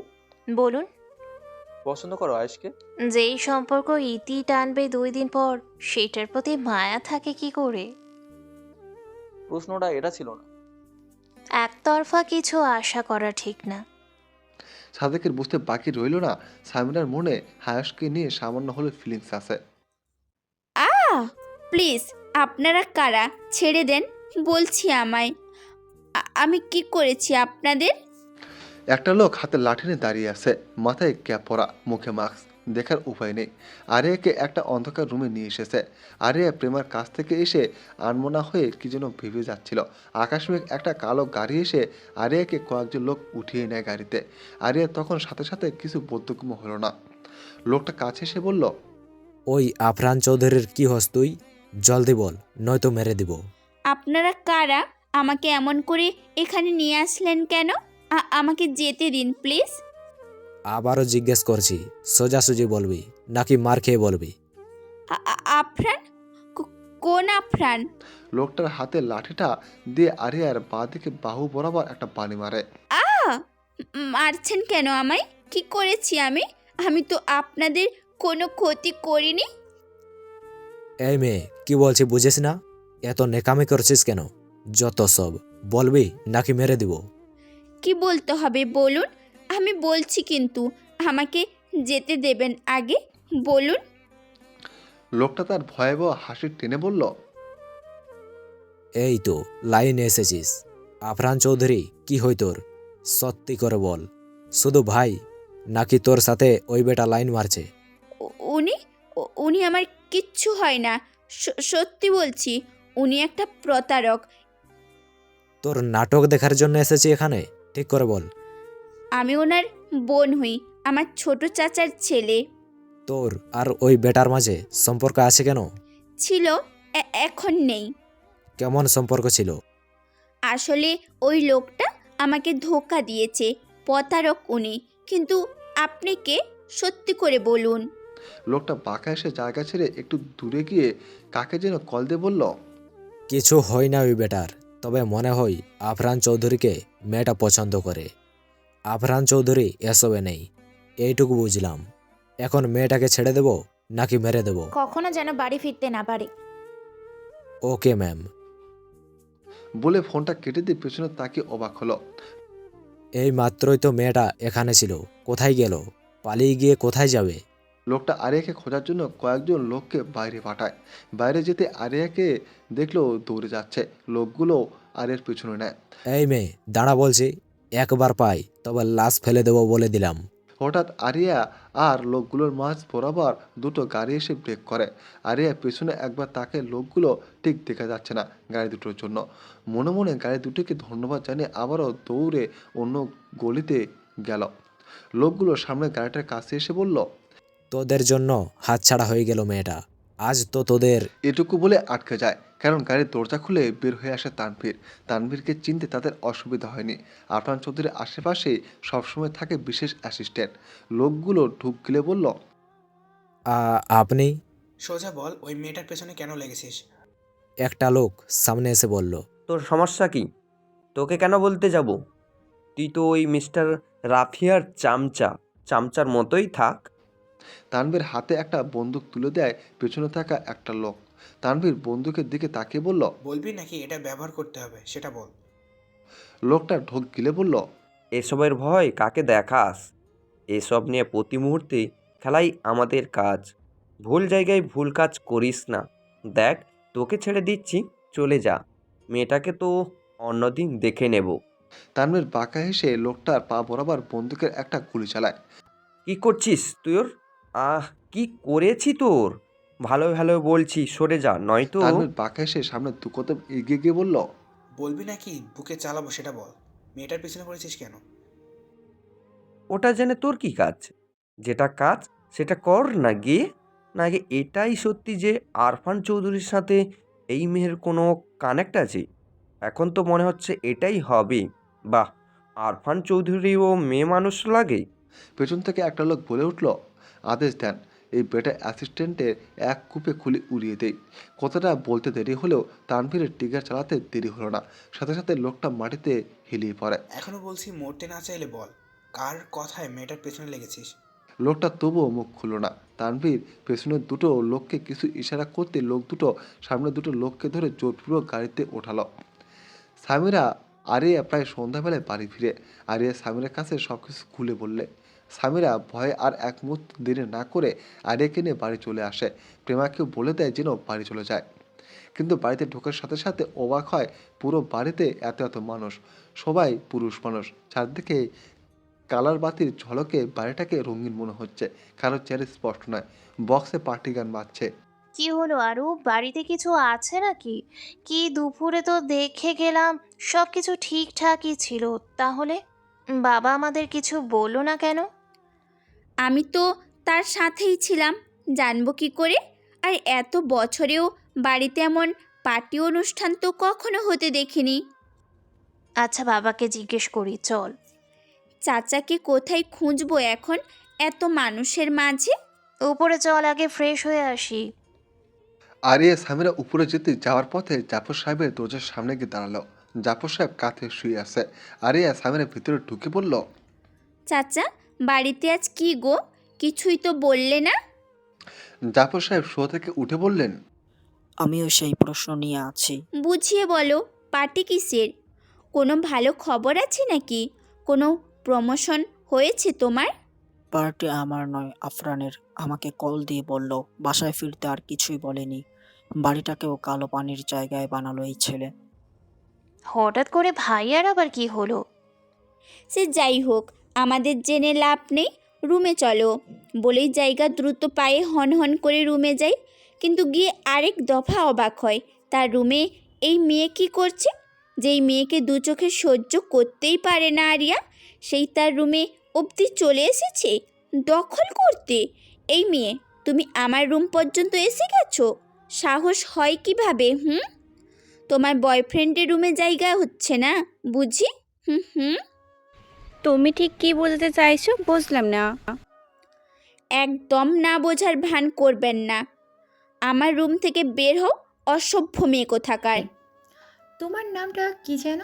বলুন। পছন্দ করো আয়েশকে? যেই সম্পর্ক ইতি টানবে 2 দিন পর, সেটার প্রতি মায়া থাকে কি করে? প্রশ্নটা এটা ছিল না। একতরফা কিছু আশা করা ঠিক না। সাদেকের বুঝতে বাকি রইল না সামিরার মনে হায়াসকে নিয়ে সামান্য হলে ফিলিংস আছে। প্লিজ আপনারা কারা, ছেড়ে দেন বলছি আমায়। আমি কি করেছি আপনাদের? একটা লোক হাতে লাঠি নিয়ে দাঁড়িয়ে আছে, মাথায় ক্যাপ পরা, মুখে মাস্ক, দেখার উপায় নেই। আরিয়াকে একটা অন্ধকার রুমে নিয়ে এসেছে। আরিয়া প্রেমার কাছ থেকে এসে আনমনা হয়ে কি যেন ভেবে যাচ্ছিল। আকস্মিক একটা কালো গাড়ি এসে আরিয়াকে কয়েকজন লোক উঠিয়ে নেয় গাড়িতে। আরিয়া তখন সাথে সাথে কিছু বোধগম্য হলো না। লোকটা কাছে এসে বলল, ওই আফরান চৌধুরীর কি হস তুই? জলদি বল, নয়তো মেরে দিব। আপনারা কারা? আমাকে এমন করে এখানে নিয়ে আসলেন কেন? আমাকে যেতে দিন প্লিজ। আবারও জিজ্ঞেস করছি, সোজাসুজি বলবি নাকি মার খেয়ে বলবি? আফরান? কোন আফরান? লোকটার হাতে লাঠিটা দিয়ে আরিয়ার বাঁ দিকে বাহু বরাবর একটা পানি মারে। মারছেন কেন আমায়? কি করেছি আমি? আমি তো আপনাদের কোনো ক্ষতি করিনি। এই মেয়ে, কি বলছি বুঝিস না? এত নেকামি করছিস কেন? যত সব বলবি নাকি মেরে দিব? কি বলতে হবে বলুন? আমি বলছি কিন্তু আমাকে যেতে দেবেন আগে, বলুন। লোকটা তার ভয়াবহ হাসি টেনে বলল, এই তো লাইনে এসেছিস। আফরান চৌধুরী কি হই তোর? সত্যি করে বল, শুধু ভাই নাকি তোর সাথে ওই বেটা লাইন মারছে? উনি উনি আমার কিচ্ছু হয় না, সত্যি বলছি। উনি একটা প্রতারক। তোর নাটক দেখার জন্য এসেছি এখানে? ঠিক করে বল। আমি ওনার বোন হই, আমার ছোট চাচার ছেলে। তোর আর ওই বেটার মাঝে সম্পর্ক আছে কেন? ছিল, এখন নেই। কেমন সম্পর্ক ছিল? আসলে ওই লোকটা আমাকে ধোঁকা দিয়েছে, প্রতারক উনি। কিন্তু আপনি কে, সত্যি করে বলুন। লোকটা বাঁকা এসে জায়গা ছেড়ে একটু দূরে গিয়ে কাকে যেন কল দিয়ে বলল, কিছু হয় না ওই বেটার, তবে মনে হয় আফরান চৌধুরীকে মেয়েটা পছন্দ করে। আফরান চৌধুরী এসবে নেই, এইটুকু বুঝলাম। এখন মেয়েটাকে ছেড়ে দেব নাকি মেরে দেব? কখনো যেন বাড়ি ফিরতে না পারে। Okay ma'am. বলে ফোনটা কেটে দিয়ে পেছনে তাকিয়ে অবাক হলো। এই মাত্রই তো মেয়েটা এখানে ছিল, কোথায় গেল? পালিয়ে গিয়ে কোথায় যাবে? লোকটা আরিয়াকে খোঁজার জন্য কয়েকজন লোককে বাইরে পাঠায়। বাইরে যেতে আরিয়াকে দেখলো দৌড়ে যাচ্ছে। লোকগুলো আরিয়ার পেছনে নেয়। এই মেয়ে দাঁড়া বলছি, একবার পাই তবে লাশ ফেলে দেবো বলে দিলাম। হঠাৎ আরিয়া আর লোকগুলোর মাঝ বরাবর দুটো গাড়ি এসে ব্রেক করে। আরিয়া পেছনে একবার তাকে, লোকগুলো ঠিক দেখা যাচ্ছে না গাড়ি দুটোর জন্য। মনে মনে গাড়ি দুটোকে ধন্যবাদ জানিয়ে আবারও দৌড়ে অন্য গলিতে গেল। লোকগুলো সামনে গাড়িটার কাছে এসে বলল, তোদের জন্য হাতছাড়া হয়ে গেল মেয়েটা, আজ তো তোদের। এটুকু বলে আটকে যায়, কারণ গাড়ির দরজা খুলে বের হয়ে আসে তানভীর। তানভীরকে চিনতে তাদের অসুবিধা হয়নি। আফরান চৌধুরীর আশেপাশে সবসময় থাকে বিশেষ অ্যাসিস্ট্যান্ট। লোকগুলো ঢুক গিলে বলল, আপনি? সোজা বল, ওই মেয়েটার পেছনে কেন লেগেছিস? একটা লোক সামনে এসে বলল, তোর সমস্যা কি? তোকে কেন বলতে যাব? তুই তো ওই মিস্টার রাফিয়ার চামচার মতোই থাক। তানভীর হাতে একটা বন্দুক তুলে দেয় পেছনে থাকা একটা লোক। তানভীর বন্দুকের দিকে তাকিয়ে বলল, বলবি নাকি এটা ব্যবহার করতে হবে সেটা বল। লোকটা ঢোক গিলে বলল, এসবের ভয় কাকে দেখাস? এসব নিয়ে প্রতি মুহূর্তে খেলাই আমাদের কাজ। ভুল জায়গায় ভুল কাজ করিস না। দেখ, তোকে ছেড়ে দিচ্ছি, চলে যা। মেয়েটাকে তো অন্যদিন দেখে নেব। তানভীর বাঁকা হেসে লোকটার পা বরাবর বন্দুকের একটা গুলি চালায়। কি করছিস তুই ওর? কি করেছি তোর? ভালো ভালো বলছি, সরে যা, নয়তো। তানভীর বাঁকা হেসে সামনে দু কদম এগিয়ে গিয়ে বলল, বলবি নাকি বুকে চালাবো সেটা বল। মেয়েটার পিছনে পড়েছিস কেন? ওটা জেনে তোর কি কাজ? যেটা কাজ সেটা কর না গিয়ে। না গিয়ে এটাই সত্যি যে আরফান চৌধুরীর সাথে এই মেয়ের কোনো কানেক্ট আছে? এখন তো মনে হচ্ছে এটাই হবে। বাহ, আরফান চৌধুরীও মেয়ে মানুষ লাগে। পেছন থেকে একটা লোক বলে উঠল, আদেশ দেন এই বেটা অ্যাসিস্ট্যান্টের এক কূপে খুলে উড়িয়ে দেয়। কথাটা বলতে দেরি হলেও তানভীরের টিগার চালাতে দেরি হলো না। সাথে সাথে লোকটা মাটিতে হেলিয়ে পড়ে। এখনো বলছি মরতে না চাইলে বল, কার কথায় মেয়েটার পেছনে লেগেছিস? লোকটা তবুও মুখ খুলল না। তানভীর পেছনের দুটো লোককে কিছু ইশারা করতে লোক দুটো সামনে দুটো লোককে ধরে জোরপূর্বক গাড়িতে ওঠালো। সামিরা আরিয়া প্রায় সন্ধ্যাবেলায় বাড়ি ফিরে। আরিয়া সামিরার কাছে সব কিছু খুলে বললে। সামিরা ভয়ে আর এক মুহূর্ত দেরি না করে আরিয়াকে নিয়ে বাড়ি চলে আসে। প্রেমাকেও বলে দেয় যেন বাড়ি চলে যায়। কিন্তু বাড়িতে ঢোকার সাথে সাথে অবাক হয় পুরো বাড়িতে এত এত মানুষ, সবাই পুরুষ মানুষ। চারদিকে কালার বাতির ঝলকে বাড়িটাকে রঙিন মনে হচ্ছে। কারো চেহারা স্পষ্ট নয়, বক্সে পার্টি গান বাজছে। কি হলো আরু, বাড়িতে কিছু আছে নাকি? কি দুপুরে তো দেখে গেলাম সব কিছু ঠিকঠাকই ছিল, তাহলে বাবা আমাদের কিছু বললো না কেন? আমি তো তার সাথেই ছিলাম, জানবো কি করে? আর এত বছরেও বাড়িতে এমন পার্টি অনুষ্ঠান তো কখনো হতে দেখিনি। আচ্ছা বাবাকে জিজ্ঞেস করি, চল। চাচাকে কোথায় খুঁজবো এখন এত মানুষের মাঝে? উপরে চল, আগে ফ্রেশ হয়ে আসি। আরিয়া সামিরা উপরে যেতে যাওয়ার পথে জাফর সাহেবের দরজার সামনে গিয়ে দাঁড়ালো। জাফর সাহেব কাঁথে শুয়ে আছে। আরিয়া সামিরা ভিতরে ঢুকে বলল, চাচা, বাড়িতে আজ কি গো? কিছুই তো বললে না। জাফর সাহেব শো থেকে উঠে বললেন, আমিও সেই প্রশ্ন নিয়ে আছি। বুঝিয়ে বলো, পার্টি কিসের? কোনো ভালো খবর আছে নাকি? কোনো প্রমোশন হয়েছে তোমার? পার্টি আমার নয়, আফরানের। আমাকে কল দিয়ে বলল, বাসায় ফিরতে আর কিছুই বলেনি। বাড়িটাকেও কালো পানির জায়গায় বানালো এই ছেলে। হঠাৎ করে ভাইয়ার আবার কি হলো? সে যাই হোক, আমাদের জেনে লাভ নেই। রুমে চলো বলেই জায়গা দ্রুত পায়ে হন হন করে রুমে যাই, কিন্তু গিয়ে আরেক দফা অবাক হয় তার রুমে এই মেয়ে কি করছে। যেই মেয়েকে দু চোখে সহ্য করতেই পারে না আরিয়া, সেই তার রুমে অবধি চলে এসেছে দখল করতে। এই মেয়ে, তুমি আমার রুম পর্যন্ত এসে গেছো? সাহস হয় কিভাবে? তোমার বয়ফ্রেন্ডের রুমে জায়গা হচ্ছে না বুঝি? হুম। তুমি ঠিক কি বলতে চাইছো বুঝলাম না। একদম না বোঝার ভান করবেন না। আমার রুম থেকে বের হও, অসভ্য মেয়ে কোথাকার। তোমার নামটা কি যেন?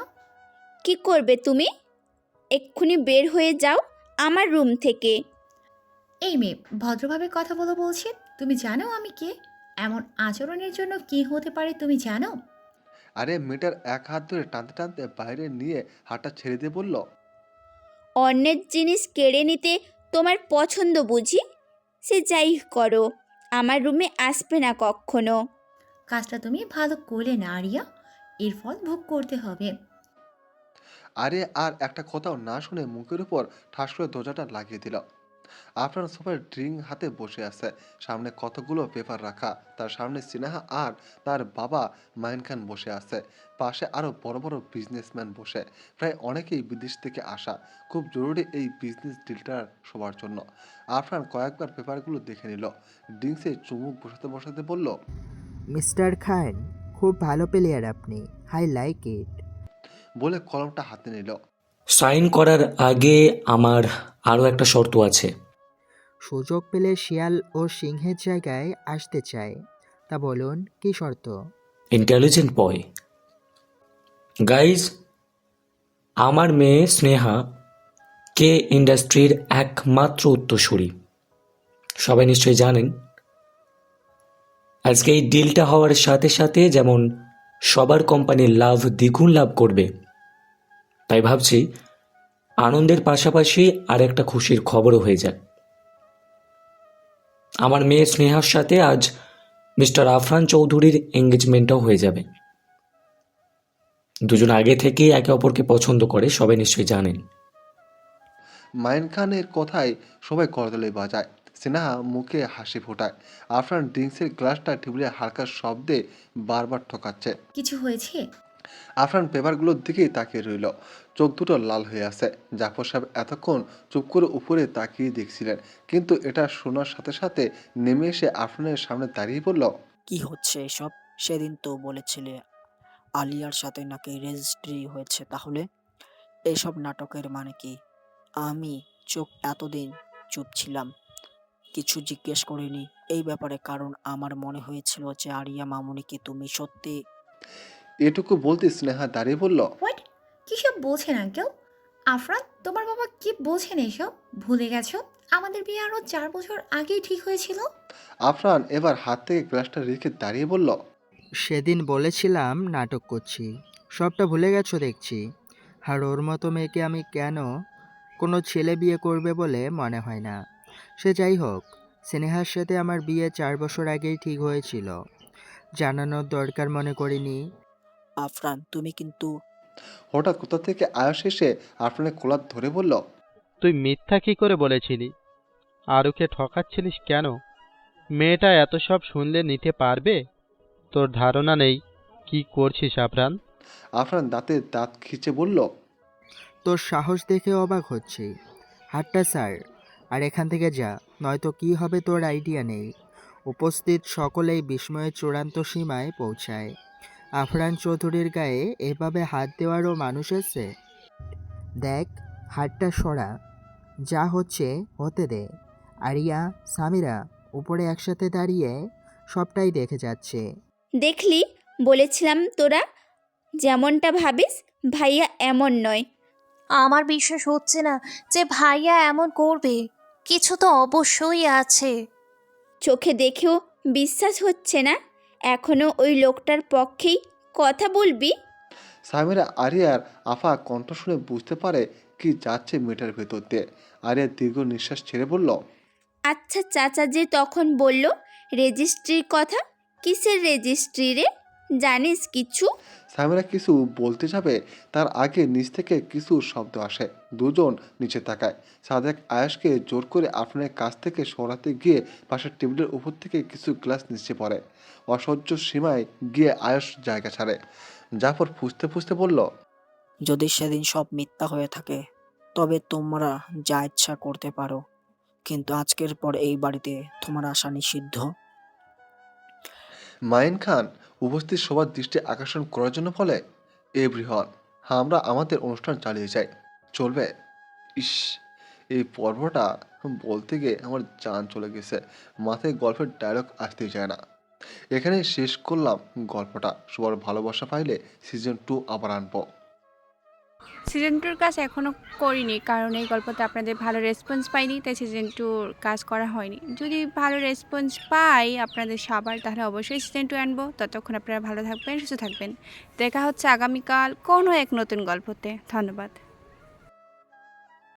কি করবে তুমি? এক্ষুনি বের হয়ে যাও আমার রুম থেকে। এই মেয়ে, ভদ্রভাবে কথা বলো বলছি। তুমি জানো আমি কে? এমন আচরণের জন্য কি হতে পারে তুমি জানো? আরে মেয়েটার এক হাত ধরে টানতে টানতে বাইরে নিয়ে হাতটা ছেড়ে দিয়ে বলল, অন্যের জিনিস কেড়ে নিতে তোমার পছন্দ বুঝি? সে যাই করো, আমার রুমে আসবে না কখনো। কাজটা তুমি ভালো করলে না আরিয়া, এর ফল ভোগ করতে হবে। আরে আর একটা কথাও না শুনে মুখের উপর ঠাস করে দরজাটা লাগিয়ে দিল। আপনার সোফার ড্রিঙ্ক হাতে বসে আছে, সামনে কতগুলো পেপার রাখা। তার সামনে সিনহা আর তার বাবা মাইন খান বসে আছে। পাশে আরো বড় বড় বিজনেসম্যান বসে, প্রায় অনেকেই বিদেশ থেকে আসা। খুব জরুরি এই বিজনেস ডিলটার সবার জন্য। আফরান কয়েকবার পেপারগুলো দেখে নিল, ড্রিঙ্কসে চুমুক বসাতে বসাতে বলল, মিস্টার খান, খুব ভালো প্লেয়ার আপনি, আই লাইক ইট। বলে কলমটা হাতে নিল। সাইন করার আগে আমার আরও একটা শর্ত আছে। সুযোগ পেলে শিয়াল ও সিংহের জায়গায় আসতে চাই, তা বলুন কি শর্ত? ইন্টেলিজেন্ট বয়। গাইজ, আমার মেয়ে স্নেহা কে ইন্ডাস্ট্রির একমাত্র উত্তরসূরি। সবাই নিশ্চয়ই জানেন আজকে এই ডিলটা হওয়ার সাথে সাথে যেমন সবার কোম্পানির লাভ দ্বিগুণ লাভ করবে, তাই ভাবছি আনন্দের পাশাপাশি আর একটা খুশির খবরও হয়ে যাক। আমার মেয়ে স্নেহার সাথে আজ মিস্টার আফরান চৌধুরীর এঙ্গেজমেন্টটাও হয়ে যাবে। দুজন আগে থেকেই একে অপরকে পছন্দ করে, সবাই নিশ্চয়ই জানেন। মাইন খানের কথায় সবাই করতালি বাজায়। সিনহা মুখে হাসি ফোটায়। আফরান ড্রিঙ্কসের গ্লাসটা টেবিলে হালকা শব্দে বারবার ঠকাচ্ছে। কিছু হয়েছে? আফরান পেপারগুলোর দিকেই তাকিয়ে রইল, চোখ দুটো লাল হয়ে আছে। জাফর সাহেব এতক্ষণ চুপ করে উপরে তাকিয়ে দেখছিলেন, কিন্তু এটা শোনার সাথে সাথে নেমে এসে আফরানের সামনে দাঁড়িয়ে বলল, কি হচ্ছে এসব? সেদিন তো বলেছিলে আলিয়ার সাথে নাকি রেজিস্ট্রি হয়েছে, তাহলে এসব নাটকের মানে কি? আমি এতদিন চুপ ছিলাম, কিছু জিজ্ঞেস করিনি এই ব্যাপারে, কারণ আমার মনে হয়েছিল যে আরিয়া মামুনিকে তুমি সত্যি। এটুকু বলতে স্নেহা দাঁড়িয়ে বলল, হোয়াট? কিসব বলছেন আঙ্কেল? আফরান, তোমার বাবা কি বলছেন এসব? ভুলে গেছো আমাদের বিয়ে আরো 4 বছর আগেই ঠিক হয়েছিল? আফরান এবার হাত থেকে গ্লাসটা রেখে দাঁড়িয়ে বলল, সেদিন বলেছিলাম নাটক করছি, সবটা ভুলে গেছো দেখছি। আর ওর মতো মেয়েকে আমি কেন কোনো ছেলে বিয়ে করবে বলে মনে হয় না। সে যাই হোক, স্নেহার সাথে আমার বিয়ে 4 বছর আগেই ঠিক হয়েছিল। জানানোর দরকার মনে করিনি। আফরান তুমি কিন্তু হঠাৎ কোথা থেকে আয়স এসে আফরানের কোলার ধরে বলল, তুই মিথ্যা কি করে বলেছিলি? আর ওকে ঠকাচ্ছিলিস কেন? মেয়েটা এত সব শুনলে নিতে পারবে? তোর ধারণা নেই কি করছিস আফরান। আফরান দাঁতে দাঁত খিচে বলল, তোর সাহস দেখে অবাক হচ্ছি। হাতটা স্যার, আর এখান থেকে যা, নয়তো কি হবে তোর আইডিয়া নেই। উপস্থিত সকলেই বিস্ময়ের চূড়ান্ত সীমায় পৌঁছায়। আফরান চৌধুরীর গায়ে এভাবে হাত দেওয়ারও মানুষ আছে? দেখ, হাতটা সরা, যা হচ্ছে হতে দে। আরিয়া, সামিরা উপরে একসাথে দাঁড়িয়ে সবটাই দেখে যাচ্ছে। দেখলি, বলেছিলাম তোরা যেমনটা ভাবিস ভাইয়া এমন নয়। আমার বিশ্বাস হচ্ছে না যে ভাইয়া এমন করবে। কিছু তো অবশ্যই আছে। চোখে দেখেও বিশ্বাস হচ্ছে না? এখনো ওই লোকটার পক্ষেই কথা বলবি? সামিরা আরিয়ার আফা কণ্ঠ শুনে বুঝতে পারে কি যাচ্ছে মেয়েটার ভেতর দিয়ে। আরিয়া দীর্ঘ নিঃশ্বাস ছেড়ে বলল, আচ্ছা, চাচা যে তখন বলল রেজিস্ট্রির কথা, কিসের রেজিস্ট্রি রে? জানিস কিছু? সামিরা কিছু বলতে যাবে তার আগে নিচ থেকে কিছু শব্দ আসে। দুজন নিচে তাকায়। সাদেক আয়াসকে জোর করে আফরানের কাছ থেকে সরাতে গিয়ে পাশের টেবিলের উপর থেকে কিছু গ্লাস নিচে পড়ে। অসহ্য সীমায় গিয়ে আয়াস জায়গা ছাড়ে। জাফর ফুঁসতে ফুঁসতে বলল, যদি সেদিন সব মিথ্যা হয়ে থাকে তবে তোমরা যা ইচ্ছা করতে পারো, কিন্তু আজকের পর এই বাড়িতে তোমার আসা নিষিদ্ধ। মাইন খান উপস্থিত সবার দৃষ্টি আকর্ষণ করার জন্য বলে, এভরিওয়ান, আমরা আমাদের অনুষ্ঠান চালিয়ে যাই, চলবে? ইস, এই পর্বটা বলতে গিয়ে আমার জান চলে গেছে। মাথায় গল্পের ডায়লগ আসতেই যায় না। এখানেই শেষ করলাম গল্পটা। সবার ভালোবাসা পাইলে সিজন 2 আবার আনবো। সিজন 2-র কাজ এখনও করিনি, কারণ এই গল্পতে আপনাদের ভালো রেসপন্স পাইনি, তাই সিজন 2-র কাজ করা হয়নি। যদি ভালো রেসপন্স পাই আপনাদের সবার, তাহলে অবশ্যই সিজন 2 আনবো। ততক্ষণ আপনারা ভালো থাকবেন, সুস্থ থাকবেন। দেখা হচ্ছে আগামীকাল কোনো এক নতুন গল্পতে। ধন্যবাদ।